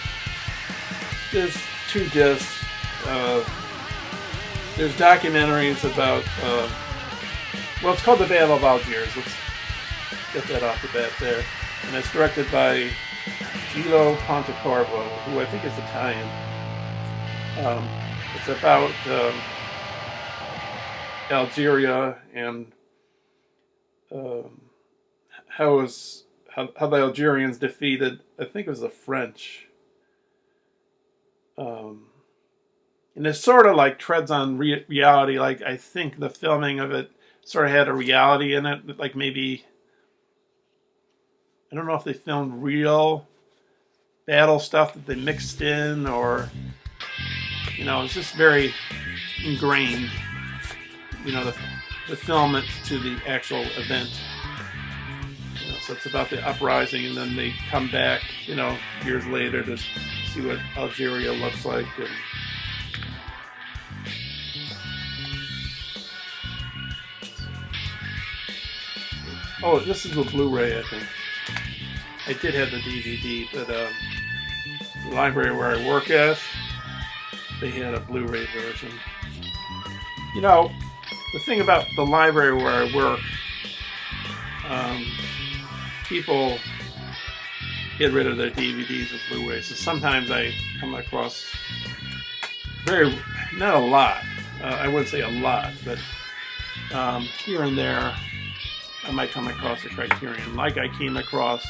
S1: there's 2 discs. There's documentaries about, it's called The Battle of Algiers. Let's get that off the bat there. And it's directed by Gillo Pontecorvo, who I think is Italian. It's about Algeria and how the Algerians defeated, I think it was the French. And it sort of treads on reality. I think the filming of it sort of had a reality in it. Maybe, I don't know if they filmed real battle stuff that they mixed in, or it's just very ingrained. The film it to the actual event. So it's about the uprising, and then they come back, years later to see what Algeria looks like, and Oh, this is a Blu-ray, I think. I did have the DVD, but the library where I work at, they had a Blu-ray version. You know, the thing about the library where I work, people get rid of their DVDs and Blu-rays. So sometimes I come across not a lot. I wouldn't say a lot, but here and there, I might come across a Criterion. Like I came across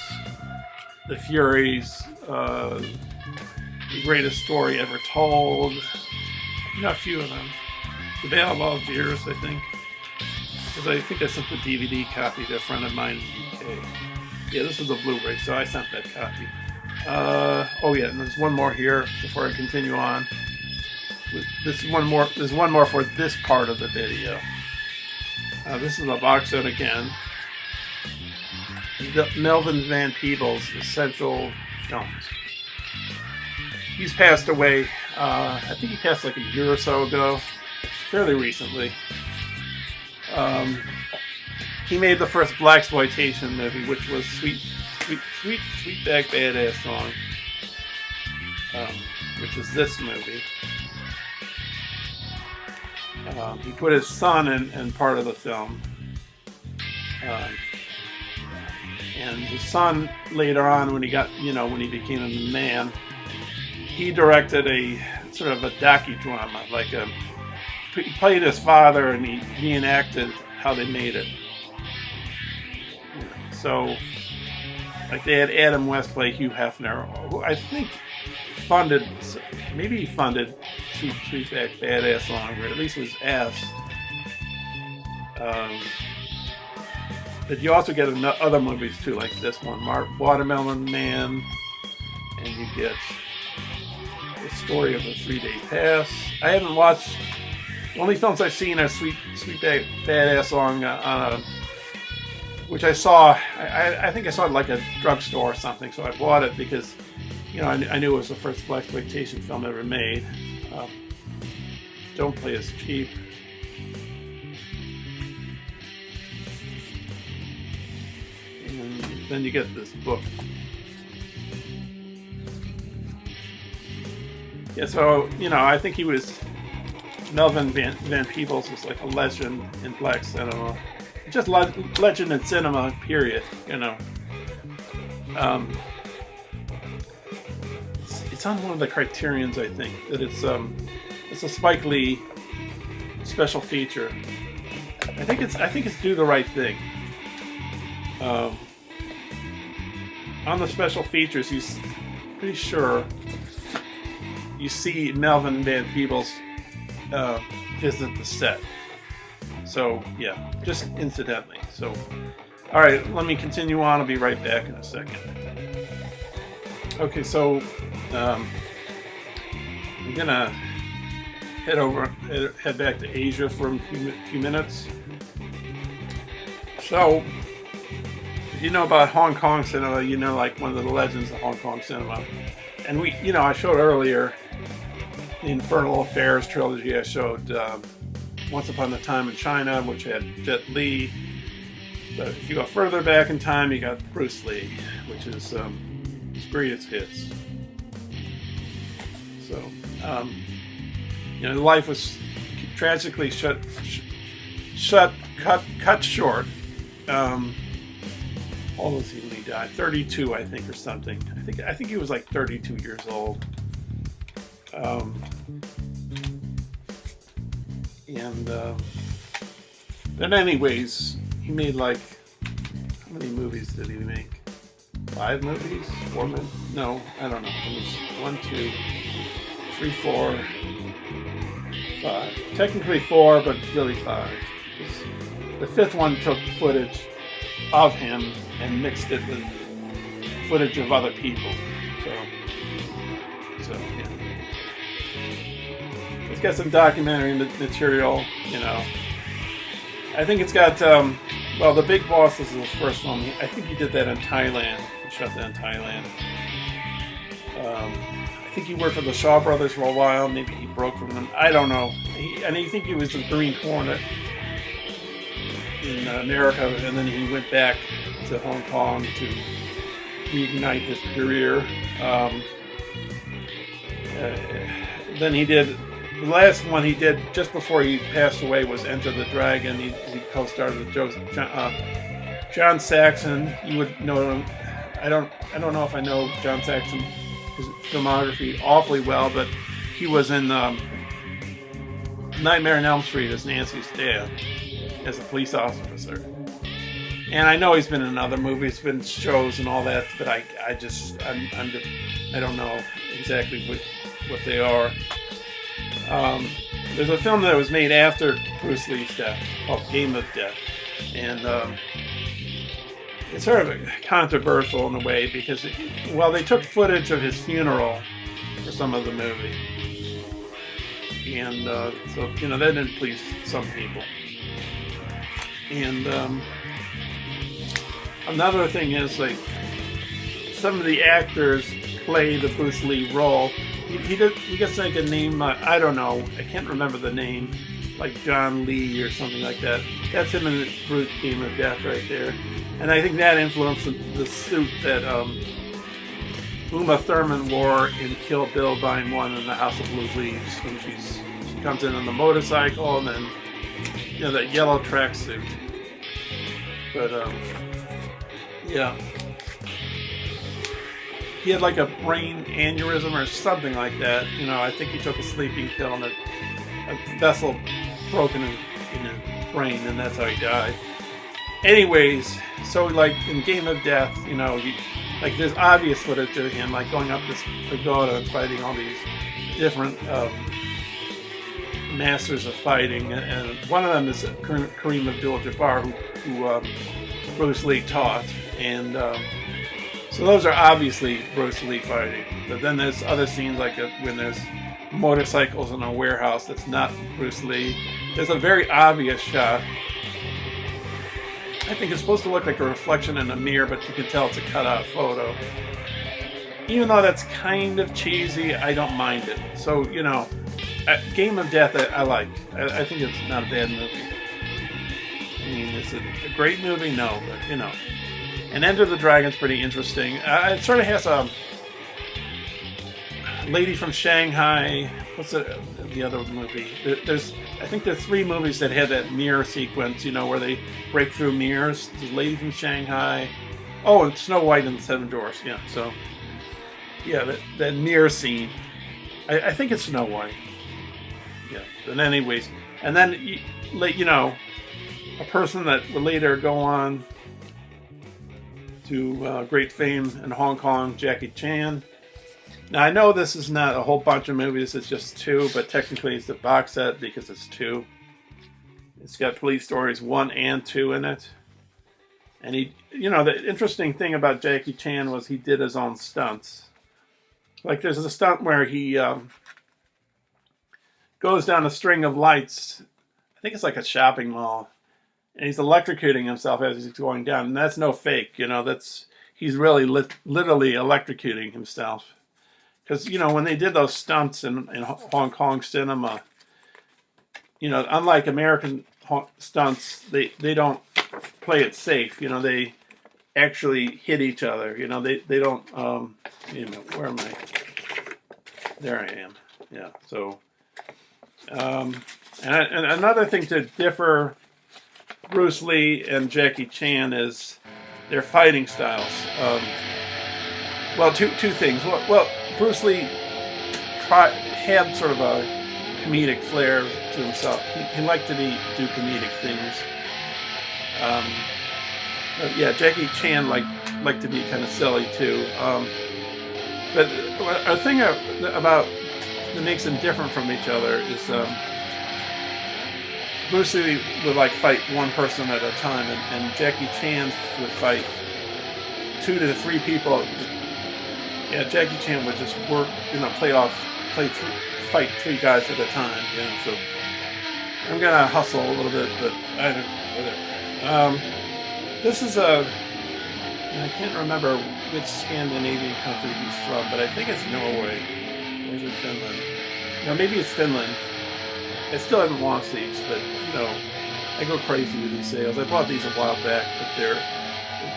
S1: The Furies, The Greatest Story Ever Told. You know, a few of them. The Battle of Algiers, I think. Because I think I sent the DVD copy to a friend of mine in the UK. Yeah, this is a Blu-ray, so I sent that copy. Oh yeah, and there's one more here before I continue on. There's one more for this part of the video. This is a box set again. Melvin Van Peebles, Essential Films. He's passed away. I think he passed like a year or so ago, fairly recently. He made the first blaxploitation movie, which was Sweetback Badass Song, which is this movie. He put his son in part of the film. And his son later on, when he became a man, he directed a sort of a docudrama, he played his father and he reenacted how they made it. So, like they had Adam West play Hugh Hefner, who I think funded Sweetback Badass Song, or at least was asked. But you also get other movies too, like this one, Watermelon Man, and you get The Story of a 3-Day Pass. I haven't watched. The only films I've seen are Sweetback Badass Song which I saw. I think I saw it like a drugstore or something, so I bought it because, I knew it was the first blaxploitation film ever made. Don't play as cheap. And then you get this book. Yeah, so, I think Melvin Van Peebles was like a legend in black cinema. Just legend in cinema, period, It's on one of the Criterions, I think, that it's a Spike Lee special feature. I think it's Do the Right Thing. On the special features, he's pretty sure you see Melvin Van Peebles visit the set. So yeah, just incidentally. So, all right, let me continue on. I'll be right back in a second. Okay, so I'm gonna head back to Asia for a few minutes. So, if you know about Hong Kong cinema, like one of the legends of Hong Kong cinema. And I showed earlier the Infernal Affairs trilogy. I showed Once Upon a Time in China, which had Jet Li. But if you go further back in time, you got Bruce Lee, which is his greatest hits. So, life was tragically cut short. How old was he when he died? 32, I think, or something. I think he was like 32 years old. But anyways, he made how many movies did he make? 5 movies? 4 movies? No, I don't know. It was 1, 2, 3, 4, 5. Technically 4, but really 5. The 5th one took footage of him and mixed it with footage of other people. So yeah. It's got some documentary material, I think it's got, The Big Boss is his first film. I think he did that in Thailand. He shot that in Thailand. I think he worked for the Shaw Brothers for a while. Maybe he broke from them. I don't know. I think he was the Green Hornet. in America, and then he went back to Hong Kong to reignite his career. Then he did the last one he did just before he passed away was Enter the Dragon. He co-starred with John Saxon. You would know him. I don't know if I know John Saxon, his filmography awfully well, but he was in Nightmare on Elm Street as Nancy's dad, as a police officer. And I know he's been in other movies, been shows and all that, but I don't know exactly what they are. There's a film that was made after Bruce Lee's death called Game of Death, and it's sort of controversial in a way because they took footage of his funeral for some of the movie, and so that didn't please some people. And another thing is, like, some of the actors play the Bruce Lee role. He gets like a name, I don't know, I can't remember the name, like John Lee or something like that. That's him in the Bruce Game of Death right there. And I think that influenced the suit that Uma Thurman wore in Kill Bill Volume 1 in the House of Blue Leaves, when she comes in on the motorcycle, and then that yellow tracksuit. But yeah. He had like a brain aneurysm or something like that. I think he took a sleeping pill and a vessel broke in his brain, and that's how he died. Anyways, so like in Game of Death, like there's obvious footage of him like going up this pagoda and fighting all these different masters of fighting, and one of them is Kareem Abdul-Jabbar, who Bruce Lee taught, and so those are obviously Bruce Lee fighting. But then there's other scenes like when there's motorcycles in a warehouse that's not Bruce Lee. There's a very obvious shot. I think it's supposed to look like a reflection in a mirror, but you can tell it's a cut-out photo. Even though that's kind of cheesy, I don't mind it. So, Game of Death I like. I think it's not a bad movie. I mean, is it a great movie? No, but, And Enter the Dragon's pretty interesting. It sort of has a Lady from Shanghai. What's the other movie? I think there's 3 movies that had that mirror sequence, where they break through mirrors. There's Lady from Shanghai. Oh, and Snow White and the Seven Dwarfs. Yeah, so yeah, that mirror scene. I think it's Snow White. Yeah. But anyways, and then a person that would later go on to great fame in Hong Kong, Jackie Chan. Now, I know this is not a whole bunch of movies, it's just 2, but technically it's a box set because it's 2. It's got Police Stories 1 and 2 in it. And the interesting thing about Jackie Chan was he did his own stunts. Like there's a stunt where he goes down a string of lights. I think it's like a shopping mall. And he's electrocuting himself as he's going down. And that's no fake, he's really literally electrocuting himself. Because, when they did those stunts in Hong Kong cinema, unlike American stunts, they don't play it safe. They actually hit each other. They don't, where am I? There I am. Yeah, so, and another thing to differ Bruce Lee and Jackie Chan is their fighting styles. Two things. Well, Bruce Lee had sort of a comedic flair to himself. He liked to do comedic things. Jackie Chan liked to be kind of silly too. But a thing about that makes them different from each other is Bruce Lee would fight one person at a time, and Jackie Chan would fight 2 to 3 people. Yeah, Jackie Chan would just work, fight 3 guys at a time. So I'm gonna hustle a little bit, but whatever. This is I can't remember which Scandinavian country he's from, but I think it's Norway. Or is it Finland? No, maybe it's Finland. I still haven't watched these, but I go crazy with these sales. I bought these a while back, but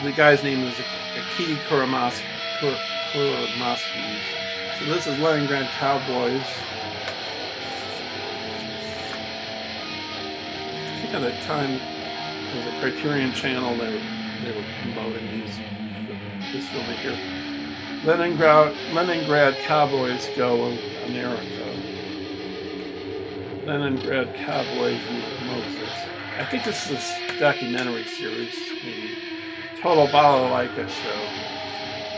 S1: the guy's name is Akiki Kuromaski. So this is Leningrad Cowboys. I think at the time there was a Criterion channel they were promoting this filmmaker. Leningrad Cowboys Go America. Leningrad Cowboys Moses. I think this is a documentary series, maybe. Total Balalaika show.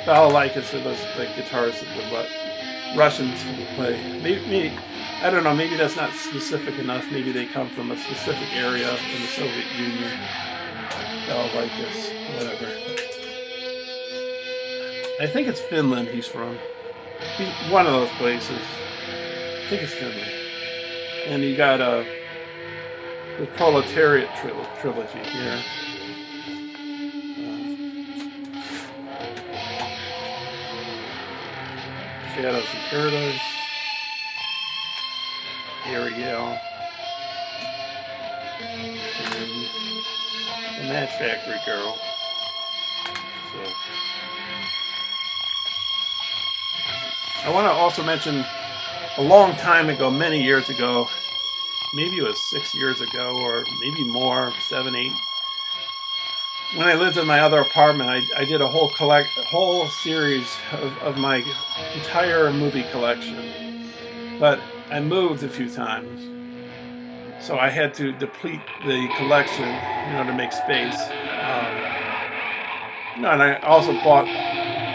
S1: Balalaika are those like guitarists that the Russians play. Maybe I don't know. Maybe that's not specific enough. Maybe they come from a specific area in the Soviet Union. Balalaika, whatever. I think it's Finland. He's from. He's one of those places. I think it's Finland. And you got the Proletariat trilogy here. Shadows in Paradise. Ariel. And the Match Factory Girl. So I want to also mention a long time ago, many years ago, maybe it was 6 years ago or maybe more, 7, 8. When I lived in my other apartment, I did a whole series of my entire movie collection. But I moved a few times, so I had to deplete the collection, to make space. And I also bought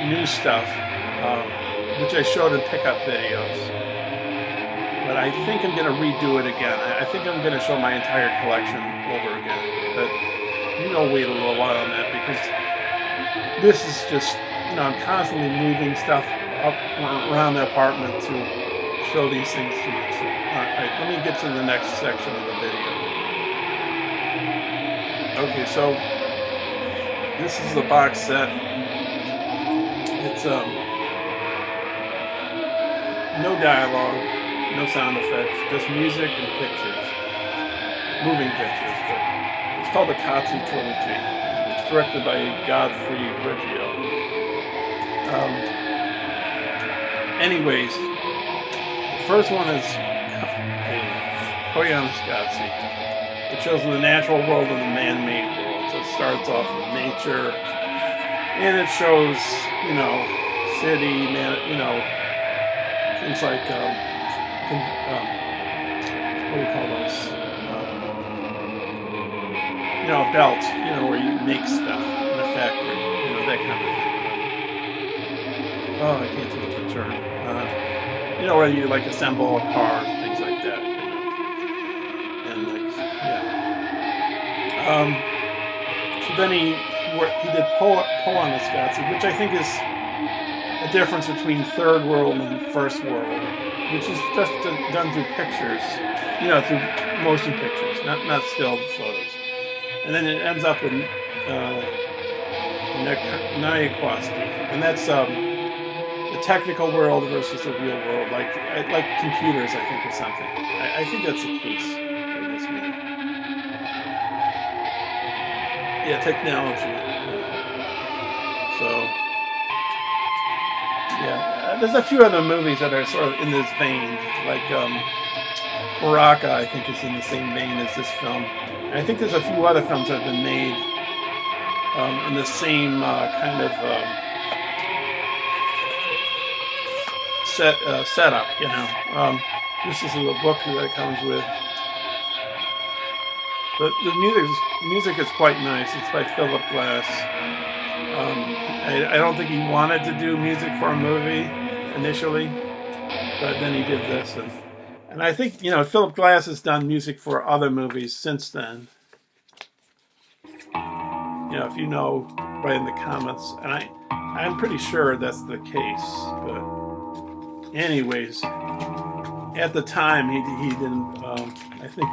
S1: new stuff, which I showed in pickup videos. But I think I'm going to redo it again. I think I'm going to show my entire collection over again. But wait a little while on that, because this is just, I'm constantly moving stuff up around the apartment to show these things to you. So, alright, let me get to the next section of the video. Okay, so this is the box set. It's no dialogue, no sound effects, just music and pictures, moving pictures. But it's called the Katsu Trilogy. It's directed by Godfrey Reggio. Anyways, the first one is Koyaanisqatsi. It shows the natural world and the man-made world. So it starts off with nature, and it shows, city, things like, what do you call those? A belt, where you make stuff in a factory, that kind of thing. Oh, I can't think of the term. Where you assemble a car, things like that. And so then he did Koyaanisqatsi, which I think is a difference between third world and first world, which is just done through pictures, through motion pictures, not still photos. And then it ends up with Naikwasti, and that's the technical world versus the real world, like computers, I think, or something. I think that's the case for this movie. Yeah, technology. So, yeah, there's a few other movies that are sort of in this vein, like Baraka, I think, is in the same vein as this film. And I think there's a few other films that have been made in the same kind of setup, This is a book that it comes with. But the music is quite nice. It's by Philip Glass. I don't think he wanted to do music for a movie initially, but then he did this. And I think, Philip Glass has done music for other movies since then. If you know, write in the comments. And I'm pretty sure that's the case. But anyways, at the time he didn't. I think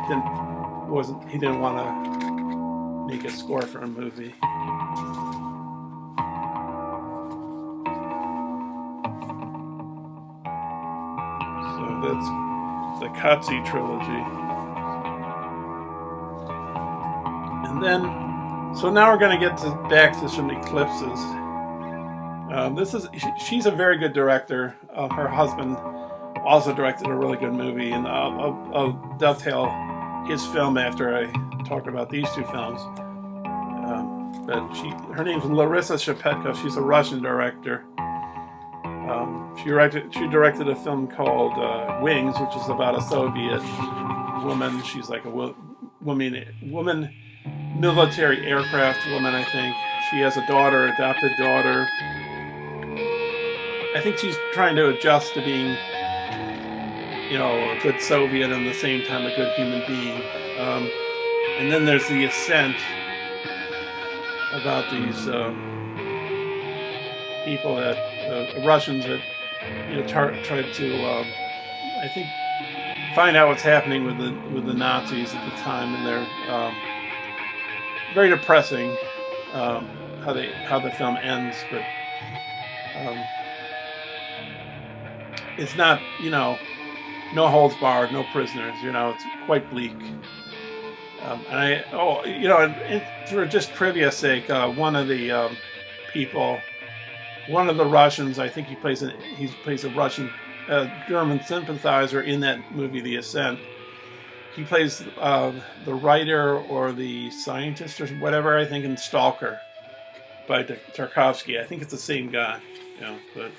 S1: he didn't want to make a score for a movie. So that's the Katsu trilogy. then, so now we're going to get back to some eclipses. She's a very good director. Her husband also directed a really good movie, and I'll dovetail his film after I talk about these two films. But her name's Larissa Shepetko. She's a Russian director. She directed a film called Wings, which is about a Soviet woman. She's like a woman military aircraft woman, I think. She has a daughter, adopted daughter. I think she's trying to adjust to being, a good Soviet and at the same time a good human being. And then there's The Ascent, about these people that Russians that tried to I think find out what's happening with the Nazis at the time, and they're very depressing how the film ends, but it's not no holds barred, no prisoners. It's quite bleak. And for just trivia's sake, one of the Russians, I think he plays a Russian German sympathizer in that movie, The Ascent. He plays the writer or the scientist or whatever, I think, in Stalker by Tarkovsky. I think it's the same guy, but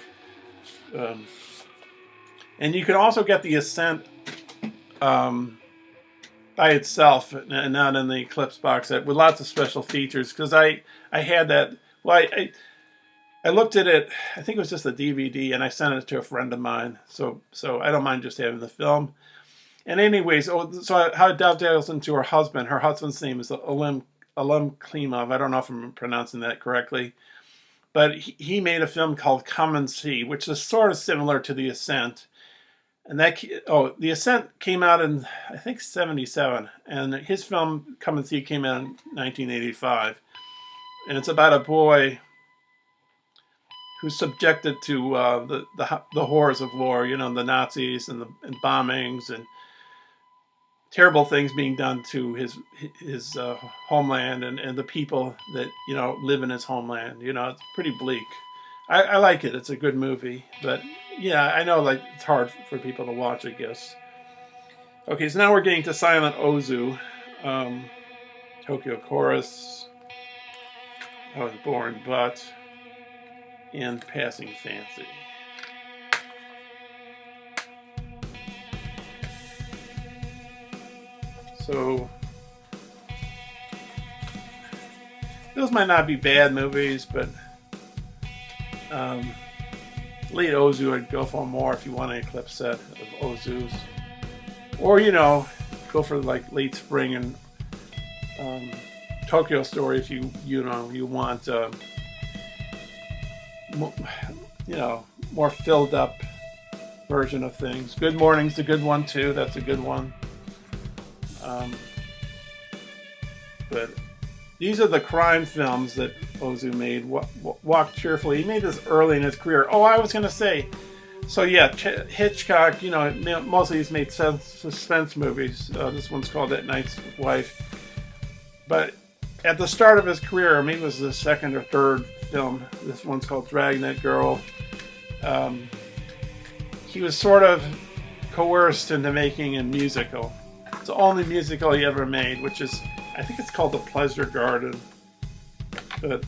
S1: and you can also get The Ascent by itself and not in the Eclipse box set with lots of special features, because I had that. Well, I looked at it. I think it was just a DVD, and I sent it to a friend of mine. So I don't mind just having the film. And anyways, so how it dovetails into her husband. Her husband's name is Alim Klimov. I don't know if I'm pronouncing that correctly, but he made a film called Come and See, which is sort of similar to The Ascent. And The Ascent came out in, I think, 1977, and his film Come and See came out in 1985, and it's about a boy who's subjected to the horrors of war, the Nazis and bombings and terrible things being done to his homeland and the people that live in his homeland. It's pretty bleak. I like it. It's a good movie, but yeah, I know it's hard for people to watch, I guess. Okay, so now we're getting to Silent Ozu, Tokyo Chorus, I Was Born But, and Passing Fancy. So those might not be bad movies, but late Ozu, I'd go for more if you want an Eclipse set of Ozus, or go for late spring and Tokyo Story if you want more filled up version of things. Good Morning's a good one too. That's a good one. But these are the crime films that Ozu made. Walk Cheerfully. He made this early in his career. Oh, I was going to say, so yeah, Hitchcock, mostly he's made suspense movies. This one's called That Night's Wife. But at the start of his career, maybe it was the second or third film, this one's called Dragnet Girl. He was sort of coerced into making a musical. It's the only musical he ever made, which is, I think it's called The Pleasure Garden. But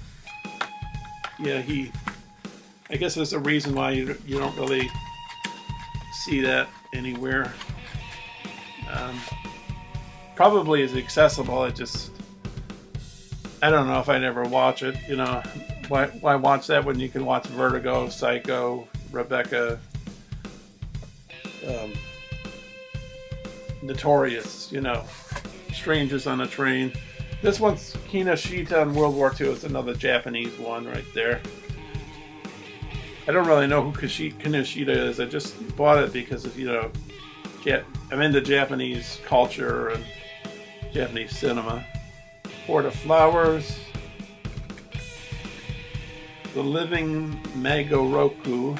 S1: yeah, I guess there's a reason why you don't really see that anywhere. Probably is accessible. I don't know if I'd ever watch it. Why watch that when you can watch Vertigo, Psycho, Rebecca, Notorious, Strangers on a Train. This one's Kinoshita in World War II. It's another Japanese one right there. I don't really know who Kinoshita is. I just bought it because of, I'm into Japanese culture and Japanese cinema. Port of Flowers. The Living Magoroku.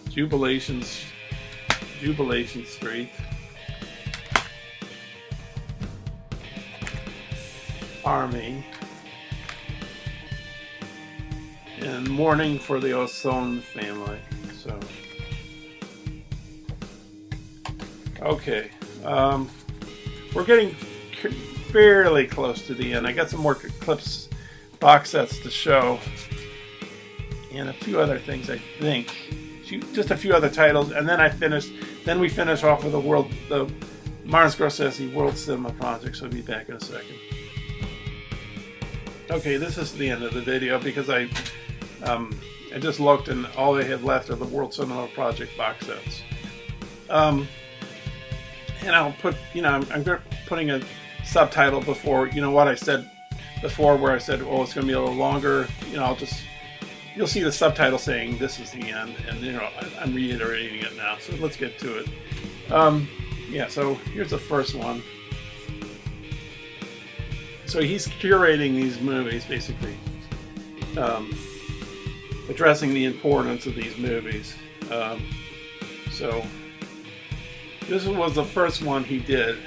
S1: Jubilation Street. Army. And Mourning for the Ozone family. So, okay, we're getting fairly close to the end. I got some more clips, box sets to show, and a few other things. I think just a few other titles, and then we finish off with the Martin Scorsese World Cinema Project. So I'll be back in a second. Okay, this is the end of the video because I just looked and all they had left are the World Cinema Project box sets. And I'll put, I'm putting a subtitle before, what I said before, where I said, oh, it's going to be a little longer. You'll see the subtitle saying this is the end, and I'm reiterating it now. So let's get to it. Yeah, so here's the first one. So he's curating these movies, basically, addressing the importance of these movies. So this was the first one he did,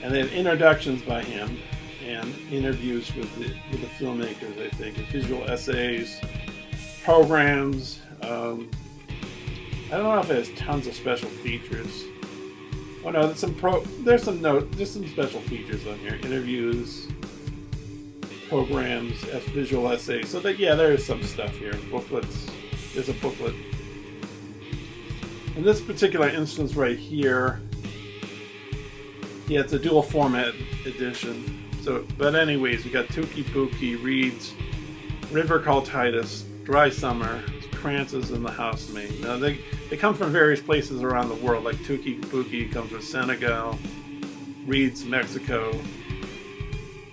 S1: and then introductions by him and interviews with the filmmakers, I think, and visual essays, programs. I don't know if it has tons of special features. Oh no, there's some special features on here. Interviews, programs, visual essays. So that, yeah, there is some stuff here. Booklets. There's a booklet. In this particular instance right here, yeah, it's a dual format edition. So, but anyways, we got Tuki Buki, Reeds, River Called Titus, Dry Summer, Trances, and The Housemaid. Now they come from various places around the world. Like Tuki Buki comes from Senegal, Reeds, Mexico,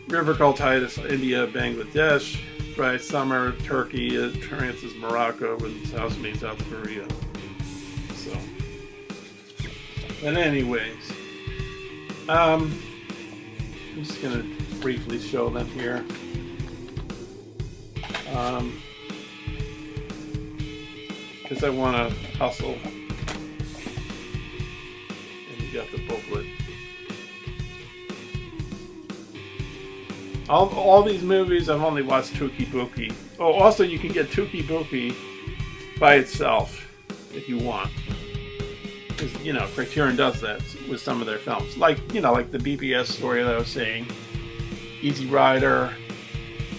S1: River Called Titus, India, Bangladesh, Dry Summer, Turkey, Trances, Morocco, and Housemaid, South Korea. So, but anyways, I'm just gonna briefly show them here. Because I want to hustle. And you got the booklet. All these movies I've only watched Tuki Buki. Oh, also you can get Tuki Buki by itself if you want. Because, Criterion does that with some of their films. Like the BBS story that I was saying. Easy Rider,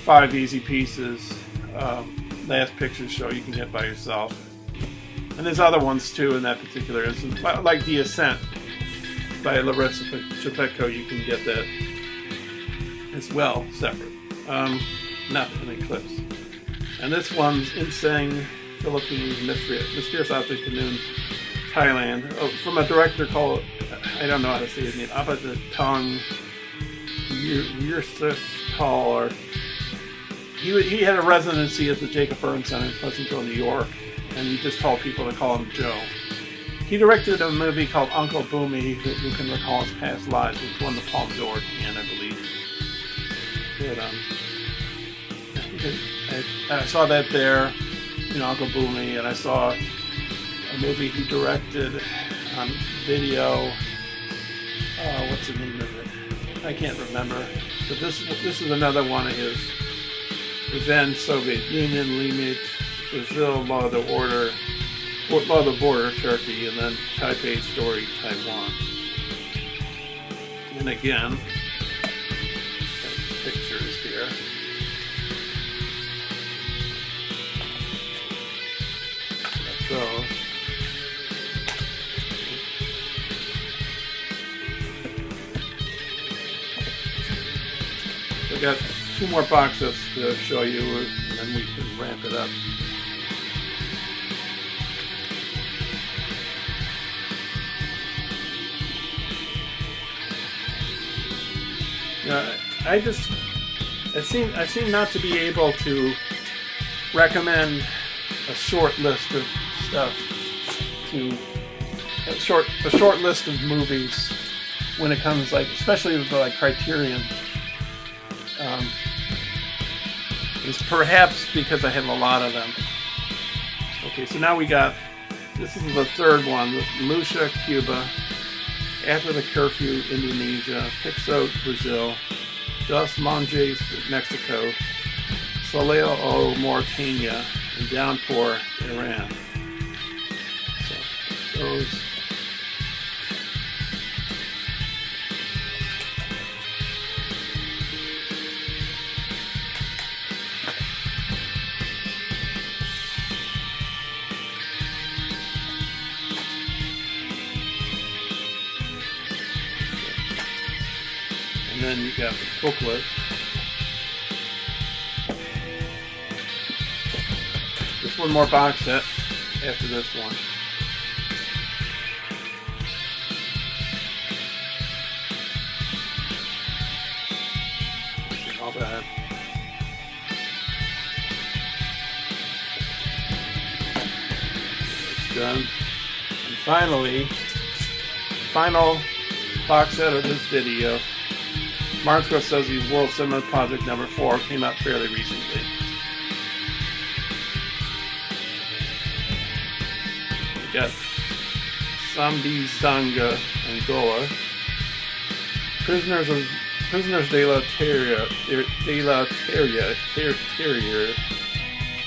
S1: 5 Easy Pieces, Last Picture Show you can get by yourself. And there's other ones too in that particular instance. Like The Ascent by Larissa Chapetko, you can get that as well, separate. Not in Eclipse. And this one's Insane Philippines, Mysterious Object Canoe, Thailand, from a director called, I don't know how to say his name, Apatatong Yearsis. He had a residency at the Jacob Burns Center in Pleasantville, New York, and he just told people to call him Joe. He directed a movie called Uncle Boomy, Who Can Recall His Past Lives, which won the Palme d'Or at the end, I believe. But I saw that there, Uncle Boomy, and I saw a movie he directed on video. What's the name of it? I can't remember. But this is another one of his. Revenge, Soviet Union, Limit, Brazil, Law of the Border, Turkey, and then Taipei Story, Taiwan. And again, pictures here. So, I got 2 more boxes to show you, and then we can ramp it up. I seem not to be able to recommend a short list of stuff a short list of movies when it comes, especially with Criterion. Is perhaps because I have a lot of them. Okay, so now this is the third one, with Lucia, Cuba, After the Curfew, Indonesia, Pixo, Brazil, Dos Monges, Mexico, Soleil o Mauritania, and Downpour, Iran. So those. And then you got the booklet. Just one more box set after this one. All that. It's done. And finally, final box set of this video. Martin Scorsese's World Cinema Project number 4 came out fairly recently. We got Sambi Zanga, Angola, Prisoners de la Terrier,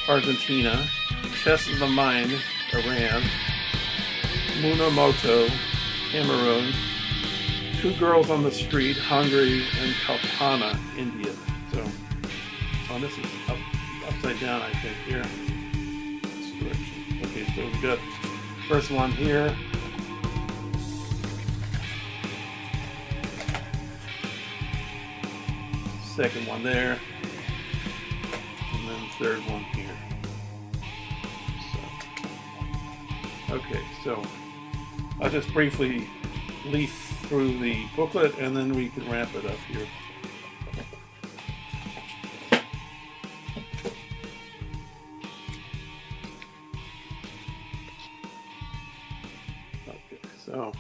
S1: Argentina, Chess of the Mind, Iran, Munamoto, Cameroon, Two Girls on the Street, Hungary, and Kalpana, India. So, oh, this is upside down, I think, here. Okay, so we've got first one here. Second one there. And then third one here. So, okay, so I'll just briefly leaf through the booklet and then we can wrap it up here. Okay, so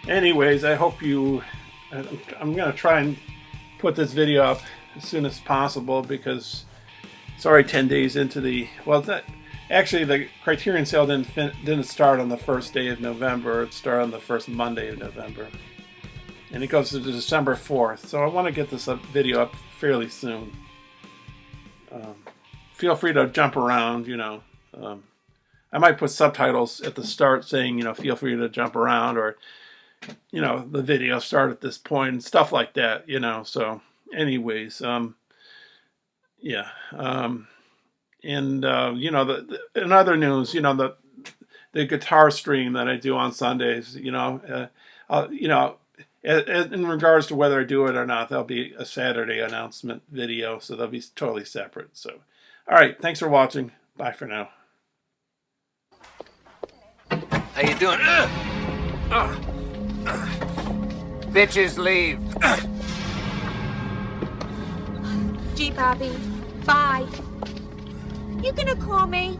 S1: anyways, I hope I'm going to try and put this video up as soon as possible because it's already 10 days into the, actually the Criterion sale didn't start on the first day of November. It started on the first Monday of November. And it goes to December 4th. So I want to get this video up fairly soon. Feel free to jump around, you know. I might put subtitles at the start saying, you know, feel free to jump around, or, you know, the video start at this point and stuff like that, you know. So anyways, yeah. And you know, in other news, you know, the guitar stream that I do on Sundays, you know, in regards to whether I do it or not, there'll be a Saturday announcement video, so they'll be totally separate. So, all right, thanks for watching. Bye for now.
S2: How you doing? Bitches leave.
S3: Gee, Bobby, bye. You gonna call me?